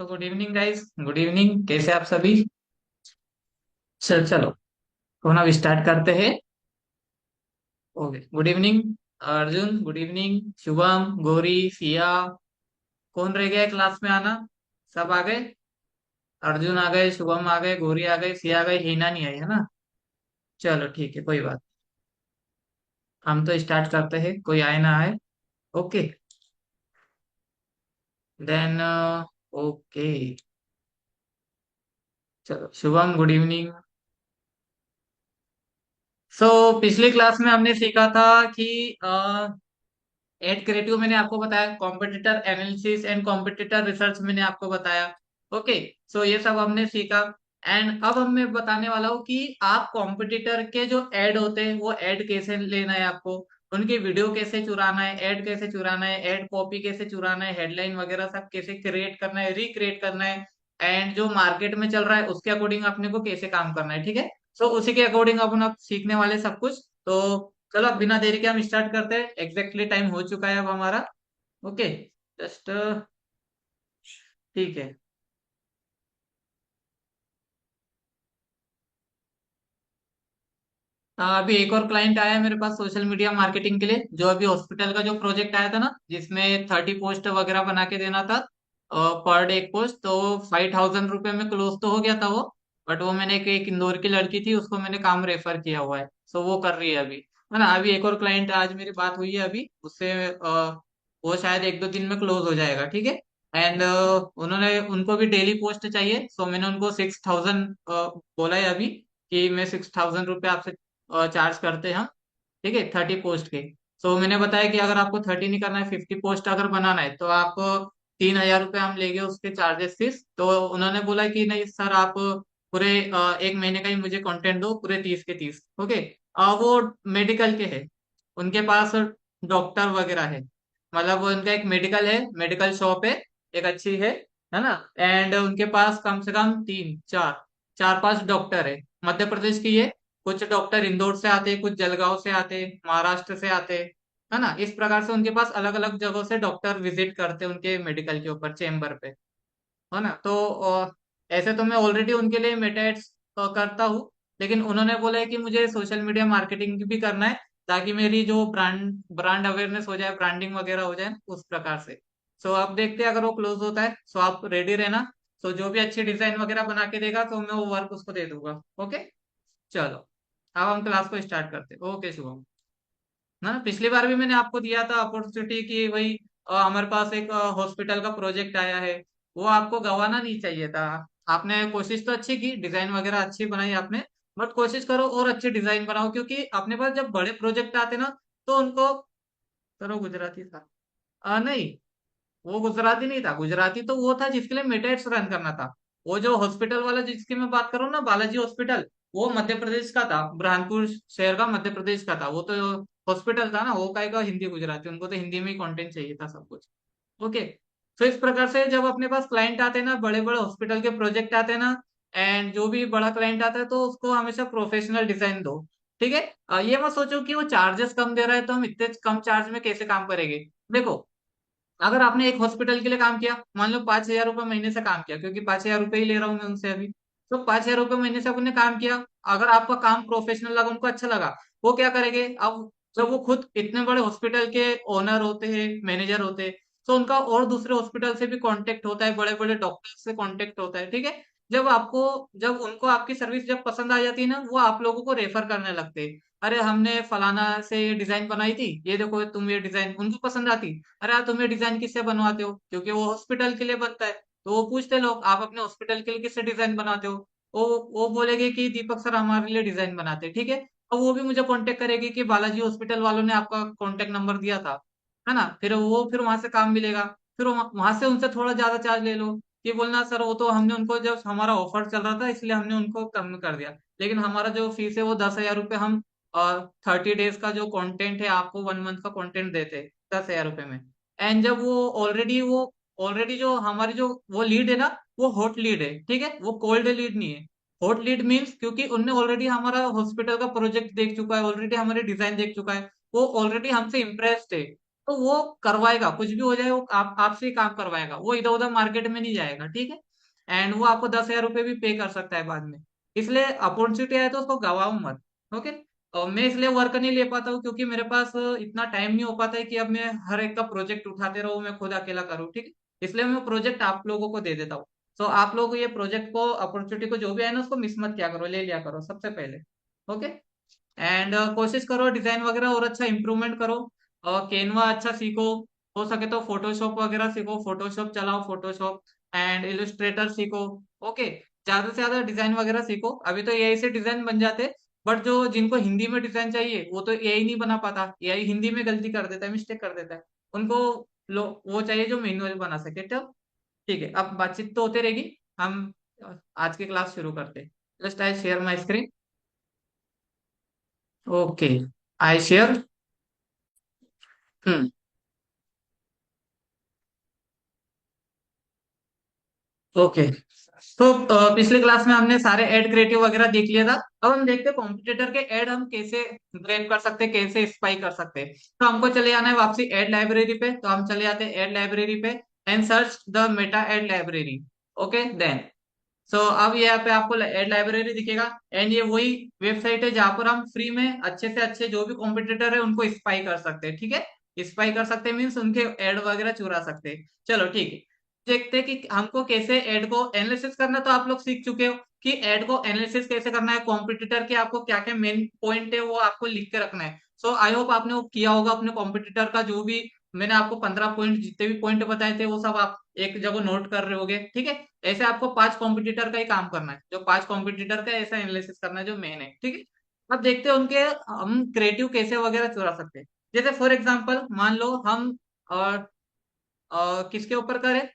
तो good evening guys, good evening. कैसे आप सभी? चलो तो हम अब स्टार्ट करते हैं। Okay, good evening Arjun, good evening Shubham, Gauri, Siya. कौन रह गया है क्लास में आना? सब आ गए? अर्जुन आ गए, शुभम आ गए, गौरी आ गई, सिया आ गई, हिना नहीं आई है ना? चलो ठीक है, कोई बात। हम तो स्टार्ट करते हैं, कोई आए ना आए। Okay then. ओके, चलो शुभम गुड इवनिंग। सो पिछली क्लास में हमने सीखा था कि एट क्रिएटिव मैंने आपको बताया, competitor analysis and competitor research मैंने आपको बताया। ओके, सो ये सब हमने सीखा। एंड अब हम मैं बताने वाला हूँ कि आप कॉम्पिटिटर के जो ऐड होते हैं वो ऐड कैसे लेना है आपको, उनकी वीडियो कैसे चुराना है, ऐड कैसे चुराना है, ऐड कॉपी कैसे चुराना है, हेडलाइन वगैरह सब कैसे क्रिएट करना है, रिक्रिएट करना है। एंड जो मार्केट में चल रहा है उसके अकॉर्डिंग अपने को कैसे काम करना है, ठीक है। सो उसी के अकॉर्डिंग अपन अब सीखने वाले सब कुछ। तो चलो अब बिना देरी के हम स्टार्ट करते हैं। एग्जैक्टली टाइम हो चुका है अब हमारा। ओके, जस्ट ठीक है। अभी एक और क्लाइंट आया है मेरे पास सोशल मीडिया मार्केटिंग के लिए, जो अभी हॉस्पिटल का जो प्रोजेक्ट आया था ना, जिसमें 30 पोस्ट वगैरह बना के देना था पर डे एक पोस्ट। तो 5,000 रुपये में क्लोज तो हो गया था वो। बट वो मैंने एक इंदौर की लड़की थी, उसको मैंने काम रेफर किया हुआ है। सो वो कर रही है अभी, है ना। अभी एक और क्लाइंट आज मेरी बात हुई है अभी उससे, वो शायद एक दो दिन में क्लोज हो जाएगा, ठीक है। एंड उन्होंने उनको भी डेली पोस्ट चाहिए, सो मैंने उनको 6,000 बोला है अभी कि मैं 6,000 रुपये आपसे चार्ज करते हैं हम, ठीक है, 30 पोस्ट के। सो मैंने बताया कि अगर आपको 30 नहीं करना है, 50 पोस्ट अगर बनाना है तो आपको 3,000 रुपये हम लेंगे उसके चार्जेस फीस। तो उन्होंने बोला कि नहीं सर, आप पूरे एक महीने का ही मुझे कंटेंट दो, पूरे 30 के 30। ओके, वो मेडिकल के है, उनके पास डॉक्टर वगैरह है, मतलब वो उनका एक मेडिकल है, मेडिकल शॉप है, एक अच्छी है ना। एंड उनके पास कम से कम तीन चार चार पांच डॉक्टर है, मध्य प्रदेश की है। कुछ डॉक्टर इंदौर से आते, कुछ जलगांव से आते, महाराष्ट्र से आते, है ना। इस प्रकार से उनके पास अलग अलग जगहों से डॉक्टर विजिट करते हैं उनके मेडिकल के ऊपर, चेम्बर पे, है ना। तो ऐसे तो मैं ऑलरेडी उनके लिए मेटा एड्स करता हूँ, लेकिन उन्होंने बोला है कि मुझे सोशल मीडिया मार्केटिंग भी करना है, ताकि मेरी जो ब्रांड ब्रांड अवेयरनेस हो जाए, ब्रांडिंग वगैरह हो जाए उस प्रकार से। सो अब देखते हैं अगर वो क्लोज होता है, सो आप रेडी रहना। सो जो भी अच्छी डिजाइन वगैरह बना के देगा तो मैं वो वर्क उसको दे दूंगा। ओके, चलो अब हम क्लास को स्टार्ट करते हैं। ओके शुभम, ना पिछली बार भी मैंने आपको दिया था अपॉर्चुनिटी कि भाई हमारे पास एक हॉस्पिटल का प्रोजेक्ट आया है, वो आपको गंवाना नहीं चाहिए था। आपने कोशिश तो अच्छी की, डिजाइन वगैरह अच्छी बनाई आपने, बट कोशिश करो और अच्छी डिजाइन बनाओ, क्योंकि अपने पास जब बड़े प्रोजेक्ट आते ना तो उनको। चलो गुजराती था, नहीं, वो गुजराती नहीं था, गुजराती तो वो था जिसके लिए मेटेट्स रन करना था। वो जो हॉस्पिटल वाला जिसकी मैं बात करूँ ना, बालाजी हॉस्पिटल, वो मध्य प्रदेश का था, बुरहानपुर शहर का मध्य प्रदेश का था वो तो। हॉस्पिटल था ना वो, का हिंदी गुजराती, उनको तो हिंदी में ही कंटेंट चाहिए था सब कुछ। ओके, तो इस प्रकार से जब अपने पास क्लाइंट आते हैं ना, बड़े बड़े हॉस्पिटल के प्रोजेक्ट आते हैं ना, एंड जो भी बड़ा क्लाइंट आता है तो उसको हमेशा प्रोफेशनल डिजाइन दो, ठीक है। ये मत सोचो कि वो चार्जेस कम दे रहा है तो हम इतने कम चार्ज में कैसे काम करेंगे। देखो, अगर आपने एक हॉस्पिटल के लिए काम किया, मान लो 5,000 रुपये महीने से काम किया, क्योंकि 5,000 रुपये ही ले रहा हूं मैं उनसे अभी। तो 5,000 रुपये महीने से आपने काम किया, अगर आपका काम प्रोफेशनल लगा, उनको अच्छा लगा, वो क्या करेंगे अब, जब वो खुद इतने बड़े हॉस्पिटल के ओनर होते हैं, मैनेजर होते हैं, तो उनका और दूसरे हॉस्पिटल से भी कांटेक्ट होता है, बड़े बड़े डॉक्टर से कांटेक्ट होता है, ठीक है। जब आपको जब उनको आपकी सर्विस जब पसंद आ जाती है ना, वो आप लोगों को रेफर करने लगते हैं। अरे हमने फलाना से ये डिजाइन बनाई थी, ये देखो तुम ये डिजाइन, उनको पसंद आती। अरे यार तुम ये डिजाइन किससे बनवाते हो, क्योंकि वो हॉस्पिटल के लिए बनता है। तो वो पूछते लोग, आप अपने हॉस्पिटल के लिए किससे डिजाइन बनाते हो। वो बोलेगे कि दीपक सर हमारे लिए डिजाइन बनाते हैं, ठीक है। अब वो भी मुझे कांटेक्ट करेगी कि बालाजी हॉस्पिटल वालों ने आपका कांटेक्ट नंबर दिया था, है ना। फिर वहां से काम मिलेगा। फिर वहां से उनसे थोड़ा ज्यादा चार्ज ले लो, ये बोलना सर वो तो हमने उनको, जब हमारा ऑफर चल रहा था इसलिए हमने उनको कम कर दिया, लेकिन हमारा जो फीस है वो 10,000 रुपये हम, और 30 डेज का जो कंटेंट है आपको 1 मंथ का कंटेंट देते 10,000 रुपये में। एंड जब वो ऑलरेडी जो हमारी जो वो लीड है ना, वो हॉट लीड है, ठीक है, वो कोल्ड लीड नहीं है। हॉट लीड मीन्स क्योंकि उनने ऑलरेडी हमारा हॉस्पिटल का प्रोजेक्ट देख चुका है, ऑलरेडी हमारे डिजाइन देख चुका है, वो ऑलरेडी हमसे इम्प्रेस्ड है। तो वो करवाएगा, कुछ भी हो जाए वो आपसे ही काम करवाएगा, वो इधर उधर मार्केट में नहीं जाएगा, ठीक है। एंड वो आपको 10,000 रुपये भी पे कर सकता है बाद में। इसलिए अपॉर्चुनिटी आए तो उसको गवाओ मत। ओके। और मैं इसलिए वर्क नहीं ले पाता हूँ क्योंकि मेरे पास इतना टाइम नहीं हो पाता है कि अब मैं हर एक का प्रोजेक्ट उठाते रहूँ, मैं खुद अकेला करूँ, ठीक है। इसलिए मैं प्रोजेक्ट आप लोगों को दे देता हूँ। तो आप लोग ये प्रोजेक्ट को, अपॉर्चुनिटी को, जो भी है ना, उसको मिस मत किया करो, ले लिया करो सबसे पहले। ओके। एंड कोशिश करो डिजाइन वगैरह और अच्छा इंप्रूवमेंट करो, और केनवा अच्छा सीखो। हो सके तो फोटोशॉप वगैरह सीखो, फोटोशॉप चलाओ, फोटोशॉप एंड इलस्ट्रेटर सीखो। ओके। ज्यादा से ज्यादा डिजाइन वगैरह सीखो, अभी तो एआई से डिजाइन बन जाते। बट जो जिनको हिंदी में डिजाइन चाहिए वो तो एआई नहीं बना पाता, एआई हिंदी में गलती कर देता है, मिस्टेक कर देता है। उनको वो चाहिए जो मैनुअल बना सके। तो ठीक है, अब बातचीत तो होते रहेगी। हम आज की क्लास शुरू करते हैं। Just I share my screen. Okay. I share. Hmm. Okay. तो पिछले क्लास में हमने सारे ऐड क्रिएटिव वगैरह देख लिया था। अब हम देखते हैं कॉम्पिटिटर के ऐड हम कैसे ग्रैब कर सकते हैं, कैसे स्पाई कर सकते हैं। तो हमको चले जाना है वापसी ऐड लाइब्रेरी पे, तो हम चले जाते हैं ऐड लाइब्रेरी पे and search the Meta ad library. Okay then. So अब यहाँ पे आपको एड लाइब्रेरी दिखेगा, एंड ये वही वेबसाइट है जहां पर हम फ्री में अच्छे से अच्छे जो भी कॉम्पिटिटर है उनको स्पाई कर सकते हैं, ठीक है। स्पाई कर सकते हैं मीन्स उनके एड वगैरह चुरा सकते हैं। चलो ठीक है। देखते हैं कि हमको कैसे एड को एनालिसिस करना, तो आप लोग सीख चुके हो कि एड को एनालिसिस कैसे करना है, कॉम्पिटिटर के आपको क्या क्या मेन पॉइंट है वो आपको लिख के रखना है। सो आई होप आपने वो किया होगा, अपने कॉम्पिटिटर का जो भी मैंने आपको 15 पॉइंट, जितने भी पॉइंट बताए थे वो सब आप एक जगह नोट कर रहे होगे, ठीक है। ऐसे आपको 5 कॉम्पिटिटर का ही काम करना है, जो 5 कॉम्पिटिटर का ऐसा एनालिसिस करना है जो मेन है, ठीक है। अब देखते हैं उनके हम क्रिएटिव कैसे वगैरह चुरा सकते हैं। जैसे फॉर एग्जांपल मान लो हम किसके ऊपर करें,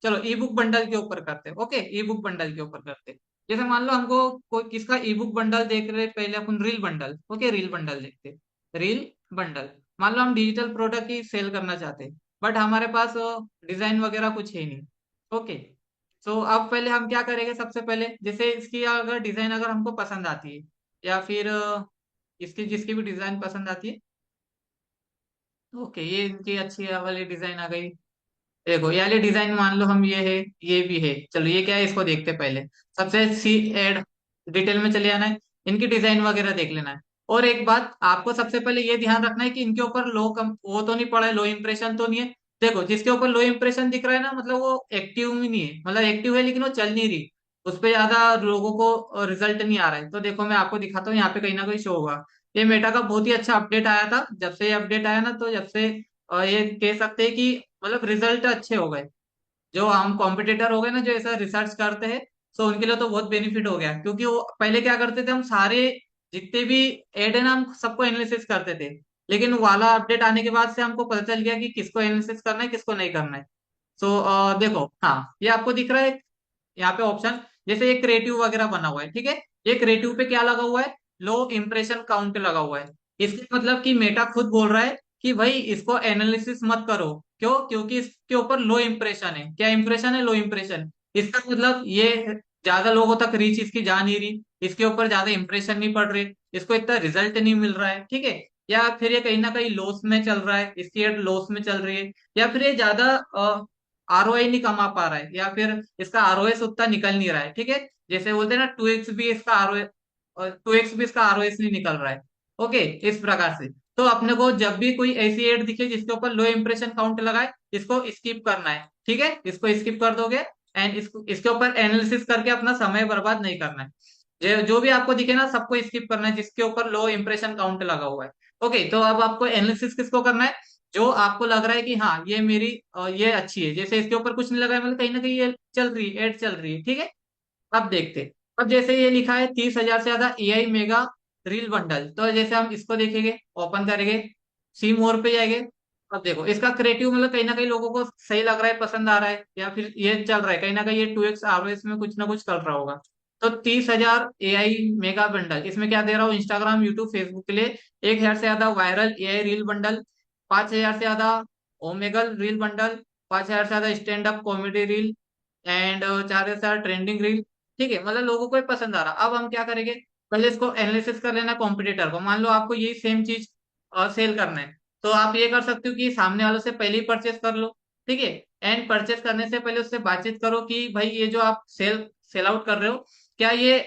चलो ई बुक बंडल के ऊपर करते हैं। ओके, ई बुक बंडल के ऊपर करते हैं। जैसे मान लो हमको कोई किसका ई बुक बंडल देख रहे हैं, पहले अपन reel bundle, okay, reel bundle देखते हैं। रील बंडल, मान लो हम डिजिटल प्रोडक्ट ही सेल करना चाहते हैं, बट हमारे पास डिजाइन वगैरह कुछ है नहीं। ओके। सो अब पहले हम क्या करेंगे, सबसे पहले जैसे इसकी अगर डिजाइन अगर हमको पसंद आती है, या फिर इसकी जिसकी भी डिजाइन पसंद आती है। ओके, ये इनकी अच्छी वाली डिजाइन आ गई। देखो ये वाली डिजाइन मान लो हम, ये है, ये भी है, चलो ये क्या है इसको देखते हैं पहले। सबसे सी एड डिटेल में चले जाना है, इनकी डिजाइन वगैरह देख लेना है। और एक बात आपको सबसे पहले ये ध्यान रखना है कि इनके ऊपर लो कम वो तो नहीं पड़ा है, लो इंप्रेशन तो नहीं है। देखो जिसके ऊपर लो इंप्रेशन दिख रहा है ना, मतलब वो एक्टिव में नहीं है, मतलब एक्टिव है लेकिन वो चल नहीं रही, उस पर ज्यादा लोगों को रिजल्ट नहीं आ रहा है। तो देखो मैं आपको दिखाता हूँ, यहाँ पे कहीं ना कहीं शो होगा। ये मेटा का बहुत ही अच्छा अपडेट आया था, जब से ये अपडेट आया ना, तो जब से ये कह सकते हैं कि मतलब रिजल्ट अच्छे हो गए। जो हम कॉम्पिटिटर हो गए ना, जो ऐसा रिसर्च करते हैं, सो उनके लिए तो बहुत बेनिफिट हो गया, क्योंकि वो पहले क्या करते थे, हम सारे जितने भी एड है ना हम सबको एनालिसिस करते थे। लेकिन वाला अपडेट आने के बाद से हमको पता चल गया कि किसको एनालिसिस करना है, किसको नहीं करना है। सो देखो, हाँ, ये आपको दिख रहा है यहाँ पे ऑप्शन। जैसे ये क्रिएटिव वगैरह बना हुआ है, ठीक है। ये क्रिएटिव पे क्या लगा हुआ है, लो इंप्रेशन काउंट लगा हुआ है। इसका मतलब कि मेटा खुद बोल रहा है कि भाई इसको एनालिसिस मत करो। क्यों? क्योंकि इसके ऊपर लो इंप्रेशन है। क्या इंप्रेशन है? लो इंप्रेशन। इसका मतलब ये ज्यादा लोगों तक रीच इसकी जा नहीं रही, इसके ऊपर ज्यादा इंप्रेशन नहीं पड़ रहे, इसको इतना रिजल्ट नहीं मिल रहा है, ठीक है। या फिर ये कहीं ना कहीं लॉस में चल रहा है, इसकी एड लॉस में चल रही है। या फिर ये ज्यादा आरओआई नहीं कमा पा रहा है, या फिर इसका आरओएस उतना निकल नहीं रहा है, ठीक है। जैसे बोलते हैं ना, 2x भी इसका आरओएस, 2x भी इसका आरओएस नहीं निकल रहा है। ओके, इस प्रकार से। तो अपने को जब भी कोई ऐसी एड दिखे जिसके ऊपर लो इंप्रेशन काउंट लगाए, इसको स्किप करना है, ठीक है। इसको स्किप कर दोगे, एंड इसको इसके ऊपर एनालिसिस करके अपना समय बर्बाद नहीं करना है। जो भी आपको दिखे ना सबको स्किप करना है, जिसके ऊपर लो इंप्रेशन काउंट लगा हुआ है। ओके, तो अब आपको एनालिसिस किसको करना है, जो आपको लग रहा है कि हाँ ये मेरी ये अच्छी है, जैसे इसके ऊपर कुछ नहीं लगा है, मतलब कहीं ना कहीं ये चल रही है, एड चल रही है, ठीक है। अब देखते हैं। अब जैसे ये लिखा है 30,000 से ज्यादा एआई मेगा रील बंडल, तो जैसे हम इसको देखेंगे, ओपन करेंगे, सी मोर पे जाएंगे। अब देखो इसका क्रिएटिव मतलब कहीं ना कहीं लोगों को सही लग रहा है, पसंद आ रहा है, या फिर ये चल रहा है, कहीं ना कहीं ये 2x आरओएस में कुछ ना कुछ कर रहा होगा। तो 30,000 एआई मेगा बंडल, इसमें क्या दे रहा हूँ, इंस्टाग्राम, यूट्यूब, फेसबुक के लिए 1,000 से ज्यादा वायरल एआई रील बंडल, 5,000 से ज्यादा ओमेगल रील बंडल, 5,000 से ज्यादा stand up comedy reel, and 4,000 trending reel, ठीक है। मतलब लोगों को ही पसंद आ रहा। अब हम क्या करेंगे, पहले इसको एनालिसिस कर लेना कॉम्पिटिटर को। मान लो आपको यही सेम चीज सेल करना है, तो आप ये कर सकते हो कि सामने वालों से पहले ही परचेस कर लो, ठीक है। एंड परचेस करने से पहले उससे बातचीत करो कि भाई ये जो आप सेल सेल आउट कर रहे हो, क्या ये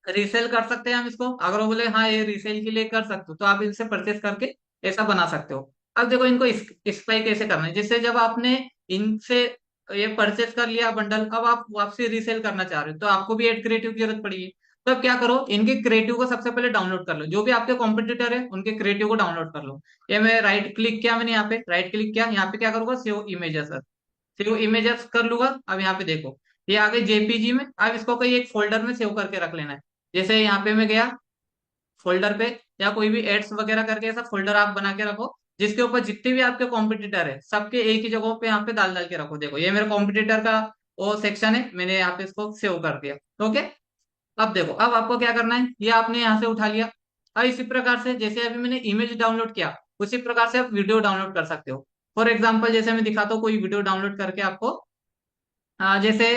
रीसेल कर सकते हैं हम इसको। अगर वो बोले हाँ ये रीसेल के लिए कर सकते हो, तो आप इनसे परचेस करके ऐसा बना सकते हो। अब देखो इनको एक्सप्लाई कैसे करना है, जैसे जब आपने इनसे ये परचेस कर लिया बंडल, अब आप वापसी रीसेल करना चाह रहे हो, तो आपको भी एड क्रिएटिव की जरूरत पड़ेगी। तो अब क्या करो, इनके क्रिएटिव को सबसे पहले डाउनलोड कर लो, जो भी आपके कॉम्पिटिटर है उनके क्रिएटिव को डाउनलोड कर लो। ये मैं राइट क्लिक किया, मैंने यहाँ पे राइट क्लिक किया, यहाँ पे क्या करूंगा, सेव इमेजेस, सेव इमेजेस कर लूंगा। अब यहाँ पे देखो ये आ गए जेपीजी में। अब इसको कोई एक फोल्डर में सेव करके रख लेना है। जैसे यहाँ पे मैं गया फोल्डर पे, या कोई भी एड्स वगैरह करके ऐसा फोल्डर आप बना के रखो, जिसके ऊपर जितने भी आपके कॉम्पिटिटर है सबके एक ही जगह पे यहाँ पे डाल डाल के रखो। देखो ये मेरे कॉम्पिटिटर का वो सेक्शन है, मैंने यहाँ पे इसको सेव कर दिया। ओके, अब देखो अब आपको क्या करना है, ये आपने यहाँ से उठा लिया। अब इसी प्रकार से जैसे अभी मैंने इमेज डाउनलोड किया, उसी प्रकार से आप वीडियो डाउनलोड कर सकते हो। फॉर एग्जाम्पल जैसे मैं दिखाता हूँ कोई वीडियो डाउनलोड करके आपको। जैसे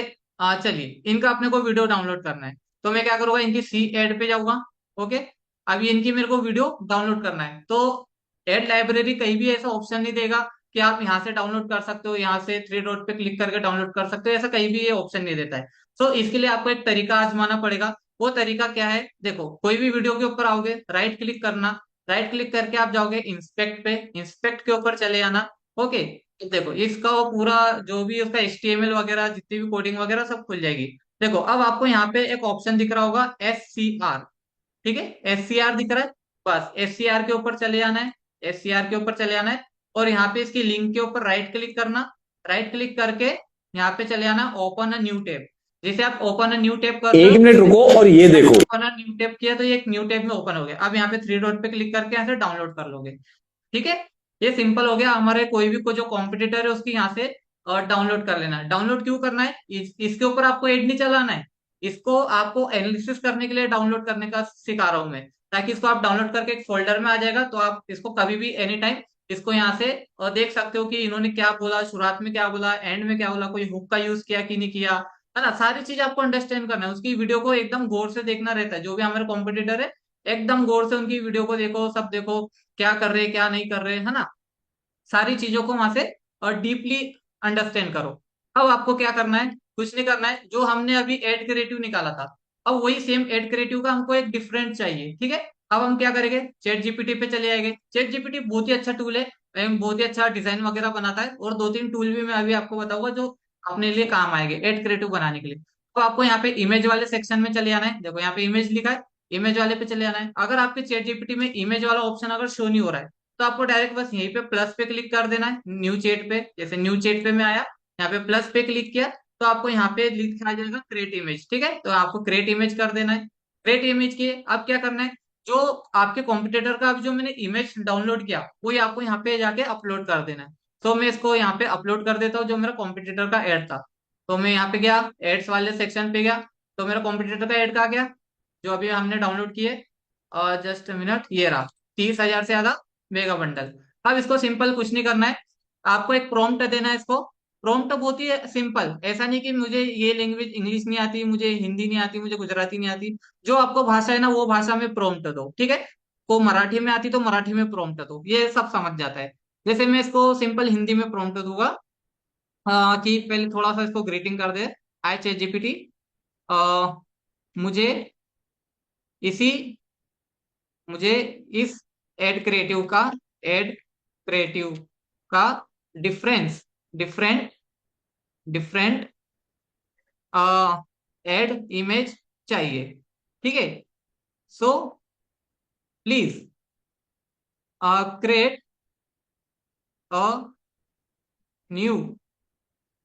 चलिए इनका अपने को वीडियो डाउनलोड करना है, तो मैं क्या करूंगा, इनकी सी एड पे जाऊंगा। ओके, अभी इनकी मेरे को वीडियो डाउनलोड करना है, तो एड लाइब्रेरी कहीं भी ऐसा ऑप्शन नहीं देगा कि आप यहाँ से डाउनलोड कर सकते हो, यहाँ से थ्री डॉट पे क्लिक करके डाउनलोड कर सकते हो, ऐसा कहीं भी ये ऑप्शन नहीं देता है। तो इसके लिए आपको एक तरीका आजमाना पड़ेगा। वो तरीका क्या है, देखो कोई भी वीडियो के ऊपर आओगे, राइट क्लिक करना, राइट क्लिक करके आप जाओगे इंस्पेक्ट पे, इंस्पेक्ट के ऊपर चले आना। ओके, तो देखो इसका वो पूरा जो भी उसका HTML वगैरह जितनी भी कोडिंग वगैरह सब खुल जाएगी। देखो अब आपको यहाँ पे एक ऑप्शन दिख रहा होगा SCR, ठीक है, SCR दिख रहा है। बस SCR के ऊपर चले जाना है, SCR के ऊपर चले जाना है, और यहाँ पे इसकी लिंक के ऊपर राइट क्लिक करना, राइट क्लिक करके यहाँ पे चले जाना ओपन अ न्यू टैब। जैसे आप ओपन अ न्यू टैब करते हो, एक मिनट रुको और ये देखो। ओपन अ न्यू टैब किया तो ये एक न्यू टैब में ओपन हो गया। अब यहाँ पे थ्री डॉट पे क्लिक करके यहाँ से डाउनलोड कर लोगे, ठीक है। ये सिंपल हो गया, हमारे कोई भी जो कॉम्पिटिटर है उसकी यहाँ से डाउनलोड कर लेना है। डाउनलोड क्यों करना है, इसके ऊपर आपको एड नहीं चलाना है, इसको आपको एनालिसिस करने के लिए डाउनलोड करने का सिखा रहा हूं मैं, ताकि इसको आप डाउनलोड करके एक फोल्डर में आ जाएगा, तो आप इसको कभी भी एनी टाइम इसको यहाँ से देख सकते हो कि इन्होंने क्या बोला, शुरुआत में क्या बोला, एंड में क्या बोला, कोई हुक का यूज किया कि नहीं किया, है ना। सारी चीज आपको अंडरस्टैंड करना है, उसकी वीडियो को एकदम गौर से देखना रहता है। जो भी हमारे कॉम्पिटिटर है एकदम गौर से उनकी वीडियो को देखो, सब देखो क्या कर रहे क्या नहीं कर रहे, है ना। सारी चीजों को वहां से और डीपली अंडरस्टैंड करो। अब आपको क्या करना है, कुछ नहीं करना है, जो हमने अभी एड क्रिएटिव निकाला था, अब वही सेम एड क्रिएटिव का हमको एक डिफरेंट चाहिए, ठीक है। अब हम क्या करेंगे, चैट जीपीटी पे चले आएंगे। चैट जीपीटी बहुत ही अच्छा टूल है, एंड बहुत ही अच्छा डिजाइन वगैरह बनाता है, और दो तीन टूल भी मैं अभी आपको बताऊंगा जो अपने लिए काम आएंगे एड क्रिएटिव बनाने के लिए। तो आपको यहाँ पे इमेज वाले सेक्शन में चले आना है। देखो यहाँ पे इमेज लिखा है, इमेज वाले पे चले आना है। अगर आपके चैट जीपीटी में इमेज वाला ऑप्शन अगर शो नहीं हो रहा है, तो आपको डायरेक्ट बस यहीं पे प्लस पे क्लिक कर देना है, न्यू चैट पे। जैसे न्यू चैट पे मैं आया, यहाँ पे प्लस पे क्लिक किया, तो आपको यहाँ पे लिखा आ जाएगा क्रिएट इमेज, ठीक है। तो आपको क्रिएट इमेज कर देना है। क्रिएट इमेज किए, अब क्या करना है, जो आपके कॉम्पिटिटर का अभी जो मैंने इमेज डाउनलोड किया वही आपको यहाँ पे जाके अपलोड कर देना है। तो मैं इसको यहाँ पे अपलोड कर देता हूँ, जो मेरा कॉम्पिटिटर का एड था। तो मैं यहाँ पे गया, एड्स वाले सेक्शन पे गया, तो मेरा कॉम्पिटिटर का एड का आ गया, जो अभी हमने डाउनलोड किए। और जस्ट मिनट, ये रहा 30,000 से ज्यादा मेगा बंडल। अब इसको सिंपल कुछ नहीं करना है, आपको एक प्रॉम्प्ट देना है इसको। प्रॉम्प्ट बहुत ही सिंपल, ऐसा नहीं कि मुझे ये लैंग्वेज इंग्लिश नहीं आती, मुझे हिंदी नहीं आती, मुझे गुजराती नहीं आती, जो आपको भाषा है ना वो भाषा में प्रॉम्प्ट दो, ठीक है। को मराठी में आती तो मराठी में प्रॉम्प्ट दो, ये सब समझ जाता है। जैसे मैं इसको सिंपल हिंदी में प्रॉम्प्ट दूंगा, कि पहले थोड़ा सा इसको ग्रीटिंग कर दे। हाय चैट जीपीटी, मुझे इसी मुझे इस एड क्रिएटिव का difference different different add image चाहिए, ठीक है। So please create a new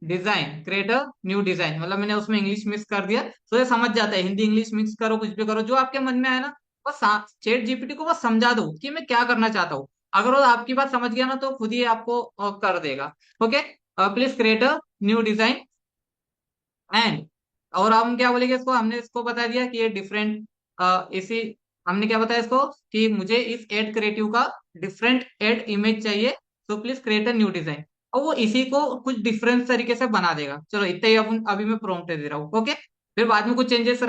design, create a new design, मतलब मैंने उसमें इंग्लिश मिक्स कर दिया, तो ये समझ जाता है। हिंदी इंग्लिश मिक्स करो, कुछ भी करो, जो आपके मन में आए ना, बस चैट जीपीटी को बस समझा दो कि मैं क्या करना चाहता हूँ। अगर वो आपकी बात समझ गया ना, तो खुद ही आपको कर देगा। Okay, please create a new design and, और हम क्या बोलेंगे इसको, हमने इसको बता दिया कि ये डिफरेंट, इसी हमने क्या बताया इसको, कि मुझे इस एड क्रिएटिव का डिफरेंट एड इमेज चाहिए, तो please create a new design. और वो इसी को कुछ डिफरेंट तरीके से बना देगा। चलो इतना ही अपन अभी मैं प्रॉम्प्ट दे रहा हूँ। ओके, फिर बाद में कुछ चेंजेस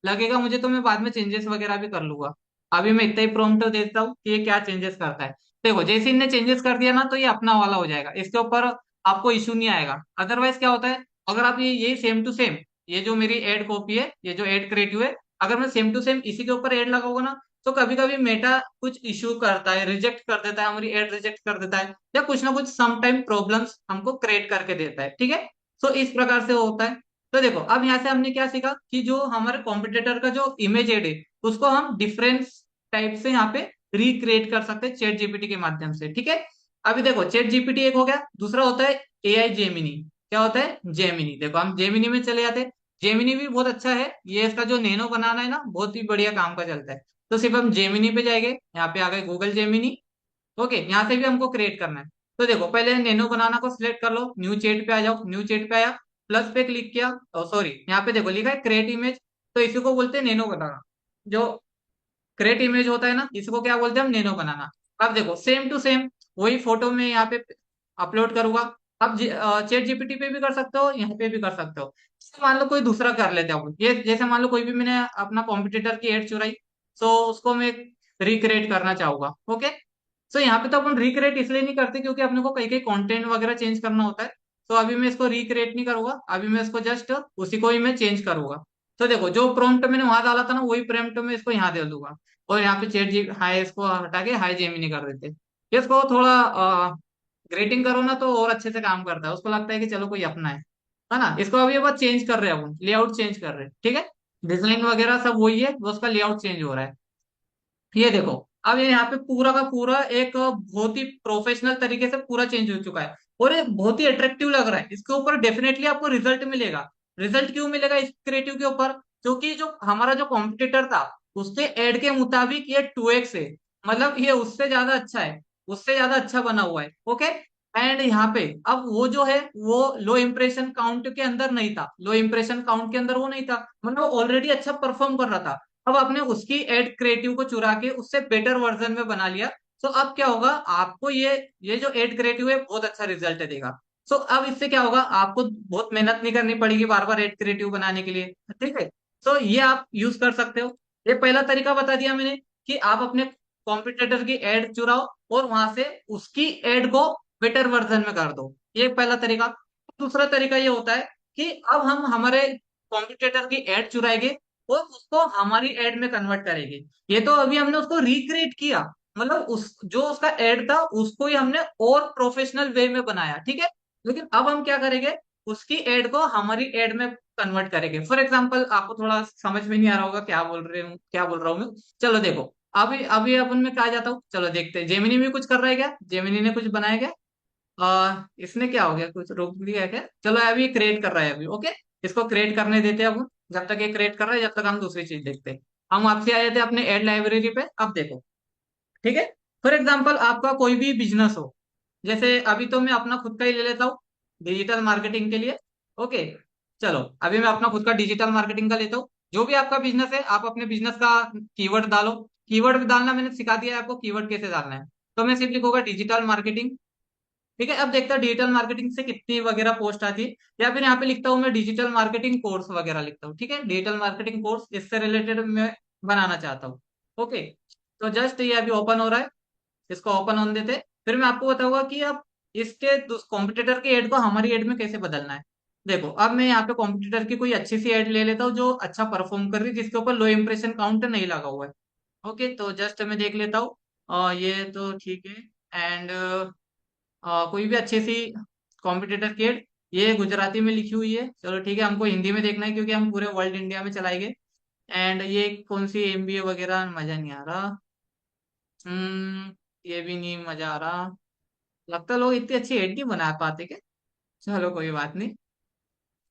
लगेगा मुझे, तो मैं बाद में चेंजेस वगैरह भी कर लूंगा। अभी मैं इतना ही प्रॉम्प्ट देता हूँ कि ये क्या चेंजेस करता है। देखो जैसे इनने चेंजेस कर दिया ना, तो ये अपना वाला हो जाएगा, इसके ऊपर आपको इशू नहीं आएगा। अदरवाइज क्या होता है, अगर आप ये यही सेम टू सेम, ये जो मेरी एड कॉपी है, ये जो एड क्रिएटिव है, अगर मैं सेम टू सेम इसी के ऊपर एड लगाऊंगा ना, तो कभी कभी मेटा कुछ इशू करता है, रिजेक्ट कर देता है, हमारी एड रिजेक्ट कर देता है, या कुछ ना कुछ सम टाइम प्रॉब्लम्स हमको क्रिएट करके देता है, ठीक है। तो इस प्रकार से होता है। तो देखो अब यहाँ से हमने क्या सीखा कि जो हमारे कॉम्पिटिटर का जो इमेज एड है, उसको हम डिफरेंट टाइप से यहाँ पे रिक्रिएट कर सकते हैं चैट जीपीटी के माध्यम से, ठीक है। अभी देखो चैट जीपीटी एक हो गया, दूसरा होता है एआई जेमिनी। क्या होता है जेमिनी? देखो हम जेमिनी में चले जाते हैं। जेमिनी भी बहुत अच्छा है, ये इसका जो नैनो बनाना है ना, बहुत ही बढ़िया काम का चलता है। तो सिर्फ हम जेमिनी पे जाएंगे, यहाँ पे आ गए गूगल जेमिनी। ओके, यहाँ से भी हमको क्रिएट करना है। तो देखो पहले नैनो बनाना को सिलेक्ट कर लो, न्यू चैट पे आ जाओ, न्यू चैट पे आया, प्लस पे क्लिक किया, सॉरी यहाँ पे देखो लिखा है क्रिएट इमेज। तो इसी को बोलते हैं नैनो बनाना। जो क्रिएट इमेज होता है ना, इसको क्या बोलते हैं हम, नैनो बनाना। अब देखो सेम टू सेम वही फोटो में यहाँ पे अपलोड करूंगा। अब चैट जीपीटी पे भी कर सकते हो, यहाँ पे भी कर सकते हो। जैसे मान लो कोई दूसरा कर लेते हो, ये जैसे मान लो कोई भी मैंने अपना कॉम्पिटिटर की एड चुराई, तो उसको मैं रिक्रिएट करना चाहूंगा। ओके, तो यहाँ पे तो अपन रिक्रिएट इसलिए नहीं करते क्योंकि अपने को कई कई कंटेंट वगैरह चेंज करना होता है। तो अभी मैं इसको रिक्रिएट नहीं करूंगा, अभी मैं इसको जस्ट उसी को ही मैं चेंज करूंगा। तो देखो जो प्रॉम्प्ट मैंने वहां डाला था ना, वही प्रॉम्प्ट में इसको यहाँ दे दूंगा। और यहाँ पे चैट जी हाई इसको हटा के हाई जेमिनी कर देते। इसको थोड़ा ग्रेटिंग करो ना, तो और अच्छे से काम करता है, उसको लगता है कि चलो कोई अपना है ना। इसको अभी बस चेंज कर रहे हैं, अपन लेआउट चेंज कर रहे हैं, ठीक है। डिजाइन वगैरह सब वही है, बस उसका लेआउट चेंज हो रहा है। ये देखो अब ये यहाँ पे पूरा का पूरा एक बहुत ही प्रोफेशनल तरीके से पूरा चेंज हो चुका है, और ये बहुत ही अट्रैक्टिव लग रहा है। इसके ऊपर डेफिनेटली आपको रिजल्ट मिलेगा। रिजल्ट क्यों मिलेगा इस क्रिएटिव के ऊपर? क्योंकि जो हमारा जो कॉम्पिटिटर था, उसके एड के मुताबिक ये 2x है। मतलब ये उससे ज्यादा अच्छा है, उससे ज्यादा अच्छा बना हुआ है। ओके, एंड यहाँ पे अब वो जो है वो लो इंप्रेशन काउंट के अंदर नहीं था, लो इंप्रेशन काउंट के अंदर वो नहीं था, मतलब ऑलरेडी अच्छा परफॉर्म कर रहा था। अब आपने उसकी एड क्रिएटिव को चुरा के उससे बेटर वर्जन में बना लिया। तो अब क्या होगा, आपको ये जो एड क्रिएटिव है बहुत अच्छा रिजल्ट देगा। सो अब इससे क्या होगा, आपको बहुत मेहनत नहीं करनी पड़ेगी बार बार एड क्रिएटिव बनाने के लिए, ठीक है। तो ये आप यूज कर सकते हो। ये पहला तरीका बता दिया मैंने कि आप अपने कॉम्पिटिटर की एड चुराओ और वहां से उसकी एड को बेटर वर्जन में कर दो, ये पहला तरीका। दूसरा तरीका ये होता है कि अब हम हमारे कॉम्पिटिटर की एड चुराएंगे और उसको हमारी एड में कन्वर्ट करेंगे। ये तो अभी हमने उसको रिक्रिएट किया, मतलब उस जो उसका एड था उसको ही हमने और प्रोफेशनल वे में बनाया, ठीक है। लेकिन अब हम क्या करेंगे, उसकी एड को हमारी एड में कन्वर्ट करेंगे। फॉर एग्जाम्पल आपको थोड़ा समझ में नहीं आ रहा होगा क्या बोल रहे हूँ, क्या बोल रहा हूँ मैं। चलो देखो, अभी अभी अपन में कहा जाता हूँ, चलो देखते हैं जेमिनी भी कुछ कर रहा है क्या, जेमिनी ने कुछ बनाया क्या। इसने क्या हो गया, कुछ रोक दिया है क्या? चलो अभी क्रिएट कर रहा है अभी, ओके। इसको क्रिएट करने देते हैं अब, जब तक ये क्रिएट कर रहा है जब तक हम दूसरी चीज देखते हैं। हम आपसे आए थे अपने एड लाइब्रेरी पे, अब देखो, ठीक है। फॉर एग्जाम्पल आपका कोई भी बिजनेस हो, जैसे अभी तो मैं अपना खुद का ही ले लेता हूँ डिजिटल मार्केटिंग के लिए। ओके, चलो अभी मैं अपना खुद का डिजिटल मार्केटिंग का लेता हूँ। जो भी आपका बिजनेस है, आप अपने बिजनेस का कीवर्ड डालो। कीवर्ड डालना मैंने सिखा दिया है आपको, कीवर्ड कैसे डालना है। तो मैं सिर्फ लिखूंगा डिजिटल मार्केटिंग, ठीक है। अब देखता हूँ डिजिटल मार्केटिंग से कितनी वगैरह पोस्ट आती है, या फिर यहाँ पे लिखता हूँ मैं डिजिटल मार्केटिंग कोर्स वगैरह लिखता हूँ, ठीक है। डिजिटल मार्केटिंग कोर्स इससे रिलेटेड मैं बनाना चाहता हूँ। ओके, तो जस्ट ये अभी ओपन हो रहा है, इसको ओपन होने देते हैं। फिर मैं आपको बताऊंगा कि अब इसके कॉम्पिटिटर की एड को हमारी एड में कैसे बदलना है। देखो अब मैं यहाँ पे कॉम्पिटिटर की कोई अच्छी सी एड ले लेता हूँ जो अच्छा परफॉर्म कर रही है, जिसके ऊपर लो इंप्रेशन काउंट नहीं लगा हुआ है। ओके, तो जस्ट मैं देख लेता हूँ, ये तो ठीक है। एंड कोई भी अच्छी सी कॉम्पिटिटर की एड, ये गुजराती में लिखी हुई है, चलो ठीक है। हमको हिंदी में देखना है क्योंकि हम पूरे वर्ल्ड इंडिया में चलाएंगे। एंड ये कौन सी एमबीए वगैरह मजा नहीं आ रहा। ये भी नहीं मजा आ रहा। लगता है लोग इतनी अच्छी एड नहीं बना पाते क्या। चलो कोई बात नहीं,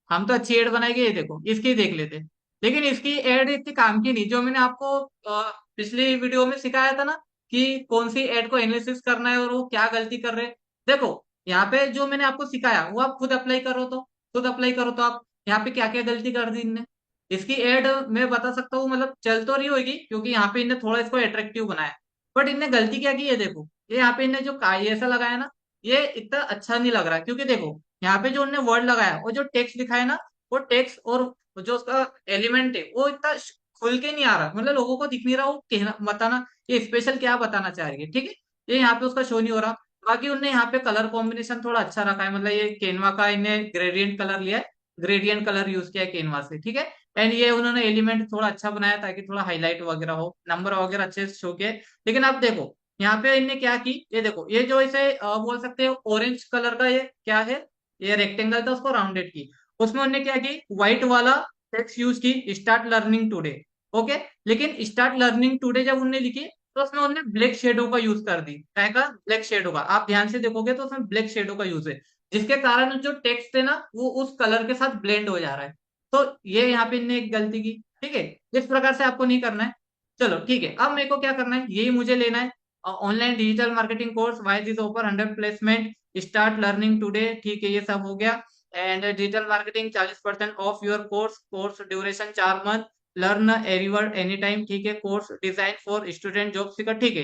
हम तो अच्छी एड बनाएंगे। ये देखो इसकी देख लेते, लेकिन इसकी एड इतनी काम की नहीं, जो मैंने आपको पिछली वीडियो में सिखाया था ना कि कौन सी एड को एनालिसिस करना है और वो क्या गलती कर रहे हैं। देखो यहाँ पे जो मैंने आपको सिखाया वो आप खुद अप्लाई करो, तो खुद अप्लाई करो तो आप यहाँ पे क्या क्या गलती कर दी इनने। इसकी एड मैं बता सकता हूँ, मतलब चल तो रही होगी क्योंकि यहाँ पे इनने थोड़ा इसको अट्रैक्टिव बनाया, बट इनने गलती क्या की है देखो। ये यहाँ पे इनने जो ऐसा लगाया ना, ये इतना अच्छा नहीं लग रहा, क्योंकि देखो यहाँ पे जो उन्होंने वर्ड लगाया और जो टेक्स्ट दिखाया ना, वो टेक्स्ट और जो उसका एलिमेंट है वो इतना खुल के नहीं आ रहा, मतलब लोगों को दिख नहीं रहा वो कहना बताना ये स्पेशल क्या बताना चाह रही है, ठीक है। ये यहाँ पे उसका शो नहीं हो रहा। बाकी उनने यहाँ पे कलर कॉम्बिनेशन थोड़ा अच्छा रखा है, मतलब ये केनवा का इन्हें ग्रेडियंट कलर लिया है, ग्रेडियंट कलर यूज किया है केनवा से, ठीक है। एंड ये उन्होंने एलिमेंट थोड़ा अच्छा बनाया ताकि थोड़ा हाईलाइट वगैरह हो, नंबर वगैरह अच्छे से शो किए। लेकिन आप देखो यहाँ पे इनने क्या की, ये देखो ये जो इसे बोल सकते हो ऑरेंज कलर का, ये क्या है, ये रेक्टेंगल था उसको राउंडेड की, उसमें उन्होंने क्या की, व्हाइट वाला टेक्स्ट यूज की, स्टार्ट लर्निंग टुडे, ओके। लेकिन स्टार्ट लर्निंग टुडे जब उन्होंने लिखी तो उसमें उन्होंने ब्लैक शेडो का यूज कर दी, क्या का, ब्लैक शेडो का, आप ध्यान से देखोगे तो उसमें ब्लैक शेडो का यूज है, जिसके कारण जो टेक्स्ट है ना वो उस कलर के साथ ब्लेंड हो जा रहा है। तो ये यहाँ पे इनने एक गलती की, ठीक है। इस प्रकार से आपको नहीं करना है। चलो ठीक है, अब मेरे को क्या करना है, यही मुझे लेना है, online digital marketing course, why this offer 100 placement, start learning today, ठीक है, ये सब हो गया। And digital marketing 40% off your course, course duration 4 month, learn everywhere any time, ठीक है, course design for student job seeker, ठीक है।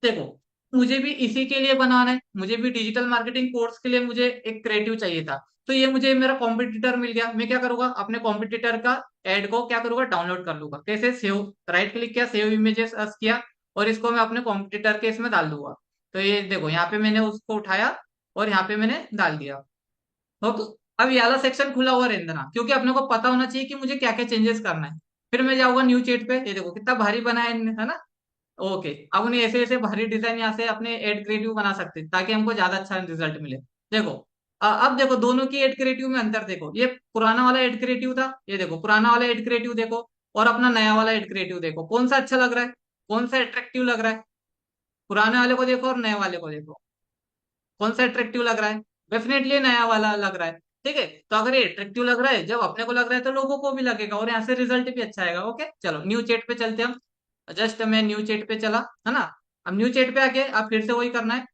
देखो मुझे भी इसी के लिए बनाना है, मुझे भी डिजिटल मार्केटिंग कोर्स के लिए मुझे एक क्रिएटिव चाहिए था। तो ये मुझे मेरा कॉम्पिटिटर मिल गया, मैं क्या करूंगा, अपने कॉम्पिटिटर का एड को क्या करूंगा, डाउनलोड कर लूंगा, कैसे, सेव, राइट क्लिक किया, सेव इमेजेस किया, और इसको मैं अपने कॉम्पिटिटर के इसमें डाल दूंगा। तो ये देखो यहाँ पे मैंने उसको उठाया और यहाँ पे मैंने डाल दिया। ओके, अब ये वाला सेक्शन खुला हुआ रहने देना, क्योंकि अपने को पता होना चाहिए कि मुझे क्या क्या चेंजेस करना है। फिर मैं जाऊंगा न्यू चेट पे, ये देखो कितना भारी बनाया है इनने, है ना। ओके, अब उन्हें ऐसे ऐसे भारी डिजाइन यहाँ से अपने एड क्रिएटिव बना सकते हैं ताकि हमको ज्यादा अच्छा रिजल्ट मिले। देखो अब देखो दोनों की एड क्रिएटिव में अंतर देखो, ये पुराना वाला एड क्रिएटिव था, ये देखो पुराना वाला एड क्रिएटिव देखो, और अपना नया वाला एड क्रिएटिव देखो, कौन सा अच्छा लग रहा है, कौन सा अट्रैक्टिव लग रहा है। पुराने वाले को देखो और नए वाले को देखो, कौन सा अट्रैक्टिव लग रहा है। डेफिनेटली नया वाला लग रहा है, ठीक है। तो अगर ये अट्रैक्टिव लग रहा है, जब अपने को लग रहा है तो लोगों को भी लगेगा, और यहाँ से रिजल्ट भी अच्छा आएगा। ओके चलो न्यू चैट पे चलते हैं हम। जस्ट मैं न्यू चैट पे चला, है ना। अब न्यू चैट पे आके आप फिर से वही करना है,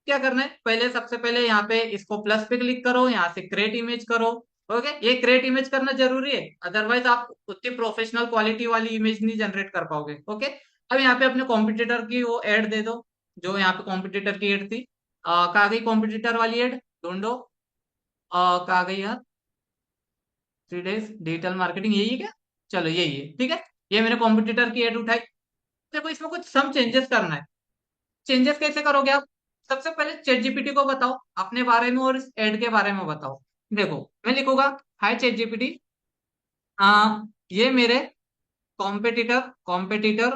क्या करना है, पहले सबसे पहले यहाँ पे इसको प्लस पे क्लिक करो, यहाँ से क्रिएट इमेज करो। ओके, ये क्रिएट इमेज करना जरूरी है, अदरवाइज आप उतनी प्रोफेशनल क्वालिटी वाली इमेज नहीं जनरेट कर पाओगे। ओके, अब यहाँ पे अपने कॉम्पिटिटर की वो एड दे दो, जो यहाँ पे कॉम्पिटिटर की एड थी। कहाँ गई कॉम्पिटिटर वाली एड, ढूंढो। कहाँ गई यार, 3 days डिजिटल मार्केटिंग, यही है क्या, चलो यही है, ठीक है। ये मैंने कॉम्पिटिटर की एड उठाई। देखो इसमें कुछ सम चेंजेस करना है। चेंजेस कैसे करोगे आप, सबसे पहले चैट जीपीटी को बताओ अपने बारे में और इस एड के बारे में बताओ। देखो मैं लिखूंगा, हाय चैट जीपीटी, ये मेरे कॉम्पिटिटर कॉम्पिटिटर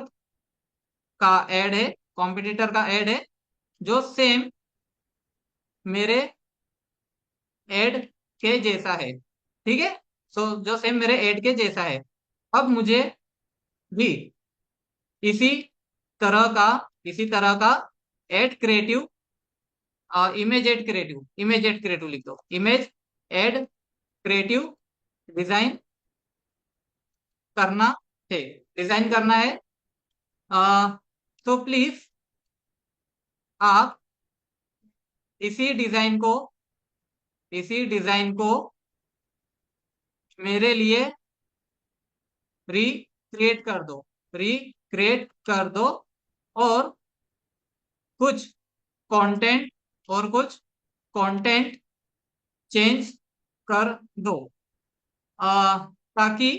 का एड है, कॉम्पिटिटर का एड है, जो सेम मेरे एड के जैसा है, ठीक है। सो जो सेम मेरे एड के जैसा है, अब मुझे भी इसी इसी तरह का ad creative, image ad creative लिख दो, इमेज एड क्रिएटिव डिजाइन करना है, डिजाइन करना है। तो प्लीज आप इसी डिजाइन को इसी डिजाइन को मेरे लिए रिक्रिएट कर दो, रिक्रिएट कर दो, और कुछ कंटेंट और कुछ कंटेंट चेंज कर दो, ताकि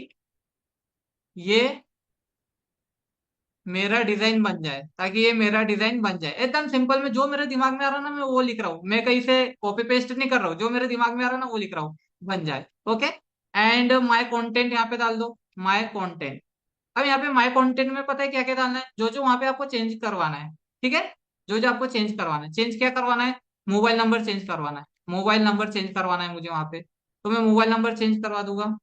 ये मेरा डिजाइन बन जाए, ताकि ये मेरा डिजाइन बन जाए। एकदम सिंपल में जो मेरे दिमाग में आ रहा है ना मैं वो लिख रहा हूँ, मैं कहीं से कॉपी पेस्ट नहीं कर रहा हूँ, जो मेरे दिमाग में आ रहा है ना वो लिख रहा हूँ, बन जाए। ओके, एंड माय कंटेंट यहाँ पे डाल दो, माय कंटेंट। अब यहाँ पे माय कंटेंट में पता है क्या क्या डालना है, जो जो वहां पे आपको चेंज करवाना है, ठीक है। जो जो आपको चेंज करवाना है, चेंज क्या करवाना है, मोबाइल नंबर चेंज करवाना है, मोबाइल नंबर चेंज करवाना है मुझे वहां पे, तो मैं मोबाइल नंबर चेंज करवा दूंगा।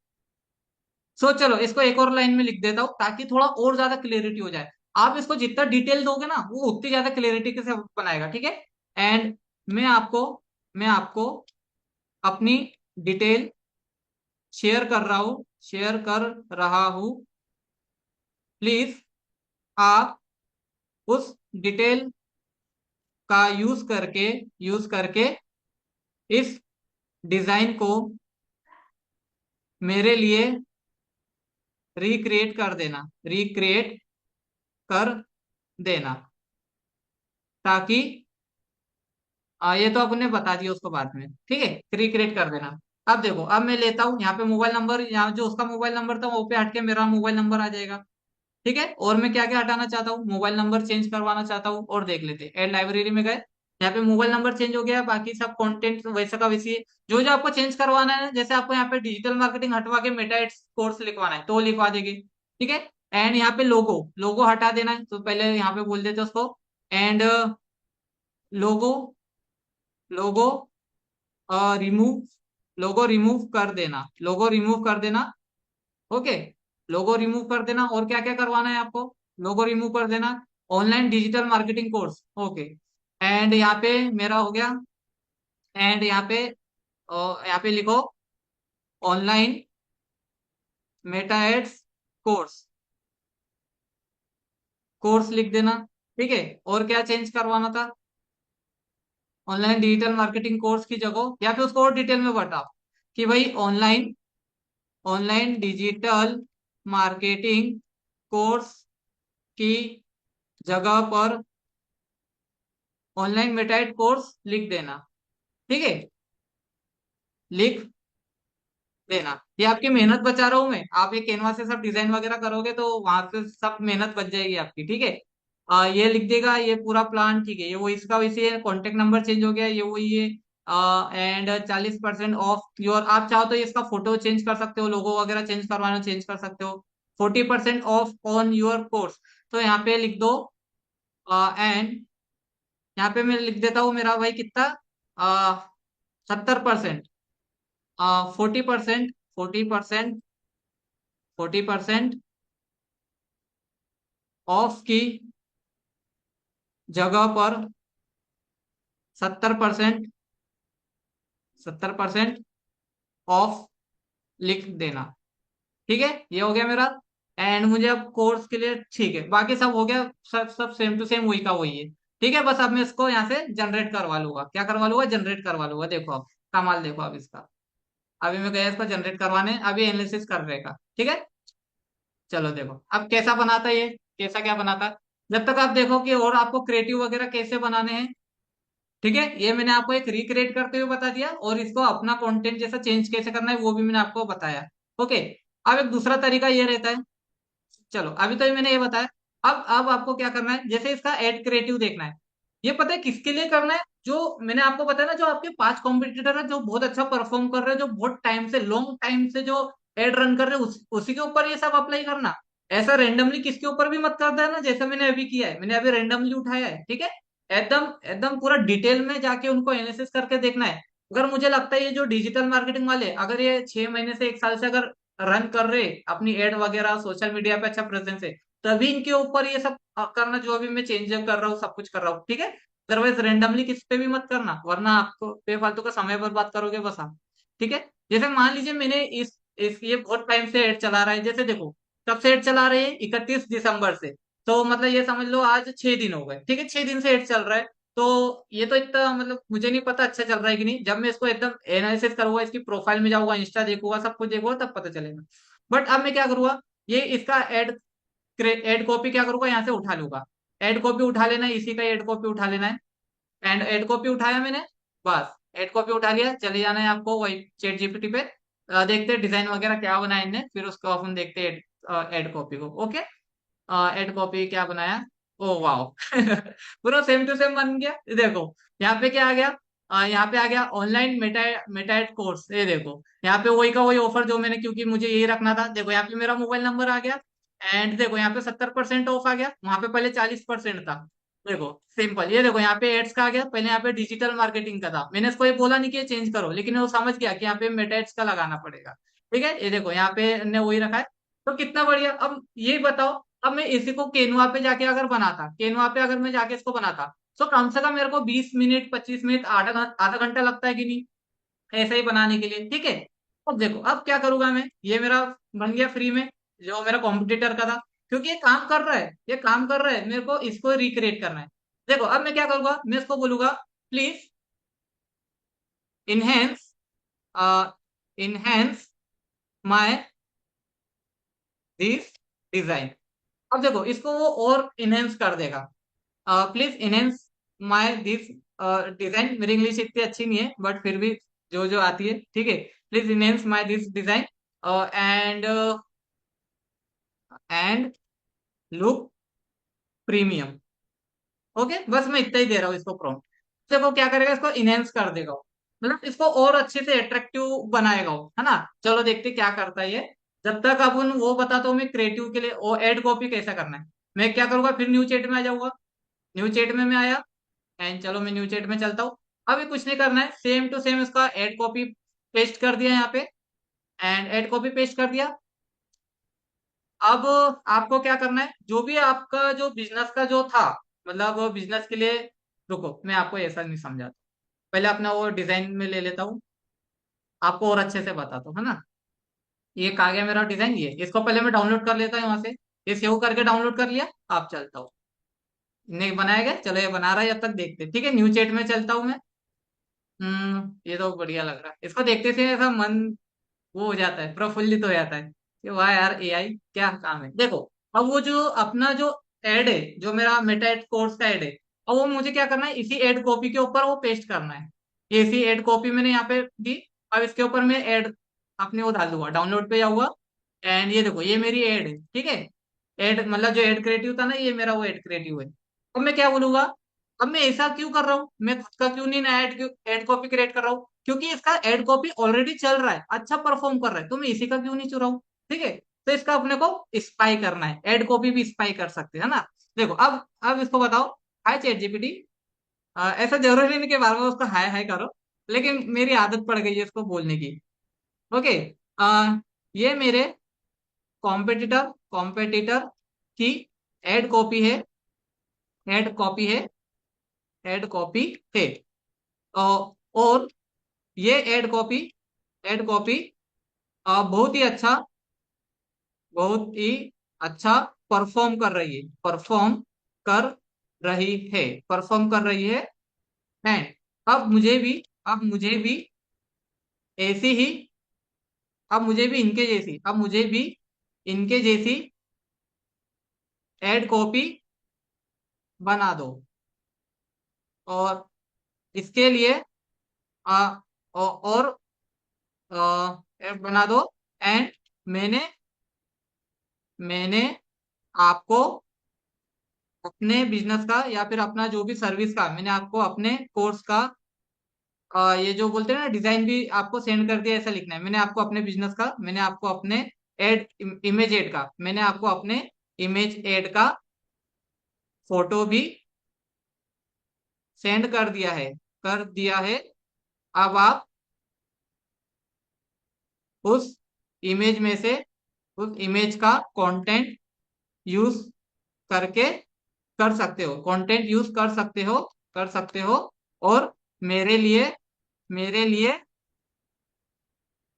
सो चलो इसको एक और लाइन में लिख देता हूँ ताकि थोड़ा और ज्यादा क्लियरिटी हो जाए। आप इसको जितना डिटेल दोगे ना वो उतनी ज्यादा क्लियरिटी के से बनाएगा, ठीक है। एंड मैं आपको मैं आपको अपनी डिटेल शेयर कर रहा हूँ, प्लीज आप उस डिटेल का यूज करके इस डिजाइन को मेरे लिए रिक्रिएट कर देना, ताकि ये तो आपने बता दिया उसको बाद में, ठीक है, रिक्रिएट कर देना। अब देखो अब मैं लेता हूँ यहाँ पे मोबाइल नंबर, यहाँ जो उसका मोबाइल नंबर था वो पे हट के मेरा मोबाइल नंबर आ जाएगा। ठीक है, और मैं क्या क्या हटाना चाहता हूँ, मोबाइल नंबर चेंज करवाना चाहता हूँ, और देख लेते हैं। ऐड लाइब्रेरी में गए, यहाँ पे मोबाइल नंबर चेंज हो गया, बाकी सब कंटेंट वैसा का वैसी है। जो जो आपको चेंज करवाना है, जैसे आपको यहाँ पे डिजिटल मार्केटिंग हटवा के मेटा एड्स कोर्स लिखवाना है तो वो लिखवा देगी। ठीक है। एंड यहाँ पे लोगो, लोगो हटा देना है, तो पहले यहाँ पे बोल देते उसको। And logo, logo remove, logo remove कर देना, लोगो रिमूव कर देना। ओके, लोगो रिमूव कर देना। और क्या क्या करवाना है आपको, लोगो रिमूव कर देना, online digital marketing course. Okay, and यहाँ पे मेरा हो गया। एंड यहाँ पे लिखो online Meta ads course, course लिख देना। ठीक है, और क्या चेंज करवाना था, ऑनलाइन डिजिटल मार्केटिंग कोर्स की जगह, या फिर उसको और डिटेल में बताओ कि भाई online, online digital marketing course की जगह पर ऑनलाइन मेटाइट कोर्स लिख देना। ठीक है, लिख देना। ये आपकी मेहनत बचा रहा हूं मैं, आप ये कैनवा से सब डिजाइन वगैरह करोगे तो वहां से सब मेहनत बच जाएगी आपकी। ठीक है, ये लिख देगा, ये पूरा प्लान। ठीक है, ये वो इसका वैसे है, कॉन्टेक्ट नंबर चेंज हो गया, ये वही है। एंड 40% ऑफ योर, आप चाहो तो इसका फोटो चेंज कर सकते हो, लोगो वगैरह चेंज करवाना चेंज कर सकते हो। 40% ऑफ ऑन योर कोर्स, तो यहाँ पे लिख दो। एंड यहाँ पे मैं लिख देता हूँ मेरा भाई कितना, 70%, 40%, 40%, 40% ऑफ की जगह पर 70%, 70% ऑफ लिख देना। ठीक है, ये हो गया मेरा। एंड मुझे अब कोर्स के लिए, ठीक है, बाकी सब हो गया, सब सब सेम टू सेम वही का वही है। ठीक है, बस अब मैं इसको यहाँ से जनरेट करवा लूंगा, क्या करवा लूंगा, जनरेट करवा लूंगा। देखो अब कमाल देखो अब इसका, अभी मैं गया इसको जनरेट करवाने, अभी एनालिसिस कर रहेगा। ठीक है, चलो देखो अब कैसा बनाता है ये, कैसा क्या बनाता है। जब तक आप देखो कि और आपको क्रिएटिव वगैरह कैसे बनाने हैं। ठीक है, ये मैंने आपको एक रिक्रिएट करते हुए बता दिया, और इसको अपना कंटेंट जैसा चेंज कैसे करना है वो भी मैंने आपको बताया। ओके, अब एक दूसरा तरीका ये रहता है, चलो अभी तो ये मैंने ये बताया। अब आपको क्या करना है, जैसे इसका एड क्रिएटिव देखना है, ये पता है किसके लिए करना है, जो मैंने आपको बताया ना, जो आपके 5 कॉम्पिटिटर है जो बहुत अच्छा परफॉर्म कर रहे हैं, जो बहुत टाइम से, लॉन्ग टाइम से जो एड रन कर रहे हैं, उसी के ऊपर ये सब अप्लाई करना। ऐसा रेंडमली किसके ऊपर भी मत कर देना, जैसा मैंने अभी किया है, मैंने अभी रेंडमली उठाया है। ठीक है, एकदम एकदम पूरा डिटेल में जाके उनको एनालिसिस करके देखना है। अगर मुझे लगता है ये जो डिजिटल मार्केटिंग वाले, अगर ये 6 महीने से 1 साल से अगर रन कर रहे अपनी एड वगैरह, सोशल मीडिया पे अच्छा प्रेजेंस है, तभी इनके ऊपर ये सब करना, जो अभी मैं चेंज कर रहा हूँ, सब कुछ कर रहा हूँ। ठीक है, अदरवाइज रेंडमली किस पे भी मत करना, वरना आपको बेफालतू का समय बर्बाद करोगे बस आप। ठीक है, जैसे मान लीजिए मैंने इस ये बहुत टाइम से एड चला रहा है, जैसे देखो कब से एड चला रहे हैं, 31 दिसंबर से। तो मतलब ये समझ लो आज 6 दिन हो गए। ठीक है, 6 दिन से एड चल रहा है। तो ये तो इतना मतलब मुझे नहीं पता अच्छा चल रहा है कि नहीं, जब मैं इसको एकदम एनालिसिस करूंगा, इसकी प्रोफाइल में जाऊंगा, इंस्टा देखूंगा, सब कुछ देखूंगा, तब पता चलेगा। बट अब मैं क्या करूंगा, ये इसका एड कॉपी क्या करूंगा, यहाँ से उठा लूंगा। एड कॉपी उठा लेना है, इसी का एड कॉपी उठा लेना है। एंड एड कॉपी उठाया मैंने, बस एड कॉपी उठा लिया, चले जाना है आपको वही चैट जीपीटी पे। देखते हैं डिजाइन वगैरह क्या बनाया इनने, फिर उसको अपन देखते हैं एड कॉपी को। ओके, एड कॉपी क्या बनाया, ओ वाओ पूरा सेम टू सेम बन गया। देखो यहाँ पे क्या आ गया, यहाँ पे आ गया ऑनलाइन मेटाएड कोर्स। ये देखो यहाँ पे वही का वही ऑफर जो मैंने, क्योंकि मुझे यही रखना था। देखो यहाँ पे मेरा मोबाइल नंबर आ गया, एंड देखो यहाँ पे 70% ऑफ आ गया, वहां पे पहले 40% था। देखो सिंपल, ये देखो यहाँ पे एड्स का आ गया, पहले यहाँ पे डिजिटल मार्केटिंग का था, मैंने इसको ये बोला नहीं कि चेंज करो, लेकिन वो समझ गया कि यहाँ पे मेटा एड्स का लगाना पड़ेगा। ठीक है, ये देखो यहाँ पे ने वही रखा है। तो कितना बढ़िया। अब ये बताओ, अब मैं इसी को केनवा पे जाके अगर बनाता, केनवा पे अगर मैं जाके इसको बनाता, तो कम से कम मेरे को 20 मिनट, 25 मिनट, आधा घंटा लगता है कि नहीं, ऐसे ही बनाने के लिए। ठीक है, अब देखो अब क्या करूंगा मैं, ये मेरा बन गया फ्री में, जो मेरा कॉम्पिटिटर का था, क्योंकि ये काम कर रहा है, ये काम कर रहा है, मेरे को इसको रिक्रिएट करना है। देखो अब मैं क्या करूंगा, मैं इसको बोलूंगा please enhance, enhance my this design. अब देखो इसको वो और इनहेंस कर देगा। Please enhance my this design, मेरी इंग्लिश इतनी अच्छी नहीं है, बट फिर भी जो जो आती है। ठीक है, please enhance my this design, and and look premium. Okay, बस मैं इतना ही दे रहा हूँ इसको प्रॉम्प्ट। देखो क्या करेगा, इसको इनहेंस कर देगा वो। मतलब इसको और अच्छे से अट्रैक्टिव बनाएगा वो, है ना। चलो देखते क्या करता है ये। जब तक अपन वो बताता हूँ मैं क्रिएटिव के लिए वो एड कॉपी कैसा करना है। मैं क्या करूंगा, फिर न्यू चैट में आ जाऊंगा। न्यू चैट में मैं आया, एंड चलो मैं न्यू चैट में चलता हूँ। अभी कुछ नहीं करना है, सेम टू सेम इसका एड कॉपी पेस्ट कर दिया यहाँ पे। एंड एड कॉपी पेस्ट कर दिया। अब आपको क्या करना है, जो भी आपका जो बिजनेस का जो था, मतलब वो बिजनेस के लिए। रुको, मैं आपको ऐसा नहीं समझाता, पहले अपना वो डिजाइन में ले लेता हूँ, आपको और अच्छे से बताता हूँ, है ना। ये कहा गया मेरा डिजाइन, ये इसको पहले मैं डाउनलोड कर लेता हूँ वहां से। ये सेव करके डाउनलोड कर लिया, आप चलता हूँ। नहीं बनाया गया, चलो ये बना रहा है, जब तक देखते हैं। ठीक है, न्यू चैट में चलता हूँ मैं। ये तो बढ़िया लग रहा है, इसको देखते से ऐसा मन वो हो जाता है, प्रफुल्लित हो जाता है कि वाह यार, एआई क्या काम है। देखो, अब वो जो अपना जो एड है, जो मेरा मेटा एड कोर्स का एड है, अब वो मुझे क्या करना है, इसी एड कॉपी के ऊपर वो पेस्ट करना है। ये इसी एड कॉपी मैंने यहाँ पे दी। अब इसके ऊपर मैं एड अपने वो डाल दूंगा, डाउनलोड पे जाऊंगा। एंड ये देखो, ये मेरी एड है, ठीक है। एड मतलब जो एड क्रिएटिव था ना, ये मेरा वो एड क्रिएटिव है। अब मैं क्या बोलूंगा, अब मैं ऐसा क्यों कर रहा हूँ, मैं खुद का क्यों नहीं नया एड कॉपी क्रिएट कर रहा हूँ, क्योंकि इसका एड कॉपी ऑलरेडी चल रहा है, अच्छा परफॉर्म कर रहा है, तो मैं इसी का क्यों नहीं चुराऊं। ठीक है, तो इसका अपने को स्पाई करना है, एड कॉपी भी स्पाई कर सकते हैं, है ना। देखो, अब इसको बताओ, हाय चैट जीपीटी। ऐसा जरूरी नहीं कि बार बार उसको हाय हाय करो, लेकिन मेरी आदत पड़ गई है इसको बोलने की। ओके। ये मेरे कॉम्पिटिटर कॉम्पिटिटर की एड कॉपी है, एड कॉपी है, एड कॉपी है। और ये एड कॉपी बहुत ही अच्छा परफॉर्म कर रही है, कर रही है परफॉर्म कर रही है। एंड अब मुझे भी ऐसी ही अब मुझे भी इनके जैसी एड कॉपी बना दो। और इसके लिए आ, और बना दो। एंड मैंने मैंने आपको अपने बिजनेस का या फिर अपना जो भी सर्विस का, मैंने आपको अपने कोर्स का ये जो बोलते हैं ना डिजाइन भी आपको सेंड कर दिया, ऐसा लिखना है। मैंने आपको अपने बिजनेस का, मैंने आपको अपने एड इमेज एड का, मैंने आपको अपने इमेज एड का फोटो भी सेंड कर दिया है। अब आप उस इमेज में से उस इमेज का कंटेंट यूज करके कंटेंट यूज कर सकते हो। और मेरे लिए मेरे लिए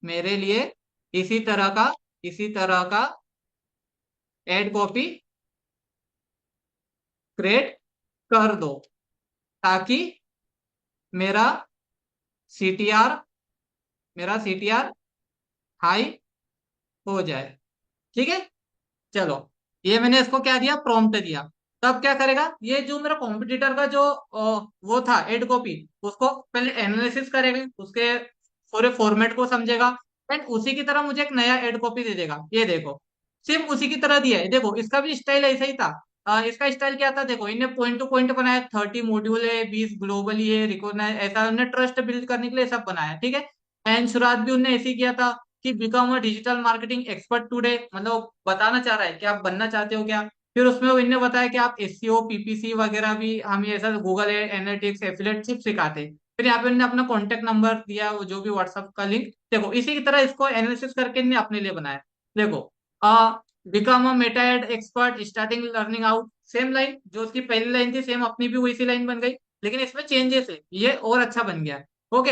मेरे लिए इसी तरह का इसी तरह का एड कॉपी क्रिएट कर दो, ताकि मेरा सीटीआर मेरा सीटीआर हाई हो जाए। ठीक है, चलो, ये मैंने इसको क्या दिया, प्रॉम्प्ट दिया। तब क्या करेगा, ये जो मेरा कॉम्पिटिटर का जो वो था एड कॉपी, उसको पहले एनालिसिस करेगा, उसके पूरे फॉर्मेट को समझेगा। एंड उसी की तरह मुझे एक नया एड कॉपी दे देगा। ये देखो, सिर्फ उसी की तरह दिया है। देखो, इसका भी स्टाइल ऐसा ही था। इसका स्टाइल क्या था, देखो, इन्हें पॉइंट टू पॉइंट बनाया, 30 मॉड्यूल है, 20 ग्लोबली है, रिकॉग्नाइज, ऐसा उन्हें ट्रस्ट बिल्ड करने के लिए सब बनाया। ठीक है। एंड शुरुआत भी उन्होंने ऐसे ही किया था कि become a digital marketing expert today, मतलब वो बताना चाह रहा है कि आप बनना चाहते हो क्या। फिर उसमें वो इन्होंने बताया कि आप एसईओ पीपीसी वगैरह भी हम ये ऐसा गूगल एनालिटिक्स एफिलिएट सिर्फ सिखाते हैं। फिर यहाँ पे इन्होंने अपना कॉन्टेक्ट नंबर दिया, वो जो भी व्हाट्सअप का लिंक। देखो, इसी की तरह इसको एनालिसिस करके इन्होंने अपने लिए बनाया। देखो, become a Meta ad expert starting learning out, same line जो उसकी पहली लाइन थी, सेम अपनी भी वैसी लाइन बन गई, लेकिन इसमें चेंजेस है, ये और अच्छा बन गया। ओके।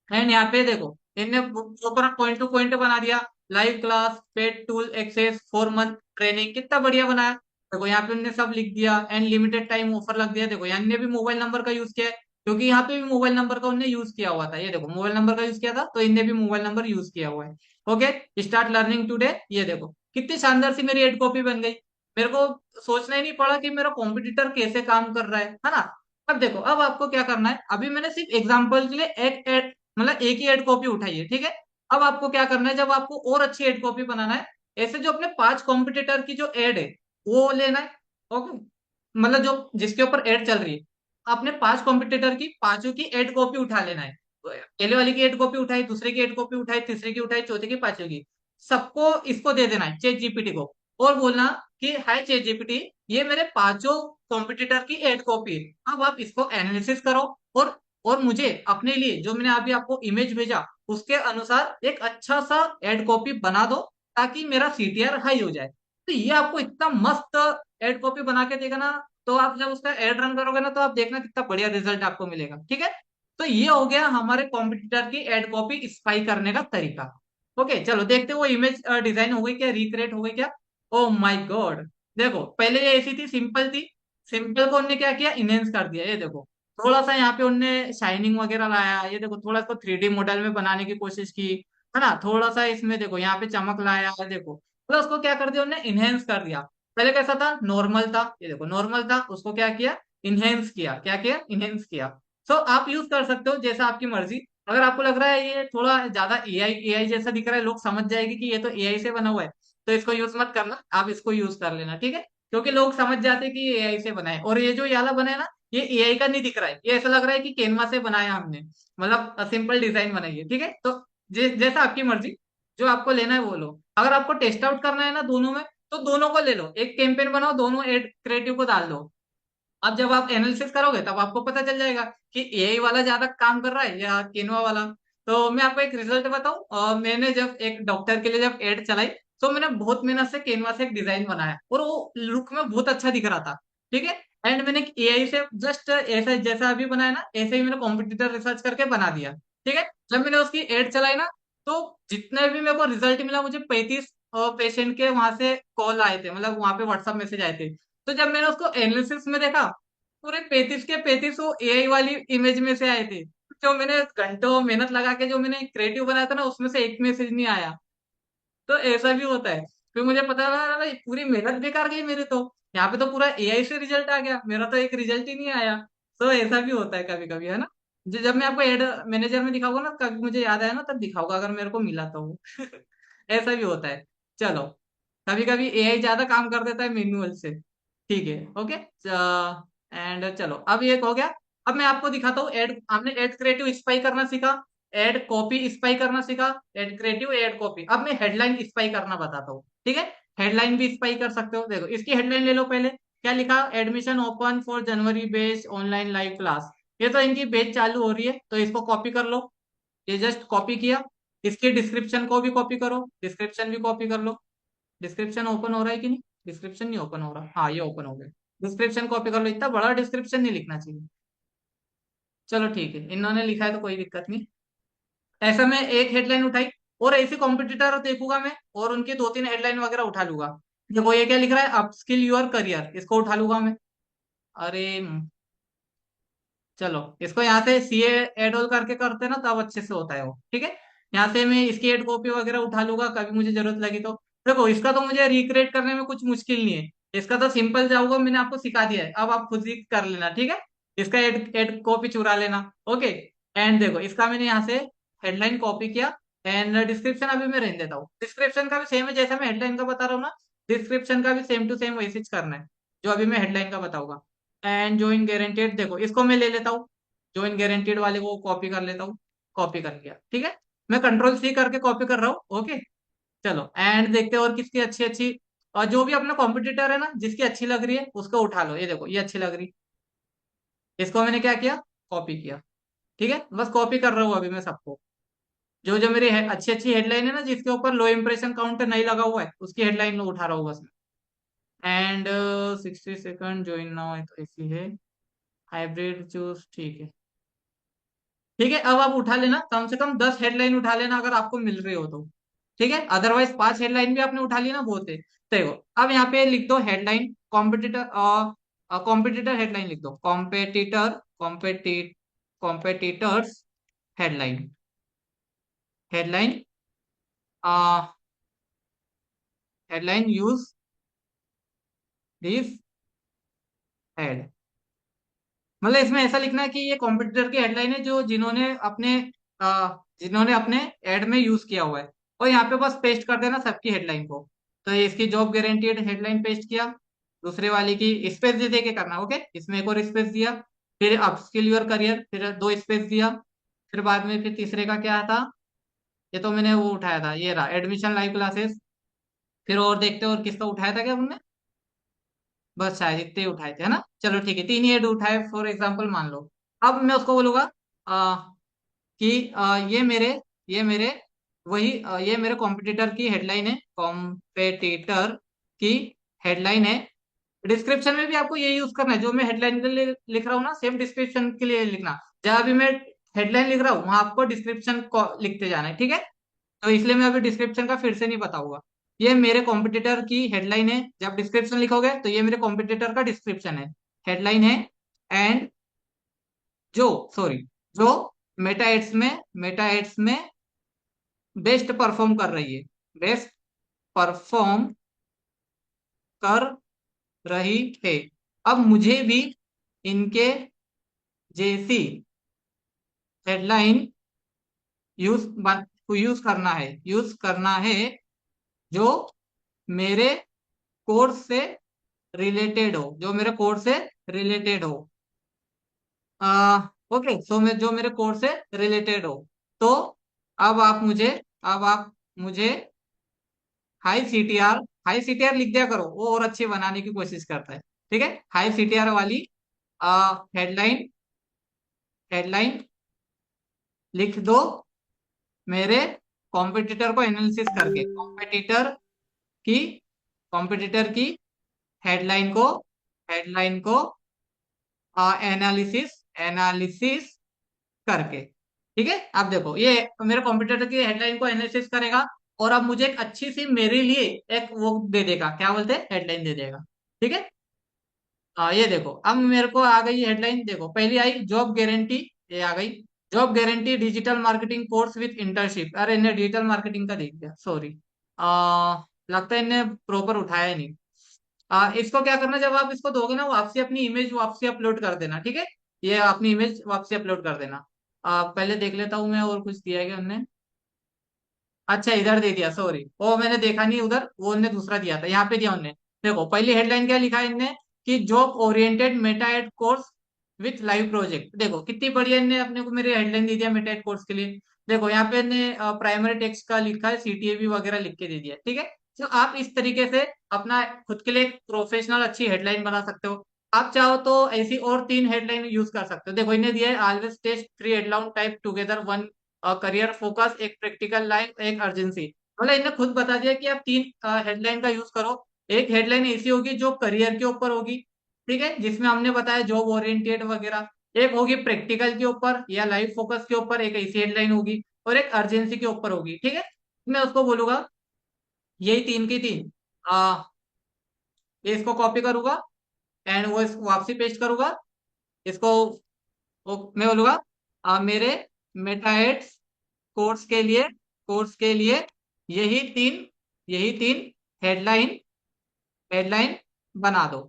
एंड यहाँ पे देखो, इनने प्रॉपर पॉइंट टू पॉइंट बना दिया। Live class paid tool access 4 month training, कितना बढ़िया बनाया। देखो, यहाँ पे उन्होंने सब लिख दिया। एंड लिमिटेड टाइम ऑफर लग दिया। देखो, यहाँ ने भी मोबाइल नंबर का यूज किया है, क्योंकि यहाँ पे भी मोबाइल नंबर का उन्होंने यूज किया हुआ था। ये देखो, मोबाइल नंबर का यूज किया था, तो इनने भी मोबाइल नंबर यूज किया हुआ है। Okay, start learning today. ये देखो, कितनी शानदार सी मेरी एड कॉपी बन गई। मेरे को सोचना ही नहीं पड़ा कि मेरा कॉम्पिटिटर कैसे काम कर रहा है ना। अब देखो, अब आपको क्या करना है, अभी मैंने सिर्फ एग्जाम्पल के लिए एक मतलब एक ही एड कॉपी उठाई है। ठीक है। अब आपको क्या करना है, जब आपको और अच्छी एड कॉपी बनाना है, ऐसे जो अपने 5 कॉम्पिटिटर की जो एड है, वो लेना है। ओके, मतलब जो जिसके ऊपर एड चल रही है, आपने 5 कॉम्पिटिटर की पांचों की एड कॉपी उठा लेना है। तो पहले वाली की एड कॉपी उठाई, दूसरे की एड कॉपी उठाई, तीसरे की उठाई, चौथे की, पांचवी की, सबको इसको दे देना है चैट जीपीटी को। और बोलना कि हाय चैट जीपीटी, ये मेरे पांचों कॉम्पिटिटर की एड कॉपी है, अब आप इसको एनालिसिस करो और मुझे अपने लिए जो मैंने अभी आपको इमेज भेजा उसके अनुसार एक अच्छा सा एड कॉपी बना दो, ताकि मेरा सीटीआर हाई हो जाए। तो ये आपको इतना मस्त एड कॉपी बना के देगा ना, तो आप जब उसका एड रन करोगे ना, तो आप देखना कितना बढ़िया रिजल्ट आपको मिलेगा। ठीक है, तो ये हो गया हमारे कॉम्पिटिटर की एड कॉपी स्पाई करने का तरीका। ओके, चलो देखते हैं वो इमेज डिजाइन हो गई क्या, रिक्रिएट हो गई क्या। ओ माय गॉड, देखो पहले ये ऐसी थी, सिंपल थी। सिंपल को उनने क्या किया, इनहेंस कर दिया। ये देखो, थोड़ा सा यहाँ पे उनने शाइनिंग वगैरह लाया, ये देखो थोड़ा इसको 3D मॉडल में बनाने की कोशिश की, है ना। थोड़ा सा इसमें देखो यहाँ पे चमक लाया, देखो मतलब उसको क्या कर दिया उन्होंने, इनहेंस कर दिया। पहले कैसा था, नॉर्मल था, ये देखो नॉर्मल था, उसको क्या किया, इनहेंस किया। क्या किया, इनहेंस किया। सो आप यूज कर सकते हो जैसा आपकी मर्जी। अगर आपको लग रहा है ये थोड़ा ज्यादा एआई एआई जैसा दिख रहा है, लोग समझ जाएंगे कि ये तो एआई से बना हुआ है, तो इसको यूज मत करना, आप इसको यूज कर लेना। ठीक है, क्योंकि लोग समझ जाते हैं कि ये एआई से बना है। और ये जो याला बना है ना, ये एआई का नहीं दिख रहा है, ये ऐसा लग रहा है कि कैनवा से बनाया हमने, मतलब सिंपल डिजाइन बनाई है। ठीक है, तो जैसा आपकी मर्जी, जो आपको लेना है वो लो। अगर आपको टेस्ट आउट करना है ना दोनों में, तो दोनों को ले लो, एक कैंपेन बनाओ, दोनों एड क्रिएटिव को डाल दो। अब जब आप एनालिसिस करोगे तब आपको पता चल जाएगा कि एआई वाला ज्यादा काम कर रहा है या केनवा वाला। तो मैं आपको एक रिजल्ट बताऊं, मैंने जब एक डॉक्टर के लिए जब एड चलाई, तो मैंने बहुत मेहनत से केनवा से एक डिजाइन बनाया और वो लुक में बहुत अच्छा दिख रहा था। ठीक है, एंड मैंने एआई से जस्ट ऐसा जैसा अभी बनाया ना, ऐसे ही मैंने कॉम्पिटिटर रिसर्च करके बना दिया। ठीक है, जब मैंने उसकी एड चलाई ना, तो जितने भी मेरे को रिजल्ट मिला, मुझे 35 पेशेंट के वहां से कॉल आए थे, मतलब वहां पे व्हाट्सएप मैसेज आए थे। तो जब मैंने उसको एनालिसिस में देखा, पूरे 35 के 35 वो एआई वाली इमेज में से आए थे। जो मैंने घंटों मेहनत लगा के जो मैंने क्रिएटिव बनाया था ना, उसमें से एक मैसेज नहीं आया। तो ऐसा भी होता है। फिर मुझे पता लगा भाई पूरी मेहनत बेकार गई मेरी तो। यहाँ पे तो पूरा एआई से रिजल्ट आ गया, मेरा तो एक रिजल्ट ही नहीं आया। तो ऐसा भी होता है कभी कभी, है ना। जब मैं आपको एड मैनेजर में दिखाऊंगा ना, कभी मुझे याद आया ना तब दिखाऊंगा, अगर मेरे को मिला तो वो ऐसा भी होता है। चलो, कभी कभी एआई ज्यादा काम कर देता है मैनुअल से। ठीक है, ओके। एंड चलो, अब ये हो गया। अब मैं आपको दिखाता हूँ एड, हमने एड क्रिएटिव स्पाई करना सीखा, एड कॉपी स्पाई करना सीखा, एड क्रिएटिव, एड कॉपी। अब मैं हेडलाइन स्पाई करना बताता हूँ। ठीक है, हेडलाइन भी स्पाई कर सकते हो। देखो इसकी हेडलाइन ले लो पहले। क्या लिखा, admission open for January based online live class. ये तो इनकी बेच चालू हो रही है, तो इसको कॉपी कर लो। ये जस्ट कॉपी किया। इसके डिस्क्रिप्शन को भी कॉपी करो, डिस्क्रिप्शन भी कॉपी कर लो। डिस्क्रिप्शन ओपन हो रहा है कि नहीं, डिस्क्रिप्शन नहीं ओपन हो रहा, हाँ ये ओपन हो गया। डिस्क्रिप्शन कॉपी कर लो, इतना बड़ा डिस्क्रिप्शन नहीं लिखना चाहिए। चलो ठीक है, इन्होंने लिखा है तो कोई दिक्कत नहीं। ऐसा मैं एक हेडलाइन उठाई, और ऐसे कॉम्पिटिटर देखूंगा मैं, और उनकी 2-3 हेडलाइन वगैरह उठा लूंगा। देखो ये क्या लिख रहा है, अपस्किल योर करियर, इसको उठा लूंगा मैं। अरे चलो, इसको यहाँ से सीए एड ऑल करके करते हैं ना, तब अच्छे से होता है वो। ठीक है, यहाँ से मैं इसकी एड कॉपी वगैरह उठा लूंगा, कभी मुझे जरूरत लगी तो। देखो इसका तो मुझे रिक्रिएट करने में कुछ मुश्किल नहीं है, इसका तो सिंपल जाऊंगा, मैंने आपको सिखा दिया है, अब आप खुद ही कर लेना। ठीक है, इसका एड कॉपी चुरा लेना। ओके, एंड देखो इसका मैंने यहाँ से हेडलाइन कॉपी किया। एंड डिस्क्रिप्शन अभी मैं रहने देता हूँ, डिस्क्रिप्शन का भी सेम है जैसा मैं हेडलाइन का बता रहा हूँ ना, डिस्क्रिप्शन का भी सेम टू सेम वैसे ही करना है, जो अभी मैं हेडलाइन का बताऊंगा। एंड ज्वाइन गारंटेड, देखो इसको मैं ले लेता हूँ, ज्वाइन गारंटेड वाले को कॉपी कर लेता हूँ। कॉपी कर लिया, ठीक है। मैं कंट्रोल C करके कॉपी कर रहा हूँ। ओके, चलो एंड देखते हैं और किसकी अच्छी अच्छी, और जो भी अपना कॉम्पिटिटर है ना, जिसकी अच्छी लग रही है उसको उठा लो। ये देखो ये अच्छी लग रही, इसको मैंने क्या किया, कॉपी किया। ठीक है, बस कॉपी कर रहा हूँ अभी मैं सबको। जो जो मेरी अच्छी अच्छी हेडलाइन है ना, जिसके ऊपर लो इंप्रेशन काउंटर नहीं लगा हुआ है, उसकी हेडलाइन उठा रहा हूँ बस मैं। एंड 60 सेकंड ज्वाइन नाउ, तो ऐसी है। हाइब्रिड चूज, ठीक है। ठीक है, अब आप उठा लेना, कम से कम 10 हेडलाइन उठा लेना अगर आपको मिल रही हो तो। ठीक है, अदरवाइज 5 हेडलाइन भी आपने उठा ली ना, बहुत है। देखो अब यहाँ पे लिख दो हेडलाइन कॉम्पिटिटर, कॉम्पिटिटर हेडलाइन लिख दो, competitor competitors headline, headline headline use this head. मतलब इसमें ऐसा लिखना है कि ये कॉम्पिटिटर की हेडलाइन है, जो जिन्होंने अपने एड में यूज किया हुआ है। और यहाँ पे बस पेस्ट कर देना सबकी हेडलाइन को। तो ये इसकी जॉब गारंटीड हेडलाइन पेस्ट किया। दूसरे वाली की स्पेस दे दे के करना, ओके। इसमें एक और स्पेस दिया, फिर अपस्किल योर करियर, फिर दो स्पेस दिया, फिर बाद में फिर तीसरे का क्या था, ये तो मैंने वो उठाया था, ये रहा एडमिशन लाइव क्लासेस। फिर और देखते हैं और किसका उठाया था क्या हमने, बस शायद इतने ही उठाए थे, है ना। चलो ठीक है, तीन ही एड उठाए फॉर एग्जाम्पल मान लो। अब मैं उसको बोलूंगा कि ये मेरे वही ये मेरे कॉम्पिटिटर की हेडलाइन है, कॉम्पिटिटर की हेडलाइन है। डिस्क्रिप्शन में भी आपको ये यूज करना है, जो मैं हेडलाइन के लिए लिख रहा हूँ ना, सेम डिस्क्रिप्शन के लिए लिखना। जहां भी मैं हेडलाइन लिख रहा हूँ वहां आपको डिस्क्रिप्शन को लिखते जाना है, ठीक है। तो इसलिए मैं अभी डिस्क्रिप्शन का फिर से नहीं बताऊंगा। ये मेरे कॉम्पिटिटर की हेडलाइन है, जब डिस्क्रिप्शन लिखोगे तो ये मेरे कॉम्पिटिटर का डिस्क्रिप्शन है, हेडलाइन है। एंड जो सॉरी जो मेटा एड्स में बेस्ट परफॉर्म कर रही है, बेस्ट परफॉर्म कर रही है। अब मुझे भी इनके जैसी हेडलाइन यूज यूज करना है जो मेरे कोर्स से रिलेटेड हो, जो मेरे कोर्स से रिलेटेड हो। ओके, सो मैं जो मेरे कोर्स से रिलेटेड हो। तो अब आप मुझे अब आप मुझे हाई सीटीआर, हाई सीटीआर लिख दिया करो, वो और अच्छी बनाने की कोशिश करता है, ठीक है। हाई सीटीआर वाली हेडलाइन हेडलाइन लिख दो, मेरे कॉम्पिटिटर को एनालिसिस करके, की कॉम्पिटिटर की हेडलाइन को एनालिसिस एनालिसिस करके, ठीक है। अब देखो ये मेरे कॉम्पिटिटर की हेडलाइन को एनालिसिस करेगा, और अब मुझे एक अच्छी सी मेरे लिए एक वो दे देगा, क्या बोलते हैं, हेडलाइन दे देगा, ठीक है। ये देखो अब मेरे को आ गई हेडलाइन, देखो पहली आई जॉब गारंटी, ये आ गई job guarantee digital marketing course with internship. अरे इन्हें डिजिटल मार्केटिंग का देख दिया, सॉरी। लगता है इन्हें प्रॉपर उठाया ही नहीं। इसको क्या करना, जब आप इसको दोगे ना, वापसी अपनी इमेज वापसी अपलोड कर देना, ठीक है। ये अपनी इमेज वापसी अपलोड कर देना। पहले देख लेता हूँ मैं और कुछ दिया है क्या हमने। अच्छा इधर दे दिया, सॉरी, वो मैंने देखा नहीं उधर, वो उनने दूसरा दिया था, यहाँ पे दिया उनने। देखो पहली हेडलाइन क्या लिखा है इनने, कि job oriented Meta ad course with live project. देखो कितनी बढ़िया इनने अपने को मेरी हेडलाइन दे दिया मेटा एड कोर्स के लिए। देखो यहाँ पे इनने प्राइमरी टेक्स्ट का लिखा है, सीटीए वगैरह लिख के दे दिया, ठीक है। तो आप इस तरीके से अपना खुद के लिए एक प्रोफेशनल अच्छी हेडलाइन बना सकते हो। आप चाहो तो ऐसी और तीन हेडलाइन यूज कर सकते हो। देखो इन्हें दिया है always test three headline type together one, career focus, एक प्रैक्टिकल लाइफ, एक अर्जेंसी। मतलब इन्हें खुद बता दिया कि आप तीन हेडलाइन का यूज करो। एक हेडलाइन ऐसी होगी जो करियर के ऊपर होगी, ठीक है, जिसमें हमने बताया जॉब ओरिएंटेड वगैरह। एक होगी प्रैक्टिकल के ऊपर या लाइफ फोकस के ऊपर, एक ऐसी हेडलाइन होगी, और एक अर्जेंसी के ऊपर होगी, ठीक है। मैं उसको बोलूंगा यही तीन की तीन, आ, ये इसको कॉपी करूंगा एंड वो इसको वापसी पेस्ट करूंगा। इसको मैं बोलूंगा मेरे मेटाएड्स कोर्स के लिए यही तीन यही तीन हेडलाइन हेडलाइन बना दो,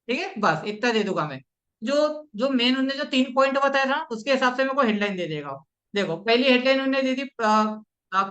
ठीक है। बस इतना दे दूंगा मैं। जो जो मेन उन्होंने जो तीन पॉइंट बताया था उसके हिसाब से मेरे को हेडलाइन दे देगा। देखो पहली हेडलाइन उन्होंने दे दी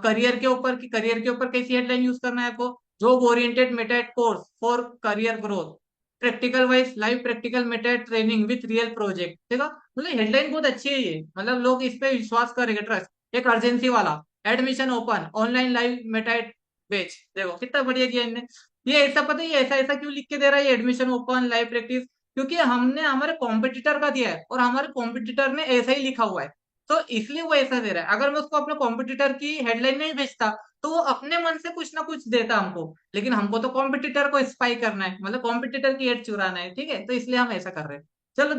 करियर के ऊपर, कि करियर के ऊपर कैसी हेडलाइन यूज करना है आपको, job oriented method course for career growth, practical wise live practical method training with real project, देखो मतलब हेडलाइन बहुत अच्छी है ये, मतलब लोग इस पे विश्वास करेंगे, ट्रस्ट। एक अर्जेंसी वाला, admission open online live method बेच, देखो कितना बढ़िया किया इनने। ये ऐसा पता है ये ऐसा ऐसा क्यों लिख के दे रहा है, ये एडमिशन ओपन लाइव प्रैक्टिस, क्योंकि हमने हमारे कॉम्पिटिटर का दिया है और हमारे कॉम्पिटिटर ने ऐसा ही लिखा हुआ है, तो इसलिए वो ऐसा दे रहा है। अगर मैं उसको अपने कॉम्पिटिटर की हेडलाइन नहीं भेजता तो वो अपने मन से कुछ ना कुछ देता हमको, लेकिन हमको तो कॉम्पिटिटर को स्पाई करना है, मतलब कॉम्पिटिटर की एड चुराना है, ठीक है, तो इसलिए हम ऐसा कर रहे हैं। चलो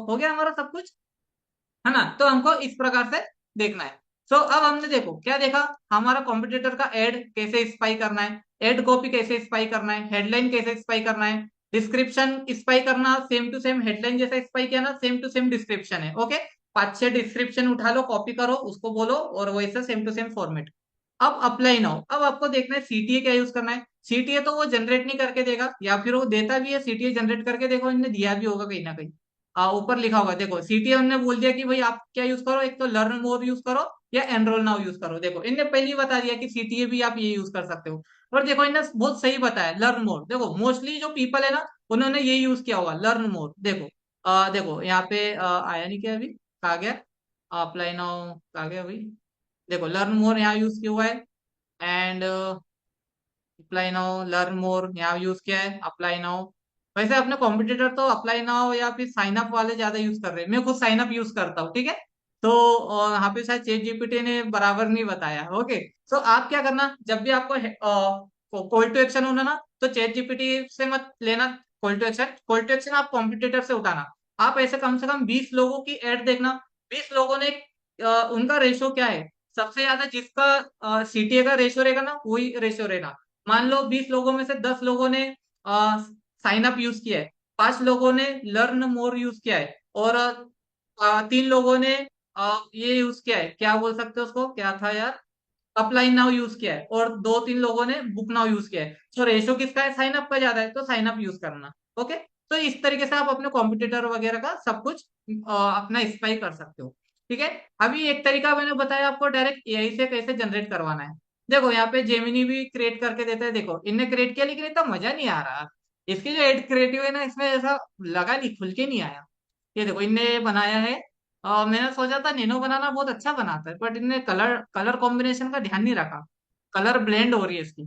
हो गया हमारा सब कुछ, है ना। तो हमको इस प्रकार से देखना है। सो अब हमने देखो क्या देखा, हमारा कॉम्पिटिटर का एड कैसे स्पाई करना है, एड कॉपी कैसे स्पाई करना है, हेडलाइन कैसे स्पाई करना है, डिस्क्रिप्शन स्पाई करना, सेम टू सेम हेडलाइन जैसा स्पाई किया ना, सेम टू सेम डिस्क्रिप्शन है, ओके। पांच छह डिस्क्रिप्शन उठा लो, कॉपी करो, उसको बोलो और वैसे सेम टू सेम फॉर्मेट। अब अप्लाई नाउ, अब आपको देखना है सीटीए क्या यूज करना है। सीटीए तो वो जनरेट नहीं करके देगा, या फिर वो देता भी है सीटीए जनरेट करके, देखो इन्हें दिया भी होगा कहीं ना कहीं। ऊपर लिखा होगा, देखो सीटीए ने बोल दिया कि भाई आप क्या यूज करो, एक तो लर्न मोर यूज करो या एनरोल नाउ यूज करो। देखो इनने पहले ही बता दिया कि सीटीए भी आप ये यूज कर सकते हो। और देखो इन्हें बहुत सही बताया, लर्न मोर। देखो मोस्टली जो पीपल है ना उन्होंने ये यूज किया होगा, लर्न मोर। देखो देखो यहाँ पे आया नहीं क्या अभी, कहा गया अप्लाई नाउ, कहा गया अभी, देखो लर्न मोर यहाँ यूज किया हुआ है, and apply now, learn more यहाँ यूज किया है, अप्लाई नाउ। वैसे अपने कॉम्पिटिटर तो अप्लाई नाउ या फिर साइन अप वाले ज्यादा यूज कर रहे हैं, मैं खुद साइन अप यूज करता हूँ, ठीक है। तो यहाँ पे शायद चैट जीपीटी ने बराबर नहीं बताया। ओके, सो आप क्या करना, जब भी आपको कॉल टू एक्शन होना ना, तो चैट जीपीटी से मत लेना कॉल टू एक्शन आप कॉम्पिटिटर से उठाना। आप ऐसे कम से कम 20 लोगों की एड देखना, 20 लोगों ने उनका रेशो क्या है, सबसे ज्यादा जिसका सीटीए का रेशो रहेगा ना, वही रेशो रहेगा। मान लो 20 लोगों में से 10 लोगों ने साइन अप यूज किया है, 5 लोगों ने लर्न मोर यूज किया है, और 3 लोगों ने ये यूज किया है, क्या बोल सकते हो उसको, क्या था यार, अप्लाई नाउ यूज किया है, और 2-3 लोगों ने बुक नाउ यूज किया है। तो रेशो किसका है, साइन अप का ज्यादा है, तो साइन अप यूज करना। ओके, तो इस तरीके से आप अपने कॉम्पिटिटर वगैरह का सब कुछ अपना स्पाई कर सकते हो, ठीक है। अभी एक तरीका मैंने बताया आपको, डायरेक्ट एआई से कैसे जनरेट करवाना है। देखो यहाँ पे जेमिनी भी क्रिएट करके देता है, देखो इनने क्रिएट किया लेकिन इतना मजा नहीं आ रहा। इसकी जो एड क्रिएटिव है ना, इसमें ऐसा लगा नहीं, खुल के नहीं आया। ये देखो इनने बनाया है, मैंने सोचा था नैनो बनाना बहुत अच्छा बनाता है, बट इनने कलर कलर कॉम्बिनेशन का ध्यान नहीं रखा। कलर ब्लेंड हो रही है इसकी,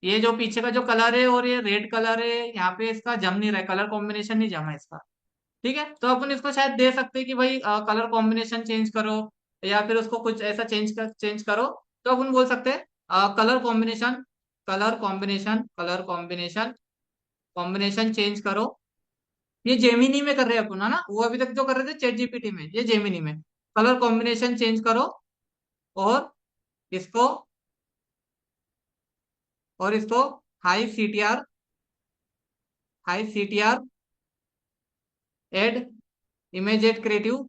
ये जो पीछे का जो कलर है और ये रेड कलर है, यहाँ पे इसका जम नहीं रहा है, कलर कॉम्बिनेशन नहीं जमा इसका, ठीक है। तो अपन इसको शायद दे सकते हैं कि भाई कलर कॉम्बिनेशन चेंज करो, या फिर उसको कुछ ऐसा चेंज करो। तो अपन बोल सकते हैं colour combination, colour combination, combination change करो। ये जेमिनी में कर रहे हैं अपन, है ना, वो अभी तक जो कर रहे थे चैट जीपीटी में, ये जेमिनी में। कलर कॉम्बिनेशन चेंज करो, और इसको और इसको high CTR, high CTR ad image ad creative,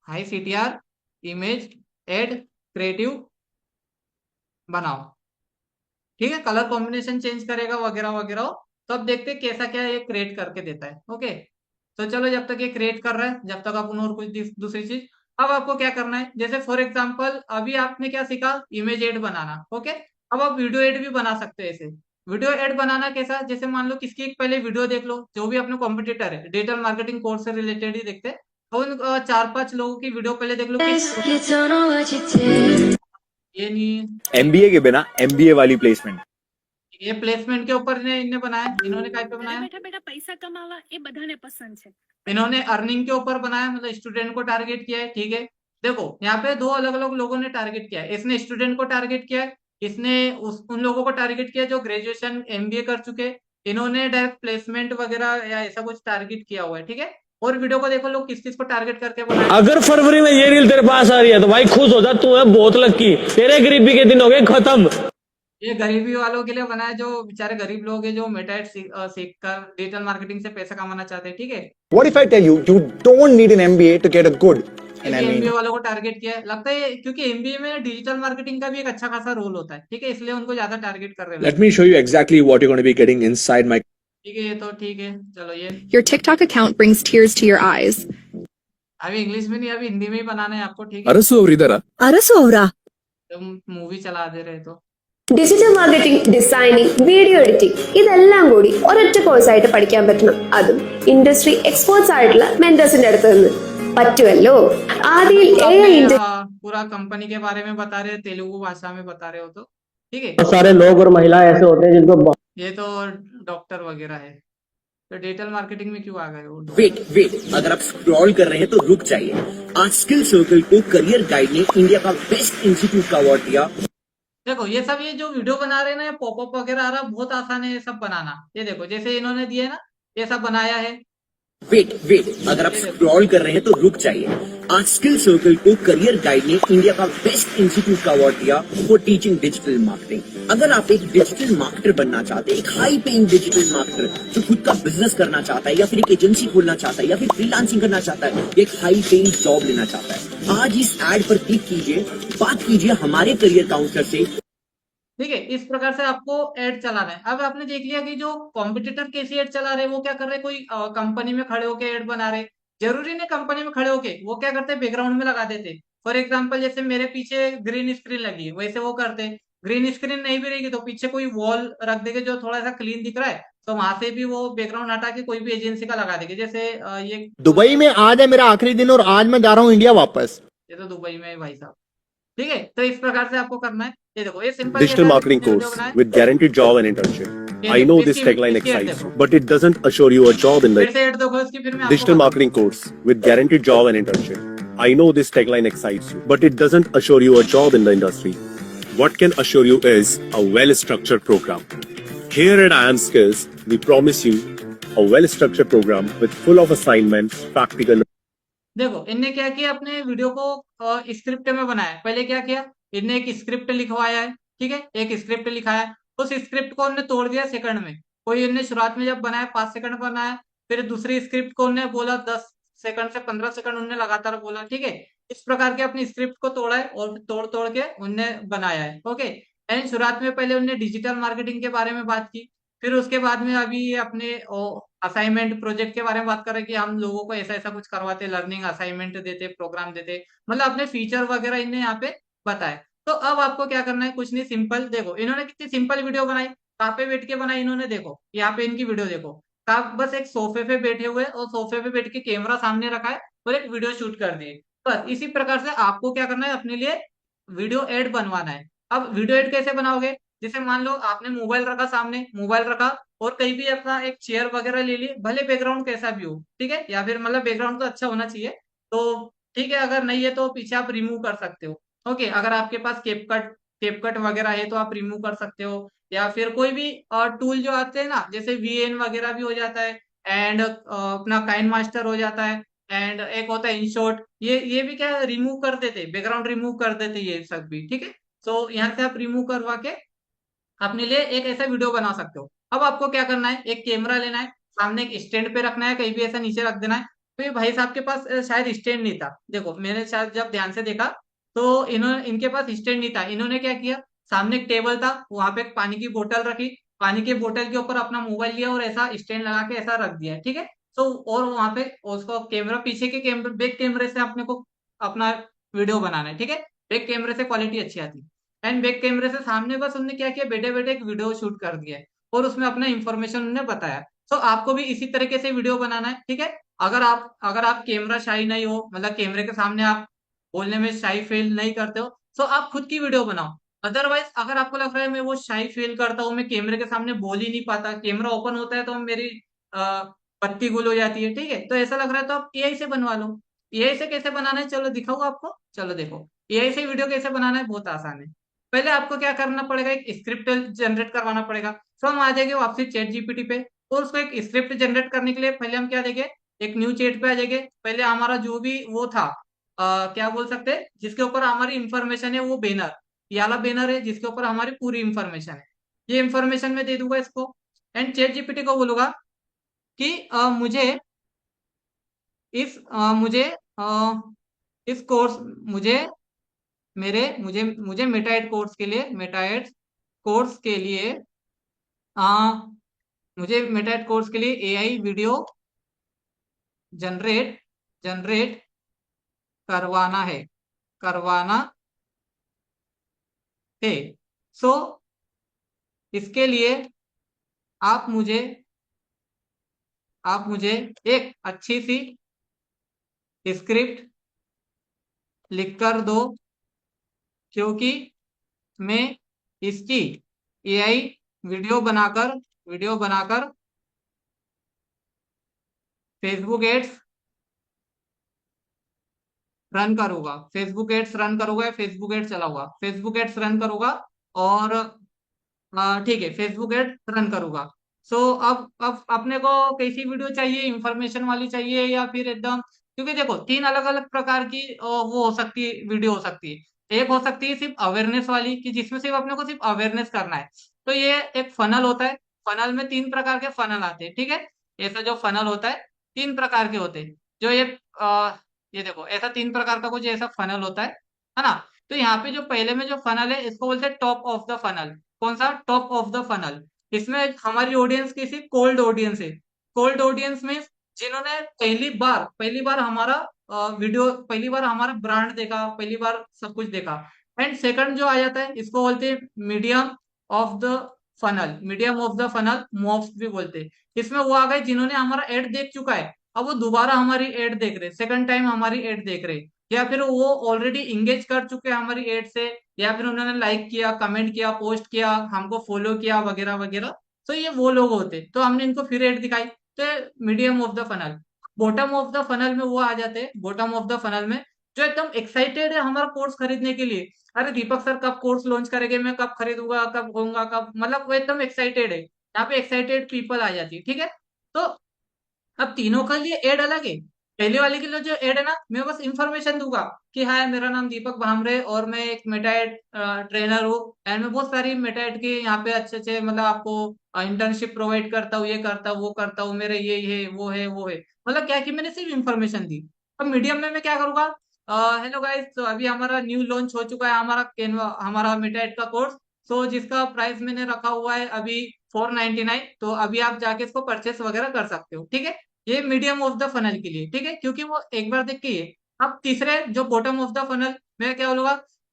high CTR image ad creative बनाओ, ठीक है। कलर कॉम्बिनेशन चेंज करेगा वगैरह वगैरह। तो अब देखते हैं कैसा क्या ये क्रिएट करके देता है। ओके, तो चलो जब तक ये क्रिएट कर रहा है, जब तक अपन और कुछ दूसरी चीज, अब आपको क्या करना है, जैसे फॉर एग्जांपल अभी आपने क्या सीखा, इमेज एड बनाना। ओके, अब आप वीडियो एड भी बना सकते हैं ऐसे। वीडियो एड बनाना कैसा, जैसे मान लो किसकी एक पहले वीडियो देख लो, जो भी अपने कॉम्पिटिटर है, डिजिटल मार्केटिंग कोर्स से रिलेटेड ही देखते हैं, तो उन 4-5 लोगों की वीडियो पहले देख लो किस, ये नहीं, एमबीए के बिना एमबीए वाली प्लेसमेंट। ये प्लेसमेंट के ऊपर इन्हें बनाया, इन्होंने काय पे ઘરે बनाया, બેઠા બેઠા પૈસા કમાવા એ બધાને પસંદ છે। इन्होंने अर्निंग के ऊपर बनाया, मतलब स्टूडेंट को टारगेट किया है, ठीक है। देखो यहाँ पे दो अलग अलग लोगों ने टारगेट किया है, इसने स्टूडेंट को टारगेट किया है, इसने उन लोगों को टारगेट किया जो ग्रेजुएशन एमबीए कर चुके हैं। इन्होंने डायरेक्ट प्लेसमेंट वगैरह या ऐसा कुछ टारगेट किया हुआ है, ठीक है। और वीडियो को देखो लोग किस किस को टारगेट करके बनाए। अगर फरवरी में ये रील तेरे पास आ रही है तो भाई खुश हो जा, तू है बहुत लकी, तेरे गरीबी के दिन हो गए खत्म। ये गरीबी वालों के लिए बना है, जो बेचारे गरीब लोग हैं, जो मेटा सीख कर डिजिटल मार्केटिंग से पैसा कमाना चाहते हैं, ठीक है। What if I tell you you don't need an MBA to get a good in MBA MBA? वालों को टारगेट किया है, लगता है क्योंकि एमबीए में डिजिटल मार्केटिंग का भी एक अच्छा खासा रोल होता है, ठीक है, इसलिए उनको ज्यादा टारगेट कर रहे हैं Let लोग। me show you exactly what you're going to be getting inside my ठीक है, ये तो ठीक है, चलो ये Your TikTok account brings tears to your eyes. अभी इंग्लिश में नहीं, अभी हिंदी में ही बनाना है आपको, ठीक है। Arasu Avridara. Arasovra. तुम मूवी चला दे रहे तो digital marketing, designing, video editing ഇതെല്ലാം കൂടി ഒരൊറ്റ കോഴ്സായിട്ട് പഠിക്കാൻ പറ്റണം. അതും ഇൻഡസ്ട്രി എക്സ്പേർട്സ് ആയിട്ടുള്ള മെന്റേഴ്സിന്റെ അടുത്ത് നിന്ന് പറ്റുമല്ലോ. ആദ്യം आपने पूरा कंपनी के बारे में बता रहे हो, तेलुगु भाषा में बता रहे हो, तो ठीक है। बहुत सारे लोग और महिलाएं ऐसे होते हैं जिनको ये तो डॉक्टर वगैरह है, तो डिजिटल मार्केटिंग में क्यों आ गए वो? वेट, अगर आप स्क्रॉल कर रहे हैं तो रुक जाइए। आज स्किल सर्कल को करियर गाइड ने इंडिया का बेस्ट इंस्टीट्यूट का अवार्ड दिया। देखो ये सब, ये जो वीडियो बना रहे हैं ना, ये पॉपअप वगैरह आ रहा, बहुत आसान है ये सब बनाना। ये देखो जैसे इन्होंने दिए ना, ये सब बनाया है। वेट, अगर आप स्क्रॉल कर रहे हैं तो रुक जाइए। आज स्किल सर्कल को करियर गाइड ने इंडिया का बेस्ट इंस्टीट्यूट का अवार्ड दिया फॉर टीचिंग डिजिटल मार्केटिंग। अगर आप एक डिजिटल मार्केटर बनना चाहते हैं, एक हाई पेइंग डिजिटल मार्केटर जो खुद का बिजनेस करना चाहता है, या फिर एक एजेंसी खोलना चाहता है, या फिर फ्रीलांसिंग करना चाहता है, एक हाई पेइंग जॉब लेना चाहता है, आज इस एड पर क्लिक कीजिए, बात कीजिए हमारे करियर काउंसलर से। ठीक है, इस प्रकार से आपको ऐड चलाना है। अब आपने देख लिया कि जो कॉम्पिटिटर कैसी ऐड चला रहे हैं, वो क्या कर रहे हैं, कोई कंपनी में खड़े होके ऐड बना रहे। जरूरी नहीं कंपनी में खड़े होके, वो क्या करते हैं, बैकग्राउंड में लगा देते। फॉर एग्जाम्पल जैसे मेरे पीछे ग्रीन स्क्रीन लगी है, वैसे वो करते। ग्रीन स्क्रीन नहीं भी रहेगी तो पीछे कोई वॉल रख देंगे जो थोड़ा सा क्लीन दिख रहा है, तो वहां से भी वो बैकग्राउंड हटा के कोई भी एजेंसी का लगा देगी। जैसे ये दुबई में आज है मेरा आखिरी दिन और आज मैं जा रहा हूँ इंडिया वापस। ये तो दुबई में है भाई साहब, ठीक है। तो इस प्रकार से आपको करना है। ये देखो, ये simple Digital marketing course with guaranteed job and internship. I know this tagline excites you, but it doesn't assure you a job in the फिर से ऐड देखो इसकी, फिर मैं आपको digital marketing course with guaranteed job and internship. I know this tagline excites you, but it doesn't assure you a job in the industry. What can assure you is a well-structured program. Here at IAM Skills, we promise you a well-structured program with full of assignments, practical. देखो इनने क्या किया, अपने video को script में बनाया। पहले क्या किया, इनने एक स्क्रिप्ट लिखवाया है, ठीक है, एक स्क्रिप्ट लिखाया है। उस स्क्रिप्ट को उन्होंने तोड़ दिया सेकंड में। कोई इनने शुरुआत में जब बनाया 5 सेकंड बनाया, फिर दूसरी स्क्रिप्ट को उन्होंने बोला 10 सेकंड से 15 सेकंड उन्होंने लगातार बोला, ठीक है। इस प्रकार के अपनी स्क्रिप्ट को तोड़ा है और तोड़ तोड़ के उनने बनाया है, ओके। एंड शुरुआत में पहले उन्होंने डिजिटल मार्केटिंग के बारे में बात की, फिर उसके बाद में अभी ये अपने असाइनमेंट प्रोजेक्ट के बारे में बात कर रहे हैं कि हम लोगों को ऐसा ऐसा कुछ करवाते, लर्निंग असाइनमेंट देते, प्रोग्राम देते, मतलब अपने फीचर वगैरह इन्हें यहाँ पे बताया। तो अब आपको क्या करना है, कुछ नहीं, सिंपल। देखो इन्होंने कितनी सिंपल वीडियो बनाई, कहाँ पे बैठ के बनाई इन्होंने, देखो यहाँ पे इनकी वीडियो देखो। आप बस एक सोफे पे बैठे हुए और सोफे पे बैठ के कैमरा सामने रखा है और एक वीडियो शूट कर दिए। बस इसी प्रकार से आपको क्या करना है, अपने लिए वीडियो एड बनवाना है। अब वीडियो एड कैसे बनाओगे, जैसे मान लो आपने मोबाइल रखा सामने, मोबाइल रखा और कहीं भी अपना एक चेयर वगैरह ले ली, भले बैकग्राउंड कैसा भी हो, ठीक है, या फिर मतलब बैकग्राउंड तो अच्छा होना चाहिए, तो ठीक है। अगर नहीं है तो पीछे आप रिमूव कर सकते हो, ओके। अगर आपके पास केपकट वगैरह है तो आप रिमूव कर सकते हो, या फिर कोई भी टूल जो आते हैं ना, जैसे वीएन वगैरह भी हो जाता है, एंड अपना काइन मास्टर हो जाता है, एंड एक होता है इनशॉट, ये भी क्या रिमूव कर देते, बैकग्राउंड रिमूव कर देते, ये सब भी, ठीक है। सो यहाँ से आप रिमूव करवा के अपने लिए एक ऐसा वीडियो बना सकते हो। अब आपको क्या करना है, एक कैमरा लेना है, सामने एक स्टैंड पे रखना है, कहीं भी ऐसा नीचे रख देना है। तो ये भाई साहब के पास शायद स्टैंड नहीं था। देखो मैंने शायद जब ध्यान से देखा तो इन्होंने, इनके पास स्टैंड नहीं था। इन्होंने क्या किया, सामने एक टेबल था, वहां पे एक पानी की बोतल रखी, पानी की बोतल के ऊपर अपना मोबाइल लिया और ऐसा स्टैंड लगा के ऐसा रख दिया, ठीक है। तो और वहां पे उसको कैमरा, पीछे के कैमरे, बैक कैमरे से अपने को अपना वीडियो बनाना है, ठीक है। बैक कैमरे से क्वालिटी अच्छी आती है। एंड बैक कैमरे से सामने बस उन्होंने क्या किया, बैठे बैठे एक वीडियो शूट कर दिया है और उसमें अपना इंफॉर्मेशन उन्होंने बताया। तो आपको भी इसी तरीके से वीडियो बनाना है, ठीक है। अगर आप कैमरा शाई नहीं हो, मतलब कैमरे के सामने आप बोलने में शाई फील नहीं करते हो, तो आप खुद की वीडियो बनाओ। अदरवाइज अगर आपको लग रहा है मैं वो शाई फील करता हूँ, मैं कैमरे के सामने बोल ही नहीं पाता, कैमरा ओपन होता है तो मेरी पत्ती गुल हो जाती है, ठीक है, तो ऐसा लग रहा है तो आप एआई से बनवा लो। एआई से कैसे बनाना है, चलो दिखाऊंगा आपको, चलो देखो। एआई से वीडियो कैसे बनाना है, बहुत आसान है। पहले आपको क्या करना पड़ेगा, एक स्क्रिप्ट जनरेट करवाना पड़ेगा। तो हम आ जाएंगे वापसी चैट जीपीटी पे, और उसको एक स्क्रिप्ट जनरेट करने के लिए पहले हम क्या देंगे, एक न्यू चैट पे आ जाएंगे। पहले हमारा जो भी वो था, क्या बोल सकते हैं, जिसके ऊपर हमारी इंफॉर्मेशन है, वो बैनर, ये वाला बैनर है जिसके ऊपर हमारी पूरी इंफॉर्मेशन है, ये इंफॉर्मेशन मैं दे दूंगा इसको। एंड चैट जीपीटी को बोलूंगा कि मुझे इस कोर्स, मुझे मेरे मुझे मुझे मेटाएड कोर्स के लिए आ, मुझे मेटाएड कोर्स के लिए एआई वीडियो जनरेट करवाना है। सो इसके लिए आप मुझे एक अच्छी सी स्क्रिप्ट लिख कर दो, क्योंकि मैं इसकी एआई वीडियो बनाकर फेसबुक एड्स रन करूंगा, फेसबुक एड्स चलाऊंगा, फेसबुक एड्स रन करूंगा, और ठीक है, फेसबुक एड रन करूंगा। सो अब अपने को कैसी वीडियो चाहिए, इंफॉर्मेशन वाली चाहिए या फिर एकदम, क्योंकि देखो 3 अलग अलग प्रकार की वो हो सकती है, वीडियो हो सकती है। एक हो सकती है सिर्फ अवेयरनेस वाली, कि जिसमें सिर्फ अपने को सिर्फ अवेयरनेस करना है, तो ये एक फनल होता है। फनल में 3 प्रकार के फनल आते हैं, ठीक है। ऐसा जो फनल होता है 3 प्रकार के होते हैं, जो ये देखो ऐसा 3 प्रकार का कुछ ऐसा फनल होता है ना। तो यहाँ पे जो पहले में जो फनल है, इसको बोलते हैं टॉप ऑफ द फनल। कौन सा, टॉप ऑफ द फनल। इसमें हमारी ऑडियंस किसी कोल्ड ऑडियंस है। कोल्ड ऑडियंस में जिन्होंने पहली बार हमारा वीडियो, पहली बार हमारा ब्रांड देखा, पहली बार सब कुछ देखा। एंड सेकंड जो आ जाता है, इसको बोलते हैं medium of the funnel, medium of the funnel, मॉफ्स भी बोलते हैं। इसमें वो आ गए जिन्होंने हमारा एड देख चुका है, अब वो दोबारा हमारी एड देख रहे, सेकंड टाइम हमारी एड देख रहे, या फिर वो ऑलरेडी इंगेज कर चुके हैं हमारी एड से, या फिर उन्होंने लाइक किया, कमेंट किया, पोस्ट किया, हमको फॉलो किया वगैरह वगैरह। तो ये वो लोग होते, तो हमने इनको फिर एड दिखाई, तो medium of the funnel. Bottom of the funnel में वो आ जाते हैं, बॉटम ऑफ द फनल में जो एकदम एक्साइटेड है हमारा कोर्स खरीदने के लिए, अरे दीपक सर कब कोर्स लॉन्च करेंगे, मैं कब खरीदूंगा, कब होऊंगा, कब, मतलब वो एकदम एक्साइटेड है, यहाँ पे एक्साइटेड पीपल आ जाती है, ठीक है। तो अब तीनों के लिए एड अलग है। पहले वाले के लिए जो एड है ना, मैं बस इंफॉर्मेशन दूंगा कि हाय मेरा नाम दीपक भामरे और मैं एक मेटाएड ट्रेनर हूँ, एंड मैं बहुत सारी मेटाएड के यहाँ पे अच्छे अच्छे मतलब आपको इंटर्नशिप प्रोवाइड करता हूँ, ये करता हूँ, वो करता हूँ, मेरे ये वो है, मतलब क्या है कि मैंने सिर्फ इंफॉर्मेशन दी। अब मीडियम में मैं क्या करूंगा, हेलो गाइस, तो अभी हमारा न्यू लॉन्च हो चुका है हमारा कैनवा, हमारा मेटाएड का कोर्स, तो जिसका प्राइस मैंने रखा हुआ है अभी 499, तो अभी आप जाके इसको परचेस वगैरह कर सकते हो, ठीक है। ये मीडियम ऑफ द फनल के लिए, ठीक है, क्योंकि वो एक बार देख के ये। अब तीसरे जो बॉटम ऑफ द फनल, मैं क्या बोलूंगा,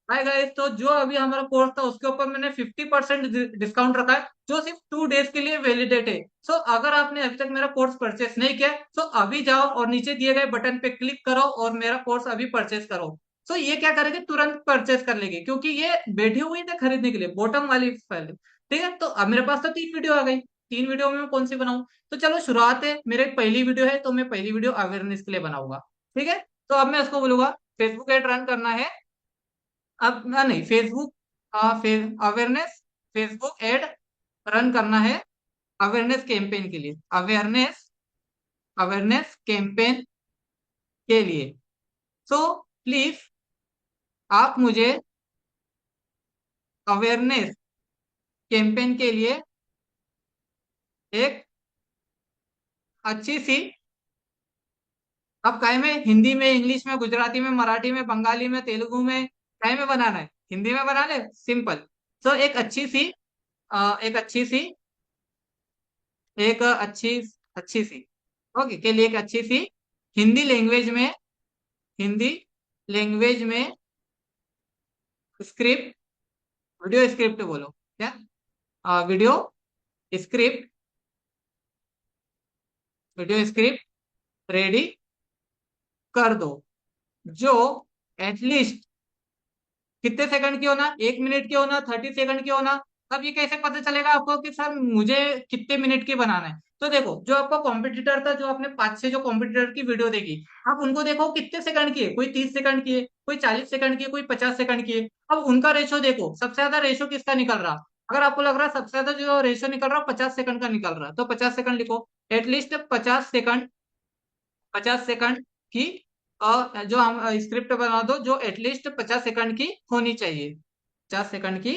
हाय गाइस, तो जो अभी हमारा कोर्स था उसके ऊपर मैंने 50% डिस्काउंट रखा है, जो सिर्फ 2 डेज के लिए वैलिडेट है। सो अगर आपने अभी तक मेरा कोर्स परचेस नहीं किया, तो अभी जाओ और नीचे दिए गए बटन पे क्लिक करो और मेरा कोर्स अभी परचेस करो। तो ये क्या करेंगे, तुरंत परचेस कर लेंगे, क्योंकि ये बैठी हुई थे खरीदने के लिए, बॉटम वाली पहले, ठीक है। तो अब मेरे पास तो 3 वीडियो आ गई, 3 वीडियो में मैं कौन सी बनाऊं, तो चलो शुरुआत है, मेरे पहली वीडियो है तो मैं पहली वीडियो अवेयरनेस के लिए बनाऊंगा, ठीक है। तो अब मैं उसको बोलूंगा फेसबुक एड रन करना है, अब नहीं Facebook awareness, Facebook ad run करना है अवेयरनेस कैंपेन के लिए, अवेयरनेस अवेयरनेस कैंपेन के लिए। सो प्लीज आप मुझे अवेयरनेस कैंपेन के लिए एक अच्छी सी, अब काय में, हिंदी में, इंग्लिश में, गुजराती में, मराठी में, बंगाली में, तेलुगु में, काय में बनाना है, हिंदी में बना ले, सिंपल। तो एक अच्छी सी, एक अच्छी सी, एक अच्छी अच्छी सी, ओके, के लिए एक अच्छी सी हिंदी लैंग्वेज में, हिंदी लैंग्वेज में स्क्रिप्ट, वीडियो स्क्रिप्ट बोलो क्या, video script, video script ready कर दो, जो एटलीस्ट कितने सेकंड की होना, 1 मिनट की होना, 30 सेकंड की होना। अब ये कैसे पता चलेगा आपको कि सर मुझे कितने मिनट की बनाना है, तो देखो जो आपका कॉम्पिटिटर था, जो आपने 5 से जो कॉम्पिटिटर की वीडियो देखी, आप उनको देखो कितने सेकंड की है, कोई 30 सेकंड की है, कोई 40 सेकंड की है, कोई 50 सेकंड की है। अब उनका रेशो देखो, सबसे ज्यादा रेशो किसका निकल रहा, अगर आपको लग रहा है सबसे ज्यादा जो रेशो निकल रहा है 50 सेकंड का निकल रहा है, तो 50 सेकंड लिखो, एटलीस्ट 50 सेकंड, 50 सेकंड की जो हम स्क्रिप्ट बना दो, जो एटलीस्ट 50 सेकंड की होनी चाहिए, 50 सेकंड की,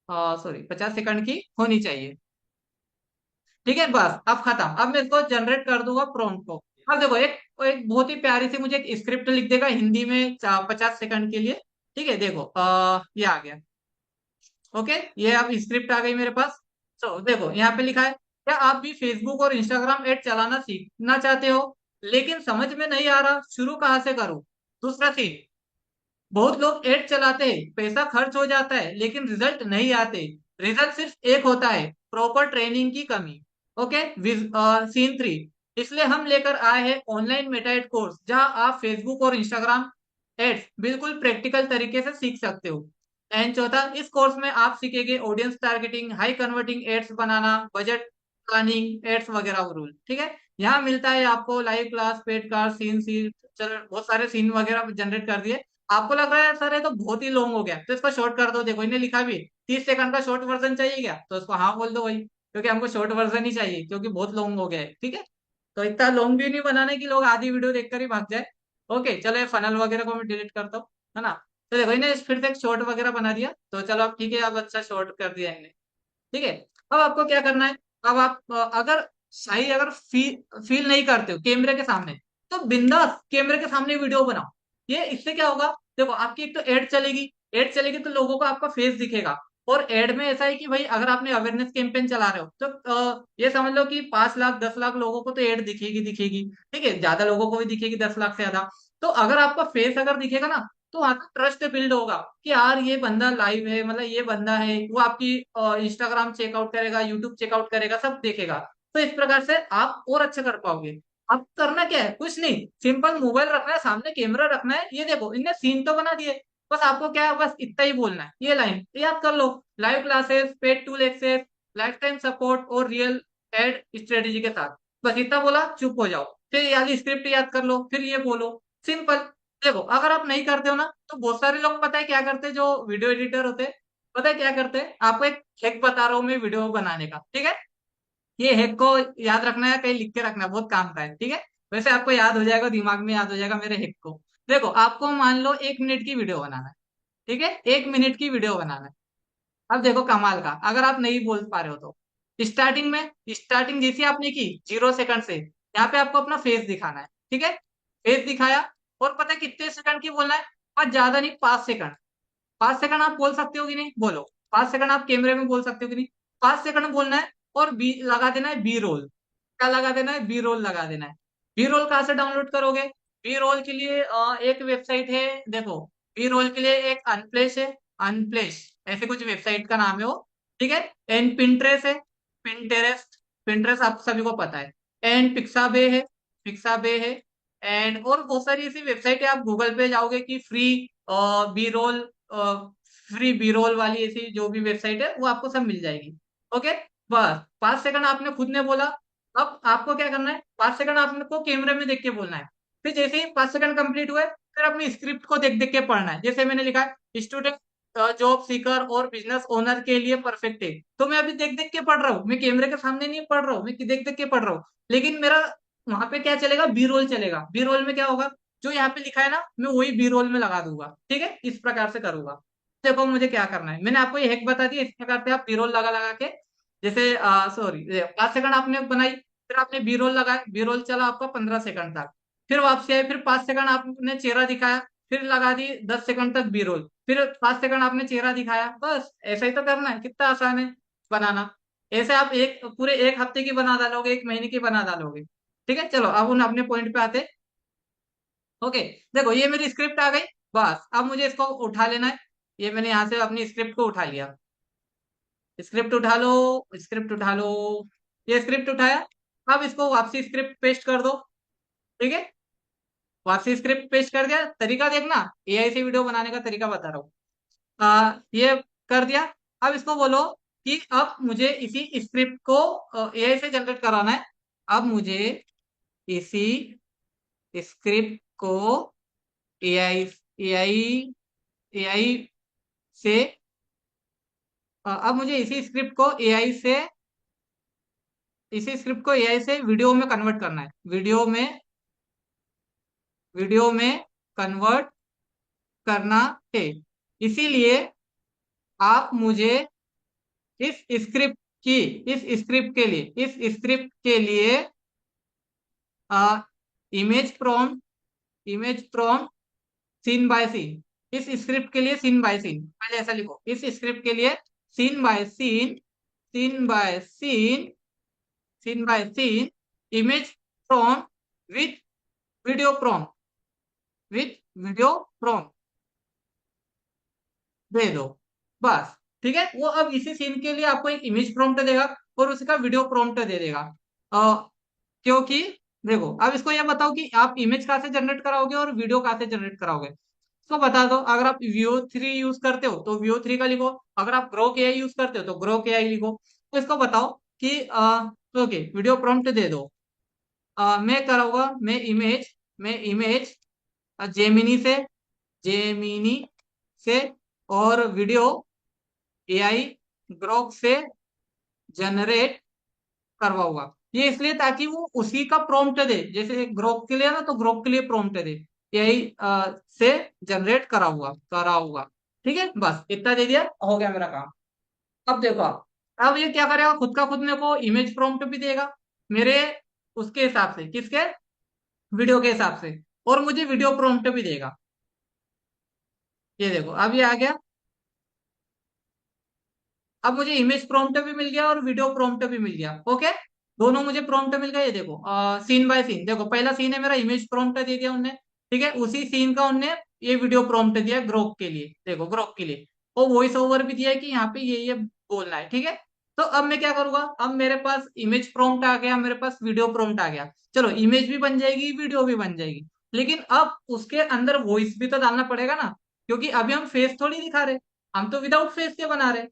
सॉरी 50 सेकंड की होनी चाहिए, ठीक है। बस अब खत्म, अब मैं इसको जनरेट कर दूंगा प्रॉम्प्ट को। अब देखो एक एक बहुत ही प्यारी सी मुझे एक स्क्रिप्ट लिख देगा हिंदी में 50 सेकंड के लिए, ठीक है। देखो ये आ गया, ओके, ये अब स्क्रिप्ट आ गई मेरे पास। तो देखो यहाँ पे लिखा है, क्या आप भी फेसबुक और इंस्टाग्राम एड चलाना सीखना चाहते हो, लेकिन समझ में नहीं आ रहा शुरू कहाँ से करूं। दूसरा सीन, बहुत लोग एड चलाते हैं, पैसा खर्च हो जाता है, लेकिन रिजल्ट नहीं आते। रीजन सिर्फ एक होता है, प्रॉपर ट्रेनिंग की कमी। ओके, सीन 3, इसलिए हम लेकर आए हैं ऑनलाइन मेटाएड कोर्स, जहां आप फेसबुक और इंस्टाग्राम एड्स बिल्कुल प्रैक्टिकल तरीके से सीख सकते हो। एंड चौथा, इस कोर्स में आप सीखेंगे audience targeting, high converting ads बनाना, बजट प्लानिंग, एड्स वगैरह रूल, ठीक है। यहाँ मिलता है आपको live class, paid card, scene, चलो बहुत सारे सीन वगैरह जनरेट कर दिए। आपको लग रहा है सर ये तो बहुत ही लॉन्ग हो गया, तो इसको शॉर्ट कर दो, देखो इन्हें लिखा भी 30 सेकंड का शॉर्ट वर्जन चाहिए क्या, तो इसको हाँ बोल दो भाई, क्योंकि हमको शॉर्ट वर्जन ही चाहिए, क्योंकि बहुत लॉन्ग हो गया है, ठीक है। तो इतना लॉन्ग भी नहीं बनाने की लोग आधी वीडियो देखकर ही भाग जाए। ओके, चलो ये फनल वगैरह को मैं डिलीट करता हूँ, है ना। तो देखो इन्हें फिर से एक शॉर्ट वगैरह बना दिया, तो चलो अब ठीक है, अब अच्छा शॉर्ट कर दिया इन्हें, ठीक है। अब आपको क्या करना है, अब आप अगर सही, अगर फील नहीं करते हो कैमरे के सामने, तो बिंदास कैमरे के सामने वीडियो बनाओ। ये इससे क्या होगा, देखो आपकी एक तो एड चलेगी, एड चलेगी तो लोगों को आपका फेस दिखेगा। और एड में ऐसा है कि भाई अगर आपने अवेयरनेस कैंपेन चला रहे हो, तो ये समझ लो कि 5 लाख 10 लाख लोगों को तो एड दिखेगी दिखेगी, ठीक है, ज्यादा लोगों को भी दिखेगी, 10 लाख से ज्यादा। तो अगर आपका फेस अगर दिखेगा ना, तो वहां पर ट्रस्ट बिल्ड होगा कि यार ये बंदा लाइव है, मतलब ये बंदा है, वो आपकी इंस्टाग्राम चेकआउट करेगा, यूट्यूब चेकआउट करेगा, सब देखेगा। तो इस प्रकार से आप और अच्छा कर पाओगे। अब करना क्या है, कुछ नहीं, सिंपल मोबाइल रखना है, सामने कैमरा रखना है। ये देखो इनने सीन तो बना दिए, बस आपको क्या है, बस इतना ही बोलना है, ये लाइन याद कर लो। Live classes, paid tool access, lifetime support और रियल एड स्ट्रेटेजी के साथ, बस इतना बोला, चुप हो जाओ। फिर याद स्क्रिप्ट याद कर लो, फिर ये बोलो, सिंपल। देखो अगर आप नहीं करते हो ना, तो बहुत सारे लोग पता है क्या करते हैं, जो वीडियो एडिटर होते हैं, पता है क्या करते हैं, आपको एक हैक बता रहा हूँ मैं वीडियो बनाने का, ठीक है। ये हैक को याद रखना है, कहीं लिख के रखना है, बहुत काम का है, ठीक है। वैसे आपको याद हो जाएगा, दिमाग में याद हो जाएगा मेरे हैक को। देखो आपको मान लो 1 मिनट की वीडियो बनाना है, ठीक है, 1 मिनट की वीडियो बनाना है। अब देखो कमाल का, अगर आप नहीं बोल पा रहे हो तो स्टार्टिंग जैसी आपने की 0 सेकंड से, यहाँ पे आपको अपना फेस दिखाना है, ठीक है। फेस दिखाया, और पता है कितने सेकंड की बोलना है, और ज्यादा नहीं, 5 सेकंड। 5 सेकंड आप बोल सकते हो कि नहीं, बोलो। 5 सेकंड आप कैमरे में बोल सकते हो कि नहीं, 5 सेकंड बोलना है। और बी लगा देना है, बी रोल। क्या लगा देना है, बी रोल लगा देना है। बी रोल कहाँ से डाउनलोड करोगे, बी रोल के लिए एक वेबसाइट है, देखो। बी रोल के लिए एक अनप्लेस है, अनप्लेस ऐसे कुछ वेबसाइट का नाम है वो, ठीक है। एंड पिंटरेस है, पिंटेरेस्ट, पिंटरेस्ट आप सभी को पता है। एंड पिक्साबे है, पिक्साबे है। एंड और बहुत सारी ऐसी वेबसाइट है, आप गूगल पे जाओगे कि free B roll, free B roll वाली ऐसी जो भी वेबसाइट है, वो आपको सब मिल जाएगी। ओके, बस 5 सेकंड आपने खुद ने बोला। अब आपको क्या करना है, 5 सेकंड आपको कैमरे में देख के बोलना है। फिर जैसे ही 5 सेकंड कंप्लीट हुए, फिर अपनी स्क्रिप्ट को देख देख के पढ़ना है। जैसे मैंने लिखा है, स्टूडेंट, जॉब सीकर और बिजनेस ओनर के लिए परफेक्ट है, तो मैं अभी देख देख के पढ़ रहा हूँ, मैं कैमरे के सामने नहीं पढ़ रहा हूँ, मैं देख देख के पढ़ रहा हूँ। लेकिन मेरा वहां पे क्या चलेगा, बी रोल चलेगा। बी रोल में क्या होगा, जो यहाँ पे लिखा है ना, मैं वही बी रोल में लगा दूंगा, ठीक है, इस प्रकार से करूंगा। देखो मुझे क्या करना है, मैंने आपको ये हैक बता दिया, इस प्रकार से आप बी रोल लगा लगा के, जैसे सॉरी 5 सेकंड आपने बनाई, फिर आपने बी रोल लगाया, बी रोल चला आपका 15 सेकंड तक। फिर वापसी आए, फिर 5 सेकंड आपने चेहरा दिखाया, फिर लगा दी 10 सेकंड तक बी रोल, फिर 5 सेकंड आपने चेहरा दिखाया, बस ऐसा ही तो करना है, कितना आसान है बनाना। ऐसे आप एक पूरे 1 हफ्ते की बना डालोगे, 1 महीने की बना डालोगे, ठीक है। चलो अब उन अपने पॉइंट पे आते। ओके, देखो ये मेरी स्क्रिप्ट आ गई, बस अब मुझे इसको उठा लेना है। ये मैंने यहाँ से अपनी स्क्रिप्ट को उठा लिया, स्क्रिप्ट उठा लो, स्क्रिप्ट उठा लो, ये स्क्रिप्ट उठाया। अब इसको वापसी स्क्रिप्ट पेस्ट कर दो, ठीक है। वापसी स्क्रिप्ट पेस्ट कर दिया, तरीका देखना, एआई से वीडियो बनाने का तरीका बता रहा हूँ। ये कर दिया। अब इसको बोलो कि अब मुझे इसी स्क्रिप्ट को एआई से जनरेट कराना है। अब मुझे इसी स्क्रिप्ट को एआई एआई एआई से अब मुझे इसी स्क्रिप्ट को एआई से वीडियो में कन्वर्ट करना है, वीडियो में कन्वर्ट करना है। इसीलिए आप मुझे इस स्क्रिप्ट की इस स्क्रिप्ट के लिए image prompt scene by scene, इस स्क्रिप्ट के लिए सीन बाय सीन, पहले ऐसा लिखो, इस स्क्रिप्ट के लिए scene by scene, scene by scene, scene by scene, image prompt with video prompt, दे दो, बस। ठीक है, वो अब इसी सीन के लिए आपको एक इमेज प्रॉम्प्ट देगा और उसका वीडियो प्रॉम्प्ट दे देगा। क्योंकि देखो अब इसको यह बताओ कि आप इमेज कहाँ से जनरेट कराओगे और वीडियो कहाँ से जनरेट कराओगे, इसको बता दो। अगर आप Veo 3 यूज करते हो तो Veo 3 का लिखो, अगर आप Grok AI यूज करते हो तो Grok AI लिखो। तो इसको बताओ कि ओके वीडियो प्रॉम्प्ट दे दो। मैं कराऊंगा, मैं इमेज जेमिनी से और वीडियो AI ग्रोक से जनरेट करवाऊंगा। ये इसलिए ताकि वो उसी का प्रॉम्प्ट दे, जैसे ग्रोक के लिए ना, तो ग्रोक के लिए प्रॉम्प्ट दे, यही से जनरेट कराऊंगा। ठीक है, बस इतना दे दिया, हो गया मेरा काम। अब देखो अब ये क्या करेगा, खुद का खुद मेरे को इमेज प्रॉम्प्ट भी देगा, मेरे उसके हिसाब से, किसके, वीडियो के हिसाब से, और मुझे वीडियो प्रॉम्प्ट भी देगा। ये देखो अब ये आ गया। अब मुझे इमेज प्रॉम्प्ट भी मिल गया और वीडियो प्रॉम्प्ट भी मिल गया। ओके, दोनों मुझे प्रॉम्प्ट मिल गए। ये देखो सीन बाय सीन, देखो पहला सीन है मेरा, इमेज प्रॉम्प्ट दे दिया उनने, ठीक है, उसी सीन का उनने ये वीडियो प्रॉम्प्ट दिया ग्रोक के लिए, देखो ग्रोक के लिए, और वॉइस ओवर भी दिया है कि यहाँ पे ये बोलना है। ठीक है, तो अब मैं क्या करूंगा, अब मेरे पास इमेज प्रॉम्प्ट आ गया, मेरे पास वीडियो प्रॉम्प्ट आ गया, चलो इमेज भी बन जाएगी, वीडियो भी बन जाएगी, लेकिन अब उसके अंदर वॉइस भी तो डालना पड़ेगा ना, क्योंकि अभी हम फेस थोड़ी दिखा रहे, हम तो विदाउट फेस के बना रहे।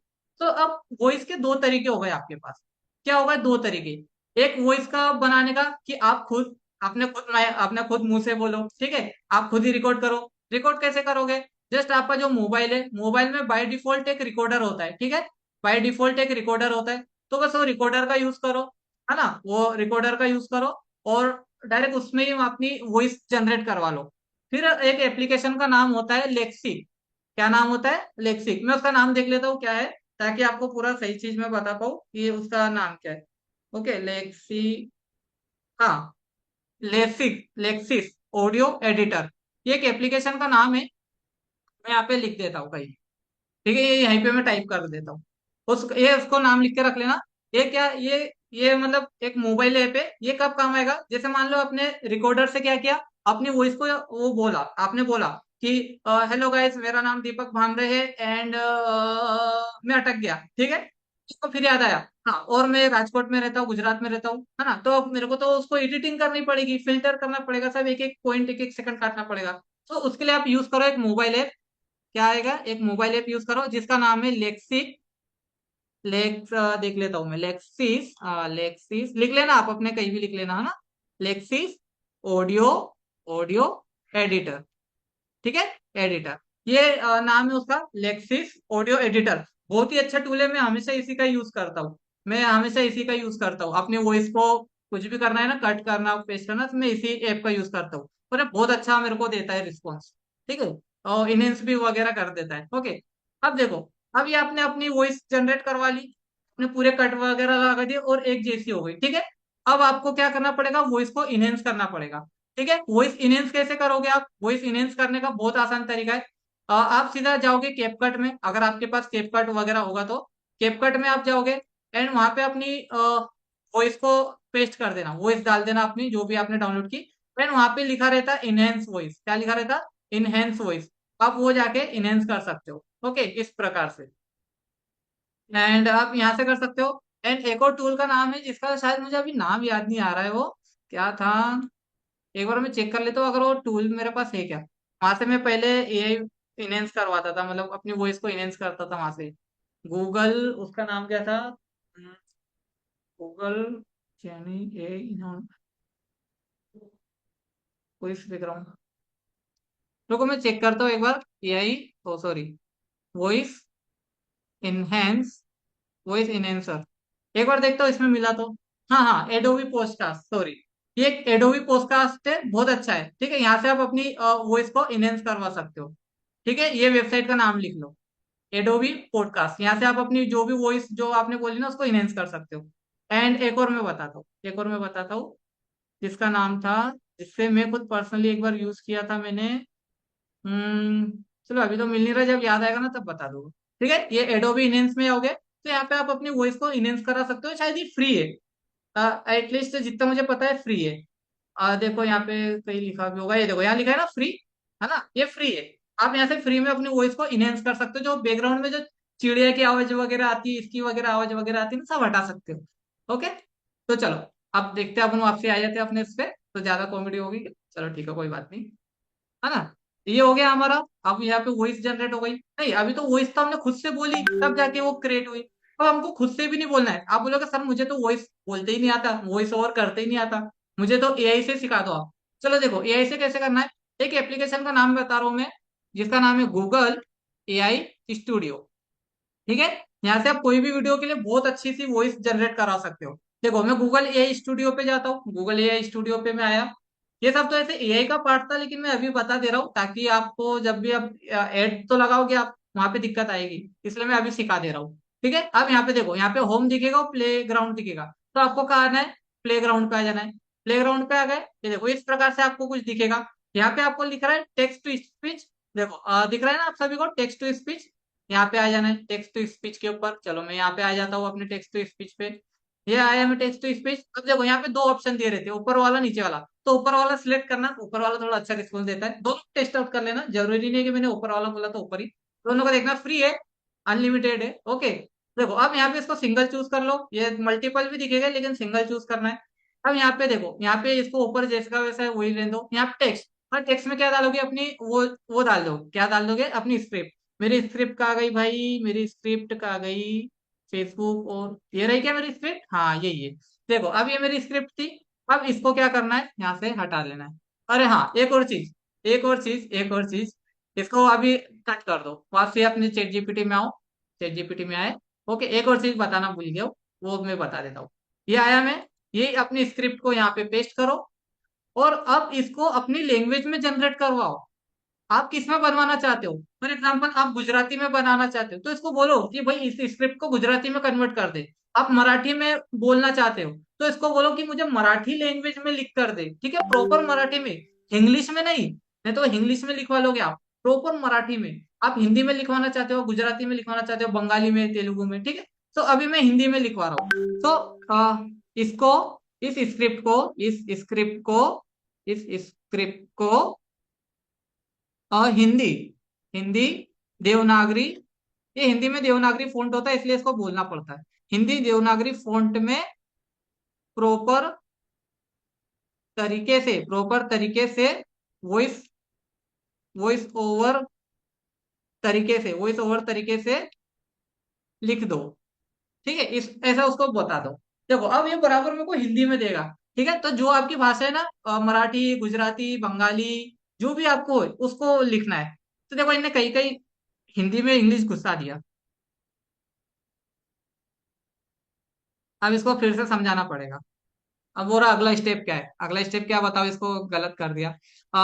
तो अब वॉइस के दो तरीके हो गए आपके पास। क्या होगा, दो तरीके, एक वॉइस का बनाने का कि आप खुद अपने खुद मुंह से बोलो, ठीक है, आप खुद ही रिकॉर्ड करो। रिकॉर्ड कैसे करोगे, जस्ट आपका जो मोबाइल है, मोबाइल में बाय डिफॉल्ट एक रिकॉर्डर होता है, ठीक है, बाय डिफॉल्ट एक रिकॉर्डर होता है, तो बस वो रिकॉर्डर का यूज करो, है ना, वो रिकॉर्डर का यूज करो, और डायरेक्ट उसमें ही अपनी वॉइस जनरेट करवा लो। फिर एक एप्लीकेशन का नाम होता है लेक्सिक। क्या नाम होता है, लेक्सिक। मैं उसका नाम देख लेता हूँ क्या है, ताकि आपको पूरा सही चीज मैं बता पाऊँ कि ये उसका नाम क्या है। ओके, लेक्सी, हाँ, लेक्सिक, लेक्सिस ऑडियो एडिटर, ये एक एप्लीकेशन का नाम है। मैं यहाँ पे लिख देता हूँ कहीं, ठीक है, ये यहीं पे मैं टाइप कर देता हूँ, ये उसको नाम लिख के रख लेना। ये क्या, ये मतलब एक मोबाइल ऐप है, ये कब काम आएगा, जैसे मान लो अपने रिकॉर्डर से क्या किया, अपनी वॉइस को वो बोला, आपने बोला कि हेलो गाइस, मेरा नाम दीपक भामरे है एंड मैं अटक गया, ठीक है, उसको फिर याद आया, हाँ, और मैं राजकोट में रहता हूँ, गुजरात में रहता हूँ, है ना, तो अब मेरे को तो उसको एडिटिंग करनी पड़ेगी, फिल्टर करना पड़ेगा, सब एक एक पॉइंट, एक एक सेकंड काटना पड़ेगा। तो उसके लिए आप यूज करो एक मोबाइल ऐप। क्या आएगा, एक मोबाइल ऐप यूज करो जिसका नाम है लेक्सिक, देख लेता हूं मैं, लेक्सिस, लेक्सिस लिख लेना, आप अपने कहीं भी लिख लेना, है ना, लेक्सिस ऑडियो, ऑडियो एडिटर, ठीक है, एडिटर, ये नाम है उसका, लेक्सिस ऑडियो एडिटर। बहुत ही अच्छा टूल है, मैं हमेशा इसी का यूज करता हूँ, मैं हमेशा इसी का यूज करता हूँ, अपनी वॉइस को कुछ भी करना है ना, कट करना, पेस्ट करना, तो मैं इसी ऐप का यूज करता हूँ, और ये बहुत अच्छा मेरे को देता है रिस्पॉन्स, ठीक है, और इनहेंस भी वगैरह कर देता है। ओके, अब देखो, अब ये आपने अपनी वॉइस जनरेट करवा ली, अपने पूरे कट वगैरह लगा दिए और एक जैसी हो गई, ठीक है। अब आपको क्या करना पड़ेगा, वॉइस को इनहेंस करना पड़ेगा, ठीक है। वॉइस इनहेंस कैसे करोगे आप, वॉइस इनहेंस करने का बहुत आसान तरीका है। आप सीधा जाओगे कैपकट में, अगर आपके पास कैपकट वगैरह होगा तो कैपकट में आप जाओगे, एंड वहां पे अपनी वॉइस को पेस्ट कर देना, वॉइस डाल देना अपनी जो भी आपने डाउनलोड की, एंड वहां पे लिखा रहता है इनहेंस वॉइस, क्या लिखा रहता है, इनहेंस वॉइस, आप वो जाके इनहेंस कर सकते हो। ओके, इस प्रकार से, एंड आप यहाँ से कर सकते हो। एंड एक और टूल का नाम है जिसका शायद मुझे अभी नाम याद नहीं आ रहा है, वो क्या था, एक बार मैं चेक कर लेता हूँ अगर वो टूल मेरे पास है क्या। वहां से मैं पहले एआई इनहेंस करवाता था, मतलब अपनी वॉइस को इनहेंस करता था वहां से, गूगल, उसका नाम क्या था, गूगल यानी ए वॉइस देख रहा हूँ, रुको मैं चेक करता हूँ एक बार, AI, oh sorry, voice enhance, voice enhancer, एक बार देखता हूँ इसमें मिला तो। हाँ हाँ, एडोबी पॉडकास्ट, सॉरी, ये एक एडोबी पॉडकास्ट है, बहुत अच्छा है, ठीक है, यहाँ से आप अपनी वॉइस को इनहेंस करवा सकते हो, ठीक है, ये वेबसाइट का नाम लिख लो, एडोबी पॉडकास्ट, यहाँ से आप अपनी जो भी वॉइस जो आपने बोली ना उसको इनहेंस कर सकते हो। एंड एक और मैं बताता हूँ, एक और मैं बताता हूँ, जिसका नाम था, जिससे मैं खुद पर्सनली एक बार यूज किया था मैंने, चलो अभी तो मिल नहीं रहा, जब याद आएगा ना तब बता दूंगा, ठीक है। ये एडोबी इनहेंस में आओगे तो यहाँ पे आप अपनी वॉइस को इनहेंस करा सकते हो, शायद ये फ्री है, एटलीस्ट जितना मुझे पता है फ्री है। देखो यहाँ पे कहीं लिखा भी होगा, ये देखो यहाँ लिखा है ना फ्री, है ना, ये फ्री है। आप यहाँ से फ्री में अपनी वॉइस को इनहेंस कर सकते हो, जो बैकग्राउंड में जो चिड़िया की आवाज वगैरह आती है, इसकी वगैरह आवाज वगैरह आती है ना, सब हटा सकते हो। ओके, तो चलो, अब देखते हैं अपन वापसी आ जाते हैं अपने इस पे, तो ज्यादा कॉमेडी होगी, चलो ठीक है, कोई बात नहीं, है ना। ये हो गया हमारा, अब यहाँ पे वॉइस जनरेट हो गई, नहीं अभी तो वॉइस तो हमने खुद से बोली तब जाके वो क्रिएट हुई, अब हमको खुद से भी नहीं बोलना है। आप बोलोगे सर मुझे तो वॉइस बोलते ही नहीं आता, वॉइस ओवर करते ही नहीं आता, मुझे तो एआई से सिखा दो आप। चलो देखो एआई से कैसे करना है, एक एप्लीकेशन का नाम बता रहा हूँ मैं, जिसका नाम है गूगल एआई स्टूडियो, ठीक है। यहाँ से आप कोई भी वीडियो के लिए बहुत अच्छी सी वॉइस जनरेट करा सकते हो। देखो मैं गूगल एआई स्टूडियो पे जाता हूँ, गूगल एआई स्टूडियो पे मैं आया, ये सब तो ऐसे एआई का पार्ट था, लेकिन मैं अभी बता दे रहा हूँ ताकि आपको जब भी आप एड तो लगाओगे आप वहां पे दिक्कत आएगी, इसलिए मैं अभी सिखा दे रहा हूँ, ठीक है। अब यहाँ पे देखो, यहाँ पे होम दिखेगा और प्ले ग्राउंड दिखेगा, तो आपको कहाँ आना है, प्ले ग्राउंड पे आ जाना है। प्ले ग्राउंड पे आ गए, ये देखो इस प्रकार से आपको कुछ दिखेगा, यहाँ पे आपको लिख रहा है टेक्स्ट टू स्पीच, देखो दिख रहा है ना आप सभी को, टेक्स्ट टू स्पीच, यहाँ पे आ जाना है टेक्स्ट टू स्पीच के ऊपर। चलो मैं यहाँ पे आ जाता हूँ अपने टेक्स्ट टू स्पीच पे, ये आया मैं टेक्स्ट टू स्पीच। अब देखो यहाँ पे दो ऑप्शन दे रहे थे, ऊपर वाला नीचे वाला, तो ऊपर वाला सिलेक्ट करना, ऊपर वाला थोड़ा अच्छा रिस्पॉन्स देता है। दोनों टेस्ट आउट कर लेना, जरूरी नहीं है कि मैंने ऊपर वाला बोला तो ऊपर ही, दोनों को देखना, फ्री है, अनलिमिटेड है। ओके, देखो अब यहाँ पे इसको सिंगल चूज कर लो, ये मल्टीपल भी दिखेगा लेकिन सिंगल चूज करना है। अब यहाँ पे देखो, यहाँ पे इसको ऊपर जैसा वैसा है वही रहने दो। यहाँ पे टेक्स्ट, और टेक्स्ट में क्या डालोगे, अपनी वो डाल दो, क्या डाल दोगे, अपनी स्क्रिप्ट। मेरी स्क्रिप्ट कहाँ गई भाई, मेरी स्क्रिप्ट कहाँ गई, फेसबुक, और ये रही क्या मेरी स्क्रिप्ट, हाँ यही है। देखो अब ये मेरी स्क्रिप्ट थी, अब इसको क्या करना है, यहाँ से हटा लेना है। अरे हाँ, एक और चीज, एक और चीज, इसको अभी कट कर दो, वापस से अपने चैट जीपीटी में आओ, चैट जीपीटी में आए। ओके, एक और चीज बताना भूल गया हूँ, वो मैं बता देता हूँ। ये आया मैं, ये अपनी स्क्रिप्ट को यहाँ पे पेस्ट करो, और अब इसको अपनी लैंग्वेज में जनरेट करवाओ। आप किस में बनवाना चाहते हो, फॉर एग्जाम्पल आप गुजराती में बनाना चाहते हो तो इसको बोलो कि भाई इस स्क्रिप्ट को गुजराती में कन्वर्ट कर दे। आप मराठी में बोलना चाहते हो तो इसको बोलो कि मुझे मराठी लैंग्वेज में लिख कर दे, ठीक है, प्रॉपर मराठी में, इंग्लिश में नहीं तो इंग्लिश में लिखवा लोगे आप, प्रॉपर मराठी में। आप हिंदी में लिखवाना चाहते हो, गुजराती में लिखवाना चाहते हो, बंगाली में, तेलुगु में, ठीक है। तो अभी मैं हिंदी में लिखवा रहा हूँ, तो इसको, इस स्क्रिप्ट को, इस स्क्रिप्ट को और हिंदी, हिंदी देवनागरी, ये हिंदी में देवनागरी फॉन्ट होता है इसलिए इसको बोलना पड़ता है, हिंदी देवनागरी फॉन्ट में प्रॉपर प्रॉपर तरीके से वॉइस वॉइस ओवर तरीके से लिख दो, ठीक है, इस ऐसा उसको बता दो। देखो अब ये बराबर मेरे को हिंदी में देगा, ठीक है। तो जो आपकी भाषा है ना, मराठी, गुजराती, बंगाली, जो भी आपको है उसको लिखना है। तो देखो इनने कई कई हिंदी में इंग्लिश घुसा दिया, अब इसको फिर से समझाना पड़ेगा। अब बोला अगला स्टेप क्या है, अगला स्टेप क्या, बताओ, इसको गलत कर दिया।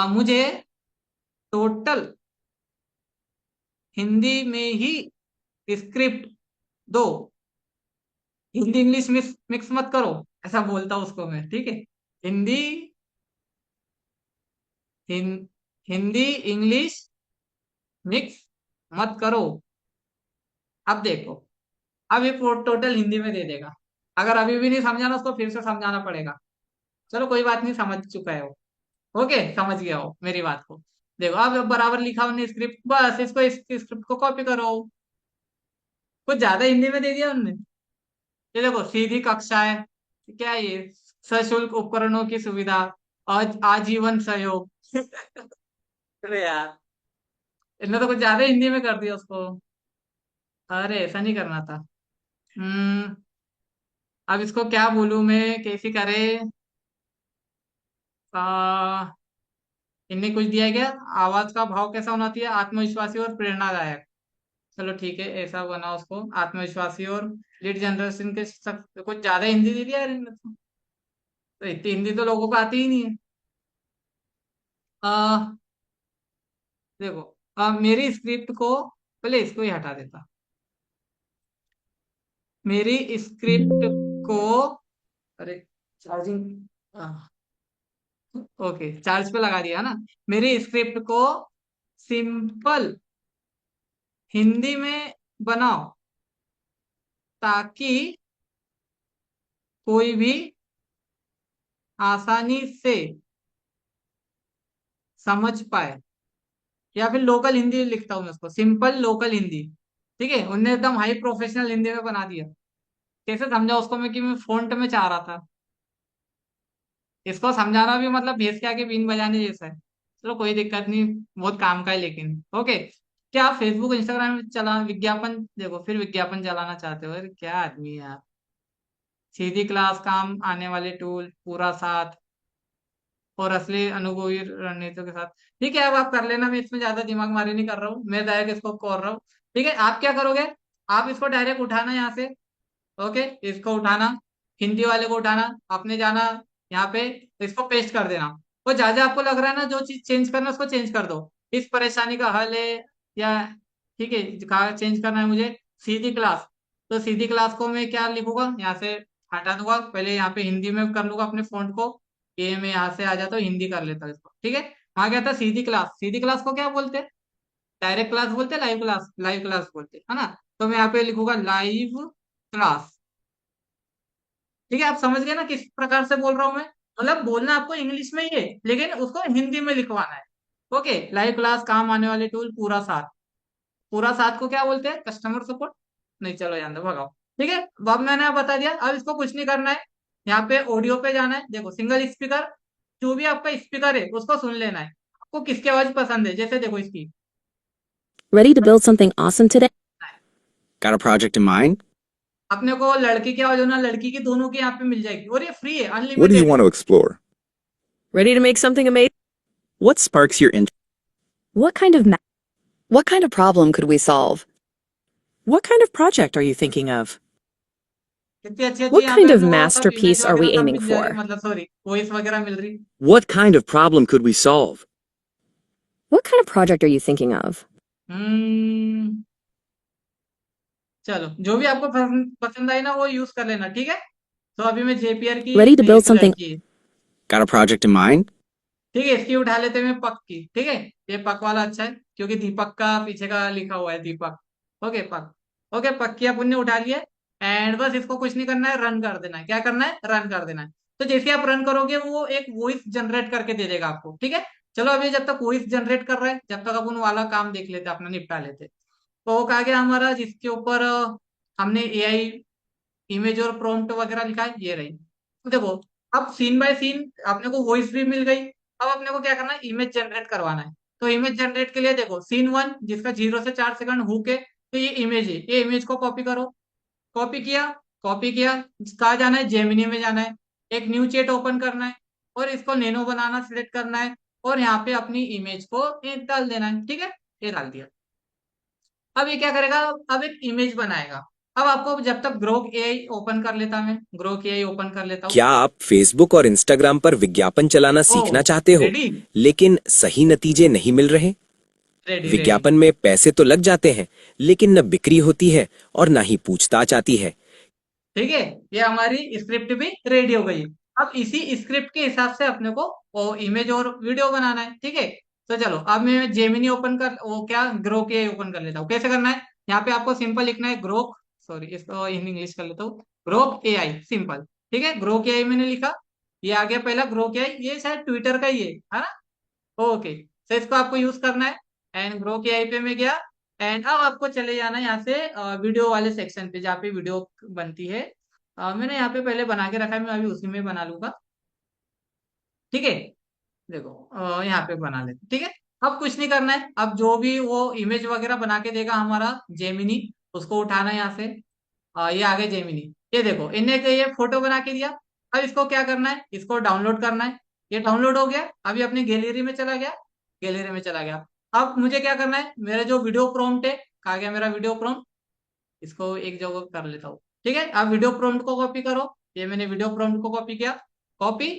मुझे टोटल हिंदी में ही स्क्रिप्ट दो, हिंदी इंग्लिश मिक्स मिक्स मत करो, ऐसा बोलता हूं उसको मैं, ठीक है। हिंदी हिं, हिंदी इंग्लिश मिक्स मत करो। अब देखो, अब ये टोटल हिंदी में दे देगा। अगर अभी भी नहीं समझाना उसको फिर से समझाना पड़ेगा। चलो कोई बात नहीं, समझ चुका है वो। ओके, समझ गया हो मेरी बात को। देखो अब बराबर लिखा उन्होंने स्क्रिप्ट, बस इसको, इस स्क्रिप्ट को कॉपी करो। कुछ ज्यादा हिंदी में दे दिया उन्होंने। ये देखो, सीधी कक्षाएं, क्या है ये, सशुल्क उपकरणों की सुविधा, आजीवन सहयोग। अरे यार, इन्होंने तो कुछ ज्यादा हिंदी में कर दिया उसको। अरे ऐसा नहीं करना था। हम्म अब इसको क्या बोलूं मैं, कैसी करे। आ, इनने कुछ दिया है क्या, आवाज का भाव कैसा होना चाहिए, आत्मविश्वासी और प्रेरणादायक। चलो ठीक है, ऐसा बना उसको, आत्मविश्वासी और लीड जनरेशन के सब, कुछ ज्यादा हिंदी दे दिया यार इनने तो इतनी हिंदी तो लोगों को आती ही नहीं है। आ, देखो, मेरी स्क्रिप्ट को, पहले इसको ही हटा देता, मेरी स्क्रिप्ट को, अरे चार्जिंग, ओके चार्ज पे लगा दिया ना। मेरी स्क्रिप्ट को सिंपल हिंदी में बनाओ ताकि कोई भी आसानी से समझ पाए, या फिर लोकल हिंदी लिखता हूं मैं उसको, सिंपल लोकल हिंदी, ठीक है। उनने एकदम हाई प्रोफेशनल हिंदी में बना दिया। कैसे समझा उसको मैं, कि मैं फोंट में चाह रहा था, इसको समझाना भी मतलब भैंस के आगे बीन बजाने जैसा है। चलो कोई दिक्कत नहीं, बहुत काम का है लेकिन। ओके, क्या आप फेसबुक इंस्टाग्राम में चला विज्ञापन, देखो फिर विज्ञापन चलाना चाहते हो, अरे क्या आदमी है यार। सीधी क्लास, काम आने वाले टूल, पूरा साथ, और असली अनुभवी रणनीतियों के साथ। ठीक है, अब आप कर लेना, मैं इसमें ज्यादा दिमाग मारी नहीं कर रहा हूँ, मैं डायरेक्ट इसको कर रहा हूँ। ठीक है, आप क्या करोगे, आप इसको डायरेक्ट उठाना यहाँ से। ओके, इसको उठाना, हिंदी वाले को उठाना, आपने जाना यहाँ पे, इसको पेस्ट कर देना। और जहां जहां आपको लग रहा है ना जो चीज चेंज करना है, उसको चेंज कर दो। इस परेशानी का हल है, या ठीक है, कहा चेंज करना है मुझे, सीधी क्लास। तो सीधी क्लास को मैं क्या लिखूंगा, यहाँ से हटा दूंगा, पहले यहाँ पे हिंदी में कर लूंगा अपने फॉन्ट को, ये मैं यहाँ से आ जाता हूँ, हिंदी कर लेता हूँ इसको, ठीक है। वहां गया था सीधी क्लास, सीधी क्लास को क्या बोलते हैं, डायरेक्ट क्लास बोलते हैं, लाइव क्लास बोलते हैं, है ना। तो मैं यहाँ पे लिखूंगा लाइव क्लास, ठीक है, आप समझ गए ना किस प्रकार से बोल रहा हूं मैं? मतलब बोलना आपको इंग्लिश में ही है, लेकिन उसको हिंदी में लिखवाना है। ओके, लाइव क्लास, काम आने वाले टूल, पूरा साथ। पूरा साथ को क्या बोलते हैं? Customer support. नहीं, चलो जान दो, भगाओ। ठीक है, अब मैंने बता दिया। अब इसको कुछ नहीं करना है, यहाँ पे ऑडियो पे जाना है। देखो, सिंगल स्पीकर, जो भी आपका स्पीकर है उसको सुन लेना है, आपको किसकी आवाज पसंद है। जैसे देखो इसकी, Ready to build something awesome today? Got a project in mind? अपने को लड़की की आवाज होना, लड़की की, दोनों की यहाँ पे मिल जाएगी, और ये फ्री है, What do you unlimited. want to explore? Ready to make something amazing? What sparks your interest? What kind of problem could we solve? What kind of project are you thinking of? कितनी अच्छी अच्छी What यहाँ kind पे of अपने को सब masterpiece image are we वगैरह सब aiming मिल जा रही, for? मतलब सॉरी, वॉइस वगैरह मिल रही। What kind of problem could we solve? What kind of project are you thinking of? हम्म चलो, जो भी आपको पसंद आई ना वो यूज कर लेना, ठीक है। तो अभी मैं जेपीआर की, Ready to नहीं, build ये तो something. लड़की है। Got a project in mind? ठीक है, इसकी उठा लेते हैं मैं, पक की। ठीक है, ये पक वाला अच्छा है, क्योंकि दीपक का पीछे का लिखा हुआ है दीपक। ओके, पक। ओके, पक की अपन ने उठा लिया। एंड बस इसको कुछ नहीं करना है, रन कर देना है। क्या करना है? रन कर देना है। तो जैसे आप रन करोगे वो एक वॉइस जनरेट करके दे देगा आपको, ठीक है। चलो, अभी जब तक वॉइस जनरेट कर रहा है, जब तक अपन वाला काम देख लेते, अपना निपटा लेते। तो वो कहा गया हमारा, जिसके ऊपर हमने एआई इमेज और प्रॉम्प्ट वगैरह लिखा है, ये रही। तो देखो, अब सीन बाय सीन अपने को वॉइस भी मिल गई। अब अपने को क्या करना है? इमेज जनरेट करवाना है। तो इमेज जनरेट के लिए देखो, सीन 1 जिसका 0 से 4 सेकंड हुक है, तो ये इमेज है, ये इमेज को कॉपी करो। कॉपी किया, कॉपी किया, कहाँ जाना है? जेमिनी में जाना है। एक न्यू चैट ओपन करना है, और इसको नैनो बनाना सिलेक्ट करना है, और यहाँ पे अपनी इमेज को डाल देना है। ठीक है, ये डाल दिया। अब ये क्या करेगा? अब एक इमेज बनाएगा। अब आपको, जब तक ग्रोक एआई ओपन कर लेता, मैं ग्रोक एआई ओपन कर लेता हूँ। क्या आप फेसबुक और इंस्टाग्राम पर विज्ञापन चलाना सीखना चाहते हो, रेडी लेकिन सही नतीजे नहीं मिल रहे? रेडी विज्ञापन में पैसे तो लग जाते हैं, लेकिन न बिक्री होती है और न ही पूछताछ आती है। ठीक है, ये हमारी स्क्रिप्ट भी रेडी हो गई। अब इसी स्क्रिप्ट के हिसाब से अपने को वो इमेज और वीडियो बनाना है। ठीक है, तो चलो, अब मैं जेमिनी ओपन कर, वो क्या, ग्रोक एआई ओपन कर लेता हूँ। कैसे करना है? यहाँ पे आपको सिंपल लिखना है ग्रोक, सॉरी इसको इन इंग्लिश कर लेता हूँ, ग्रोक एआई सिंपल। ठीक है, ग्रोक एआई मैंने लिखा, ये आ गया पहला ग्रोक एआई। ये शायद ट्विटर का ही है ना? ओके, तो इसको आपको यूज करना है। एंड ग्रोक एआई पे मैं गया। एंड अब आपको चले जाना है यहाँ से वीडियो वाले सेक्शन पे, जहाँ पे वीडियो बनती है। मैंने यहाँ पे पहले बना के रखा है, मैं अभी उसी में बना लूंगा। ठीक है, देखो, यहाँ पे बना लेते, ठीक है। अब कुछ नहीं करना है, अब जो भी वो इमेज वगैरह बना के देगा हमारा जेमिनी, उसको उठाना है यहाँ से। ये आ गए जेमिनी, ये देखो, इन्हें ये फोटो बना के दिया। अब इसको क्या करना है? इसको डाउनलोड करना है। ये डाउनलोड हो गया, अभी अपनी गैलरी में चला गया, गैलरी में चला गया। अब मुझे क्या करना है? मेरा जो वीडियो प्रॉम्प्ट है, कहा गया मेरा वीडियो प्रॉम्प्ट, इसको एक जगह कर लेता हूँ। ठीक है, अब वीडियो प्रॉम्प्ट को कॉपी करो। ये मैंने वीडियो प्रॉम्प्ट को कॉपी किया, कॉपी।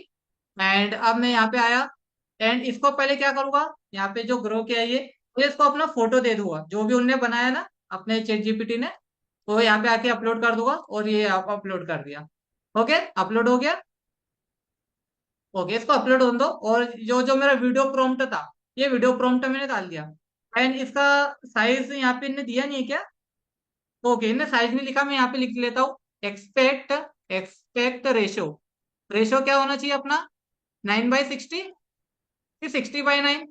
एंड अब मैं यहाँ पे आया, एंड इसको पहले क्या करूंगा? यहाँ पे जो ग्रो किया है ये, तो इसको अपना फोटो दे दूंगा, जो भी उनने बनाया ना अपने चैट जीपीटी ने, तो यहाँ पे आके अपलोड कर दूंगा। और ये आप अपलोड कर दिया। ओके, अपलोड हो गया। ओके, इसको अपलोड होने दो। और जो जो मेरा वीडियो प्रॉम्प्ट था, ये वीडियो प्रॉम्प्ट मैंने डाल दिया। एंड इसका साइज यहाँ पे इन्हें दिया नहीं है क्या? ओके, इन्हें साइज नहीं लिखा, मैं यहाँ पे लिख लेता हूँ, एक्सपेक्ट एक्सपेक्ट रेशो। रेशो क्या होना चाहिए अपना? 9/60 कि 60/9?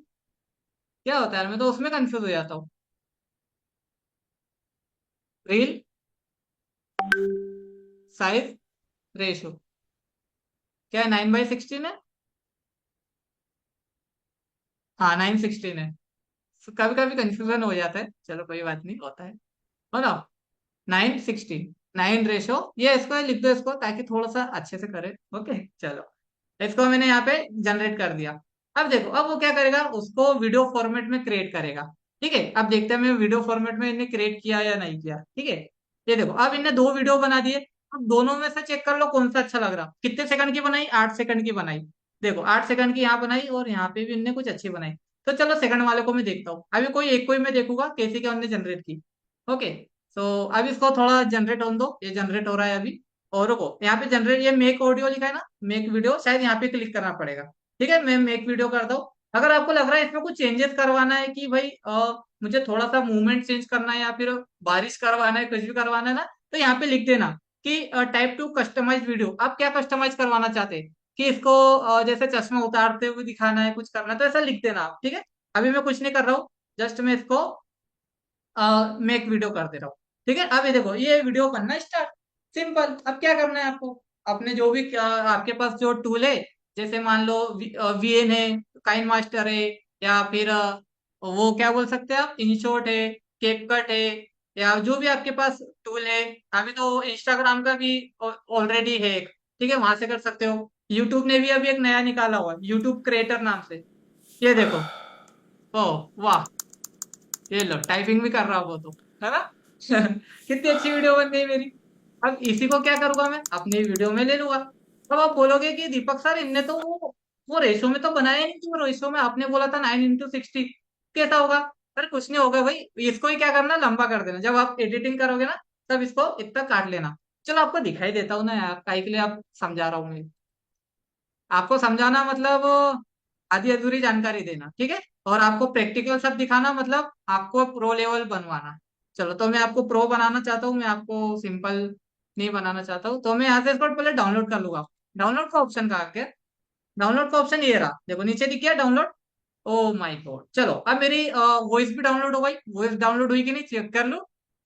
क्या होता है? मैं तो उसमें कंफ्यूज हो जाता हूँ। रील साइज रेशो क्या है? 9/16 है। हाँ, 9/16 है। कभी कभी कंफ्यूजन हो जाता है, चलो कोई बात नहीं, होता है। हो ना, 9/16, 9 रेशो, ये इसको लिख दो इसको, ताकि थोड़ा सा अच्छे से करे। ओके, चलो, इसको मैंने यहाँ पे जनरेट कर दिया। अब देखो, अब वो क्या करेगा? उसको वीडियो फॉर्मेट में क्रिएट करेगा। ठीक है, अब देखते हैं मैं वीडियो फॉर्मेट में इन्हें क्रिएट किया या नहीं किया। ठीक है, ये देखो, अब इन्हें 2 वीडियो बना दिए। अब दोनों में से चेक कर लो कौन सा अच्छा लग रहा। कितने सेकंड की बनाई? 8 सेकंड की बनाई। देखो, 8 सेकंड की यहाँ बनाई, और यहाँ पे भी इनने कुछ अच्छी बनाई। तो चलो, सेकंड वाले को मैं देखता हूँ। अभी कोई एक को ही मैं देखूंगा कैसे क्या उन्होंने जनरेट की। ओके, तो अब इसको थोड़ा जनरेट होने दो, ये जनरेट हो रहा है अभी। और रुको, यहाँ पे जनरेट, ये मेक ऑडियो लिखा है ना, मेक वीडियो, शायद यहाँ पे क्लिक करना पड़ेगा। ठीक है, मैं मेक वीडियो करता हूँ। अगर आपको लग रहा है इसमें कुछ चेंजेस करवाना है, कि भाई मुझे थोड़ा सा मूवमेंट चेंज करना है, या फिर बारिश करवाना है, कुछ भी करवाना है ना, तो यहाँ पे लिख देना। कि टाइप टू कस्टमाइज वीडियो, आप क्या कस्टमाइज करवाना चाहते हैं कि इसको जैसे चश्मा उतारते हुए दिखाना है, कुछ करना है, तो ऐसा लिख देना आप, ठीक है। अभी मैं कुछ नहीं कर रहा हूँ, जस्ट मैं इसको मैं एक वीडियो कर दे रहा हूँ, ठीक है। अब ये देखो, ये वीडियो बनना स्टार्ट, सिंपल। अब क्या करना है आपको, अपने जो भी आपके पास जो टूल है, जैसे मान लो वीएन है, काइन मास्टर है, या फिर वो क्या बोल सकते हैं आप, इनशॉट है, कैपकट है, या जो भी आपके पास टूल है। अभी तो इंस्टाग्राम का भी ऑलरेडी है एक, ठीक है, वहां से कर सकते हो। यूट्यूब ने भी अभी एक नया निकाला हुआ है, यूट्यूब क्रिएटर नाम से, ये देखो। ओ वाह, ये लो टाइपिंग भी कर रहा हूँ वो तो, है ना। कितनी अच्छी वीडियो बन गई मेरी। अब इसी को क्या करूंगा, मैं अपनी वीडियो में ले लूंगा। अब आप बोलोगे कि दीपक सर, इनने तो वो रेशो में तो बनाया ही नहीं, क्यों रेशो में आपने बोला था 9:60, कैसा होगा। अरे कुछ नहीं होगा भाई, इसको ही क्या करना, लंबा कर देना। जब आप एडिटिंग करोगे ना, तब इसको इतना काट लेना। चलो आपको दिखाई देता हूँ ना यार, काहे के लिए आप समझा रहा हूँ मैं। आपको समझाना मतलब आधी अधूरी जानकारी देना, ठीक है। और आपको प्रैक्टिकल सब दिखाना मतलब आपको प्रो लेवल बनवाना। चलो, तो मैं आपको प्रो बनाना चाहता हूँ, मैं आपको सिंपल नहीं बनाना चाहता हूँ। तो मैं यहाँ से इसको पहले डाउनलोड कर लूंगा। डाउनलोड का ऑप्शन कहाँ गया, डाउनलोड का ऑप्शन ये रहा, देखो नीचे दिख गया डाउनलोड। ओ माय गॉड, चलो अब मेरी वॉइस भी डाउनलोड हो गई। वॉइस डाउनलोड हुई कि नहीं चेक कर लो।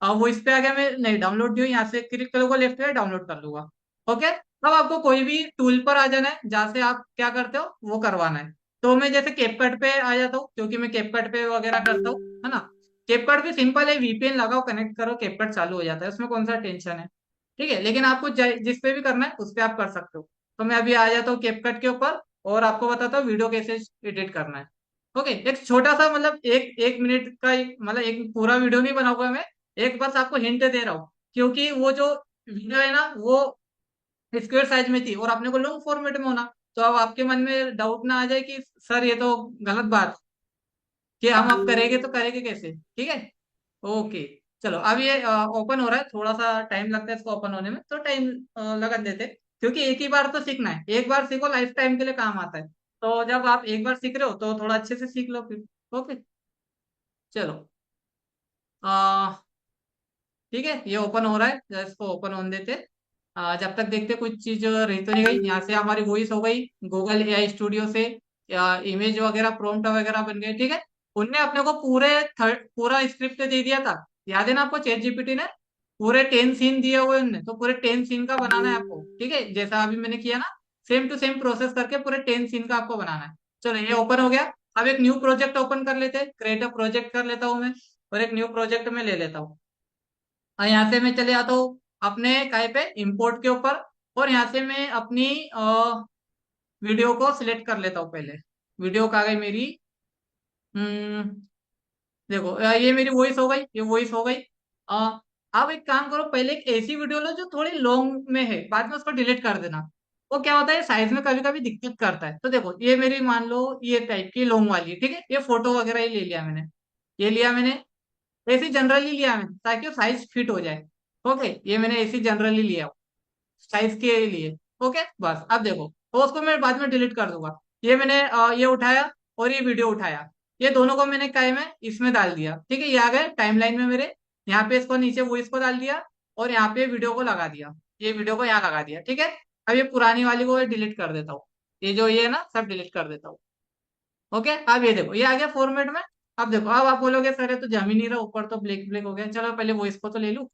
वॉइस पे आ गया, मैं नहीं डाउनलोड नहीं हुई, यहाँ से क्लिक करूंगा लेफ्ट पे, डाउनलोड कर लूंगा। ओके, अब आपको कोई भी टूल पर आ जाना है, जहाँ से आप क्या करते हो वो करवाना है। तो मैं जैसे कैपकट पे आ जाता हूँ, क्योंकि मैं कैपकट पे वगैरह करता हूँ, है ना। कैपकट भी सिंपल है, वीपीएन लगाओ, कनेक्ट करो, कैपकट चालू हो जाता है, उसमें कौन सा टेंशन है, ठीक है। लेकिन आपको जिस पे भी करना है उस पे आप कर सकते हो। तो मैं अभी आ जाता हूँ कैपकट के ऊपर, और आपको बताता हूँ वीडियो कैसे एडिट करना है। ओके, एक छोटा सा मतलब एक एक मिनट का मतलब एक पूरा वीडियो नहीं बनाऊंगा मैं, एक बस आपको हिंट दे रहा हूँ, क्योंकि वो जो वीडियो है ना, वो स्क्वायर साइज में थी और अपने को लॉन्ग फॉर्मेट में होना। तो अब आपके मन में डाउट ना आ जाए कि सर ये तो गलत बात, कि हम अब करेंगे तो करेंगे कैसे, ठीक है। ओके, चलो अब ये ओपन हो रहा है, थोड़ा सा टाइम लगता है इसको ओपन होने में, तो टाइम लगा देते हैं, क्योंकि एक ही बार तो सीखना है, एक बार सीखो लाइफ टाइम के लिए काम आता है। तो जब आप एक बार सीख रहे हो तो थोड़ा अच्छे से सीख लो फिर। ओके, चलो ठीक है, ये ओपन हो रहा है, जरा इसको ओपन होने देते। जब तक देखते कुछ चीज रही तो नहीं गई। यहाँ से हमारी वॉइस हो गई गूगल एआई स्टूडियो से, या इमेज वगैरह प्रॉम्प्ट वगैरह बन गए, ठीक है। उनने अपने को पूरा स्क्रिप्ट दे दिया था, याद है ना आपको, चैट जीपीटी ने पूरे 10 सीन दिए हुए उनने, तो पूरे 10 सीन का बनाना है आपको, ठीक है, जैसा अभी मैंने किया ना, सेम टू सेम प्रोसेस करके पूरे 10 सीन का आपको बनाना है। चलो, ये ओपन हो गया। अब एक न्यू प्रोजेक्ट ओपन कर लेते हैं, क्रिएट अ प्रोजेक्ट कर लेता हूँ मैं, और एक न्यू प्रोजेक्ट में ले लेता हूँ। और यहाँ से मैं चले आता हूँ अपने काय पे, इंपोर्ट के ऊपर, और यहाँ से मैं अपनी वीडियो को सिलेक्ट कर लेता हूँ पहले। वीडियो कहाँ गई मेरी, हम्म देखो ये मेरी वॉइस हो गई, ये वॉइस हो गई। आप एक काम करो, पहले एक ऐसी वीडियो लो जो थोड़ी लॉन्ग में है, बाद में उसको डिलीट कर देना। वो क्या होता है, साइज में कभी कभी दिक्कत करता है। तो देखो, ये मेरी मान लो ये टाइप की लॉन्ग वाली है, ठीक है, ये फोटो वगैरह ही ले लिया मैंने, ये लिया मैंने, ऐसी जनरली लिया मैंने ताकि वो साइज फिट हो जाए। ओके, ये मैंने ऐसी जनरली लिया साइज के लिए। ओके, बस अब देखो, तो उसको मैं बाद में डिलीट कर दूंगा। ये मैंने ये उठाया और ये वीडियो उठाया, ये दोनों को मैंने काय में इसमें डाल दिया, ठीक है, ये आ गए टाइमलाइन में मेरे। यहाँ पे इसको नीचे वो इसको डाल दिया, और यहाँ पे वीडियो को लगा दिया, ये वीडियो को यहाँ लगा दिया, ठीक है। अब ये पुरानी वाली को डिलीट कर देता हूँ, ये जो ये है ना सब डिलीट कर देता हूँ। ओके, अब ये देखो, ये आ गया फॉर्मेट में। अब देखो, अब आप बोलोगे सर ये तो जम ही नहीं रहा, ऊपर तो ब्लैक ब्लैक हो गया। चलो पहले वो इसको तो ले लूं।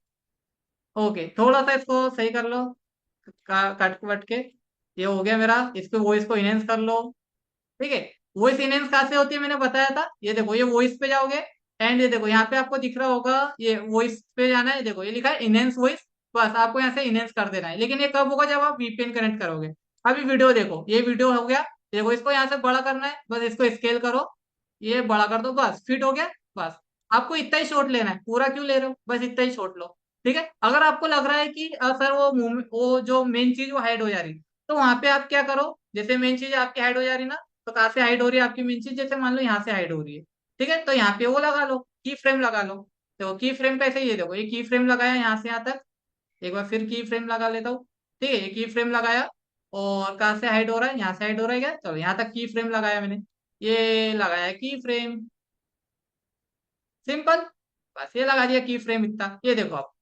ओके, थोड़ा सा इसको सही कर लो, कट वट के, ये हो गया मेरा। इसको वॉइस को इनहेंस कर लो, ठीक है। वॉइस इनहेंस कहाँ से होती है मैंने बताया था, ये देखो, ये वॉइस पे जाओगे, एंड ये देखो यहाँ पे आपको दिख रहा होगा, ये वॉइस पे जाना है, देखो ये लिखा है इनहेंस वॉइस। बस आपको यहाँ से इनहेंस कर देना है, लेकिन ये कब होगा, जब आप वीपीएन कनेक्ट करोगे। अभी वीडियो देखो, ये वीडियो हो गया, देखो इसको यहाँ से बड़ा करना है, बस इसको स्केल करो, ये बड़ा कर दो, बस फिट हो गया। बस आपको इतना ही शॉट लेना है, पूरा क्यों ले रहे हो, बस इतना ही शॉट लो, ठीक है। अगर आपको लग रहा है कि सर वो जो मेन चीज वो हाइड हो जा रही, तो वहां पे आप क्या करो, जैसे मेन चीज आपकी हाइड हो जा रही ना, तो कहाँ से हाइड हो रही है आपकी मेन चीज, जैसे मान लो यहाँ से हाइड हो रही है, ठीक है, तो यहाँ पे वो लगा लो, की फ्रेम लगा लो। तो की फ्रेम कैसे, ये देखो, ये की फ्रेम लगाया यहाँ से यहाँ तक, एक बार फिर की फ्रेम लगा लेता हूँ, ठीक है, ये की फ्रेम लगाया। और कहाँ से हाइड हो रहा है, यहाँ से हाइड हो रहा है क्या, चलो यहाँ तक की फ्रेम लगाया मैंने, ये लगाया की फ्रेम, सिंपल, बस ये लगा दिया की फ्रेम इतना। ये देखो आप,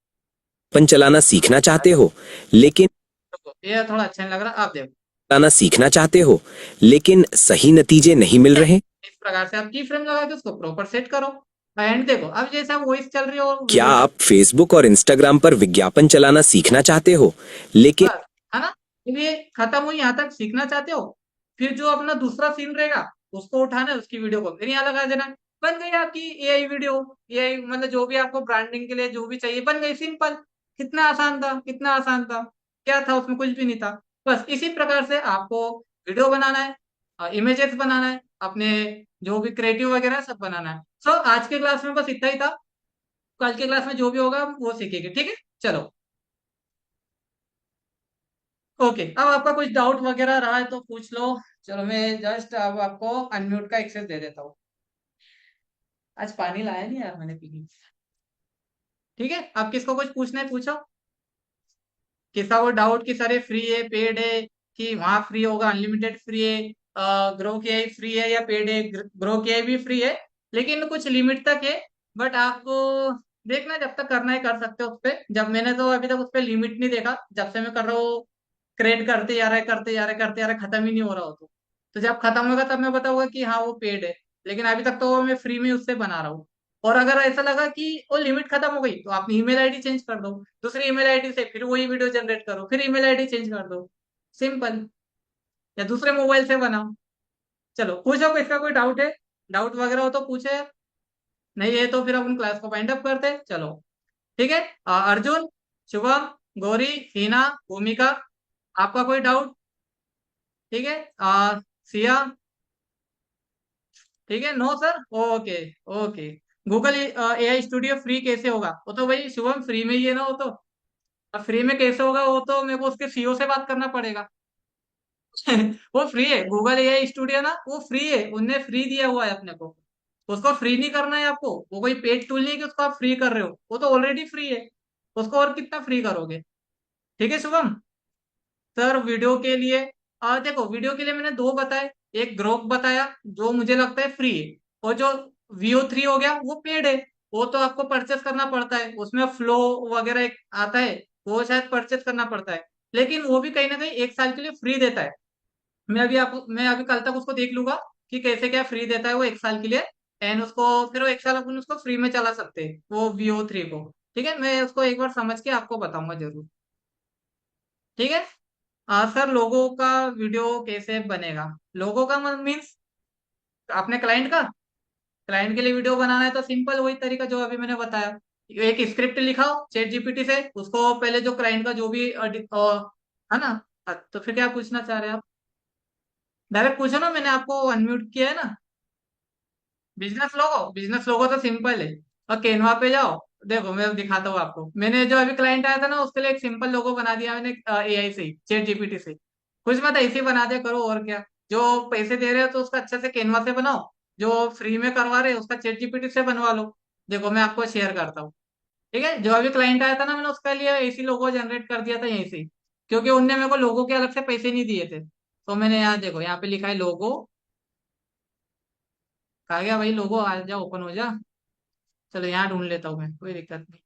अपन चलाना सीखना चाहते हो लेकिन देखो ये थोड़ा अच्छा नहीं लग रहा, आप देखो चलाना सीखना चाहते हो लेकिन सही नतीजे नहीं मिल रहे? इस प्रकार से आप की फ्रेम लगा के उसको प्रॉपर सेट करो। एंड देखो अब जैसे वॉइस चल रही है और क्या वीडियो आप फेसबुक और इंस्टाग्राम पर विज्ञापन चलाना सीखना चाहते हो लेकिन बस, है ना, ये खत्म हुई, यहाँ तक सीखना चाहते हो, फिर जो अपना दूसरा सीन रहेगा उसको उठाना है, उसकी वीडियो को फिर यहाँ लगा देना है। बन गई आपकी एआई वीडियो। एआई मतलब जो भी आपको ब्रांडिंग के लिए जो भी चाहिए बन गई, सिंपल। कितना आसान था, कितना आसान था, क्या था उसमें, कुछ भी नहीं था। बस इसी प्रकार से आपको वीडियो बनाना है, इमेजेस बनाना है, अपने जो भी क्रिएटिव वगैरह है, सब बनाना है। सो आज के क्लास में बस इतना ही था। कल के क्लास में जो भी होगा हम वो सीखेंगे, ठीक है। चलो ओके, अब आपका कुछ डाउट वगैरह रहा है तो पूछ लो। चलो मैं जस्ट अब आपको अनम्यूट का एक्सेस दे देता हूँ। आज पानी लाया नहीं यार मैंने पीने। ठीक है, अब किसको कुछ पूछना है पूछो। किसका को डाउट कि सर ये फ्री है पेड है, कि वहां फ्री होगा अनलिमिटेड फ्री है, ग्रो के फ्री है या पेड है। ग्रो के भी फ्री है लेकिन कुछ लिमिट तक है। बट आपको देखना, जब तक करना है कर सकते हो उस पर। जब मैंने तो अभी तक उस पर लिमिट नहीं देखा, जब से मैं कर रहा हूँ क्रिएट करते जा रहा है, करते जा रहा है, करते जा रहा है, खत्म ही नहीं हो रहा हो तो जब खत्म होगा तब मैं बताऊंगा कि हाँ वो पेड है। लेकिन अभी तक तो मैं फ्री में उससे बना रहा हूँ। और अगर ऐसा लगा कि वो लिमिट खत्म हो गई तो आप ईमेल आईडी चेंज कर दो, दूसरी ईमेल आईडी से फिर वही वीडियो जनरेट करो, फिर ईमेल आईडी चेंज कर दो, सिंपल। या दूसरे मोबाइल से बनाओ। चलो पूछो, इसका कोई डाउट है, डाउट वगैरह हो तो पूछे यार। नहीं है तो फिर अपन क्लास को वाइंड अप करते हैं। चलो ठीक है। अर्जुन, शुभम, गौरी, हिना, भूमिका, आपका कोई डाउट? ठीक है। सिया, ठीक है, no sir, okay. Okay, Google AI studio free कैसे होगा? वो तो भाई शुभम फ्री में ही है ना वो तो। अब फ्री में कैसे होगा वो तो मेरे को उसके सीईओ से बात करना पड़ेगा। वो फ्री है, गूगल एआई स्टूडियो ना वो फ्री है, उनने फ्री दिया हुआ है अपने को। उसको फ्री नहीं करना है आपको, वो कोई पेड टूल नहीं है कि उसको आप फ्री कर रहे हो, वो तो ऑलरेडी फ्री है। उसको और कितना फ्री करोगे? ठीक है शुभम। सर वीडियो के लिए देखो, वीडियो के लिए मैंने दो बताए। एक ग्रोक बताया जो मुझे लगता है फ्री है, और जो VO3 हो गया वो पेड है। वो तो आपको परचेस करना पड़ता है, उसमें फ्लो वगैरह एक आता है, वो शायद परचेस करना पड़ता है। लेकिन वो भी कहीं ना कहीं 1 साल के लिए फ्री देता है। मैं अभी कल तक उसको देख लूंगा कि कैसे क्या फ्री देता है वो 1 साल के लिए। एंड उसको फिर वो 1 साल अपन उसको फ्री में चला सकते हैं वो VO3 को। ठीक है, मैं उसको एक बार समझ के आपको बताऊंगा जरूर। ठीक है। सर लोगों का वीडियो कैसे बनेगा? लोगों का मीन्स अपने क्लाइंट का, क्लाइंट के लिए वीडियो बनाना है तो सिंपल वही तरीका जो अभी मैंने बताया। एक स्क्रिप्ट लिखाओ चैट जीपीटी से, उसको पहले जो क्लाइंट का जो भी है ना। तो फिर क्या पूछना चाह रहे हैं आप? डायरेक्ट पूछो ना, मैंने आपको अनम्यूट किया है ना। बिजनेस लोगो, बिजनेस लोगो तो सिंपल है। और कैनवा पे जाओ, देखो मैं दिखाता हूँ आपको। मैंने जो अभी क्लाइंट आया था ना उसके लिए एक सिंपल लोगो बना दिया मैंने एआई से ही, चैट जीपीटी से। कुछ मत ऐसे ही बना दिया करो, और क्या। जो पैसे दे रहे हो तो उसका अच्छे से कैनवा से बनाओ, जो फ्री में करवा रहे हो उसका चैट जीपीटी से बनवा लो। देखो मैं आपको शेयर करता हूँ। ठीक है, जो अभी क्लाइंट आया था ना मैंने उसके लिए ऐसी लोगो जनरेट कर दिया था यहीं से ही, क्योंकि उनने मेरे को लोगो के अलग से पैसे नहीं दिए थे। तो मैंने यहाँ देखो, यहाँ पे लिखा है लोगो। आ गया भाई लोगो, आ जा, ओपन हो जा। चलो यहाँ ढूंढ लेता हूँ मैं, कोई दिक्कत नहीं।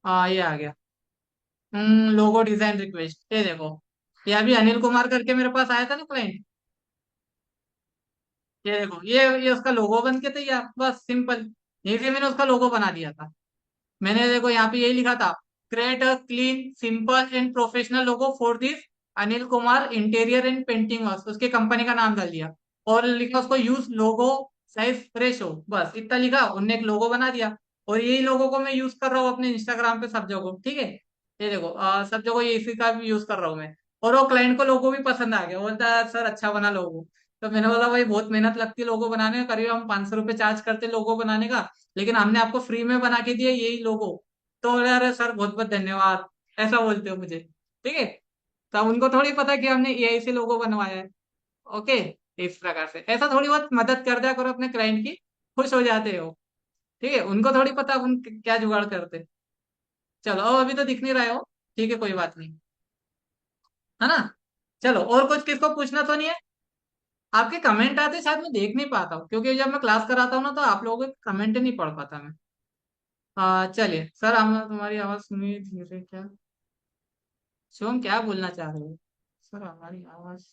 हाँ ये आ गया। लोगो डिजाइन रिक्वेस्ट, ये देखो। ये अभी अनिल कुमार करके मेरे पास आया था ना क्लाइंट। ये देखो, ये उसका लोगो बन के तैयार, बस सिंपल। यहीं से मैंने उसका लोगो बना दिया था। मैंने देखो यहाँ पे यही लिखा था, create a clean simple and professional logo for this Anil Kumar interior and painting works, उसके कंपनी का नाम डाल दिया। और लिखा उसको यूज लोगो साइज रेशो, बस इतना लिखा, उनने एक लोगो बना दिया। और यही लोगो को मैं यूज कर रहा हूँ अपने इंस्टाग्राम पे सब जगह। ठीक है, ये देखो सब जगह ये इसी का भी यूज कर रहा हूँ मैं। और वो क्लाइंट को लोगो भी पसंद आ गया, वो बोलता है सर अच्छा बना लोगो। तो मैंने बोला भाई बहुत मेहनत लगती है लोगो बनाने में, करीब हम 500 रुपये चार्ज करते लोगो बनाने का, लेकिन हमने आपको फ्री में बना के दिया यही लोगो। तो बोले अरे सर बहुत बहुत धन्यवाद, ऐसा बोलते हो मुझे। ठीक है, तो अब उनको थोड़ी पता कि हमने एआई से लोगो बनवाया है। ओके, इस प्रकार से ऐसा थोड़ी बहुत मदद कर दिया करो अपने क्लाइंट की, खुश हो जाते हो। ठीक है, उनको थोड़ी पता अपन क्या जुगाड़ करते। चलो अभी तो दिख नहीं रहे हो, ठीक है कोई बात नहीं, है ना। चलो और कुछ किसको पूछना तो नहीं है? आपके कमेंट आते शायद मैं देख नहीं पाता हूँ, क्योंकि जब मैं क्लास कराता हूँ ना तो आप लोगों के कमेंट नहीं पढ़ पाता मैं। चलिए सर, हम तुम्हारी आवाज सुनी धीरे क्या? शिवम क्या बोलना चाह रहे हो? सर हमारी आवाज,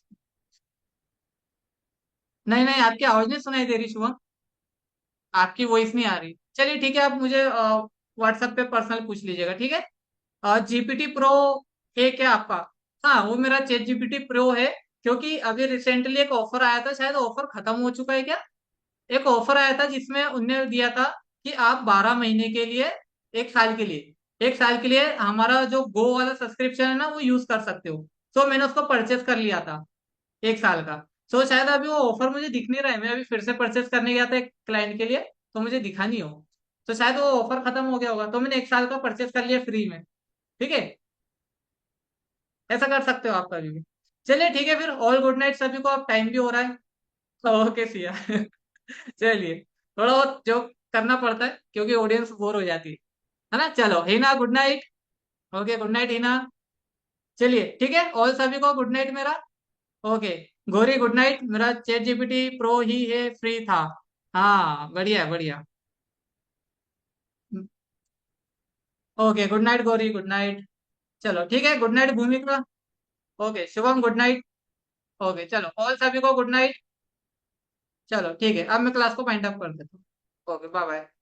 नहीं नहीं, आपकी आवाज नहीं सुनाई दे रही शिवम, आपकी वॉइस नहीं आ रही। चलिए ठीक है, आप मुझे व्हाट्सएप पे पर्सनल पूछ लीजिएगा, ठीक है। जीपीटी प्रो है क्या आपका? हाँ, वो मेरा चैट जीपीटी प्रो है, क्योंकि अभी रिसेंटली एक ऑफर आया था, शायद ऑफर खत्म हो चुका है क्या। एक ऑफर आया था जिसमें उनने दिया था कि आप 12 महीने के लिए, एक साल के लिए हमारा जो गो वाला सब्सक्रिप्शन है ना, वो यूज कर सकते हो। तो मैंने उसको परचेस कर लिया था, 1 साल का। सो शायद अभी वो ऑफर मुझे दिख नहीं रहा है, मैं अभी फिर से परचेस करने गया था एक क्लाइंट के लिए, तो मुझे दिखा नहीं हो। तो शायद वो ऑफर खत्म हो गया होगा, तो मैंने 1 साल का परचेस कर लिया फ्री में। ठीक है, ऐसा कर सकते हो आप कभी भी। चलिए ठीक है, फिर ऑल गुड नाइट सभी को, अब टाइम भी हो रहा है। ओके सिया। चलिए, थोड़ा बहुत जो करना पड़ता है क्योंकि ऑडियंस बोर हो जाती है ना। चलो Hina, good night. Okay, good night Hina. चलिए ठीक है, ऑल सभी को गुड नाइट मेरा। ओके, गौरी गुड नाइट, मेरा चैट जीपीटी प्रो ही है, फ्री था। हाँ, बढ़िया बढ़िया। Okay, good night Gauri, good night. चलो ठीक है, गुड नाइट भूमिका। Okay Shubham, good night. Okay चलो, ऑल सभी को गुड नाइट। चलो ठीक है, अब मैं क्लास को फाइंड अप कर देता हूँ। Okay, bye bye.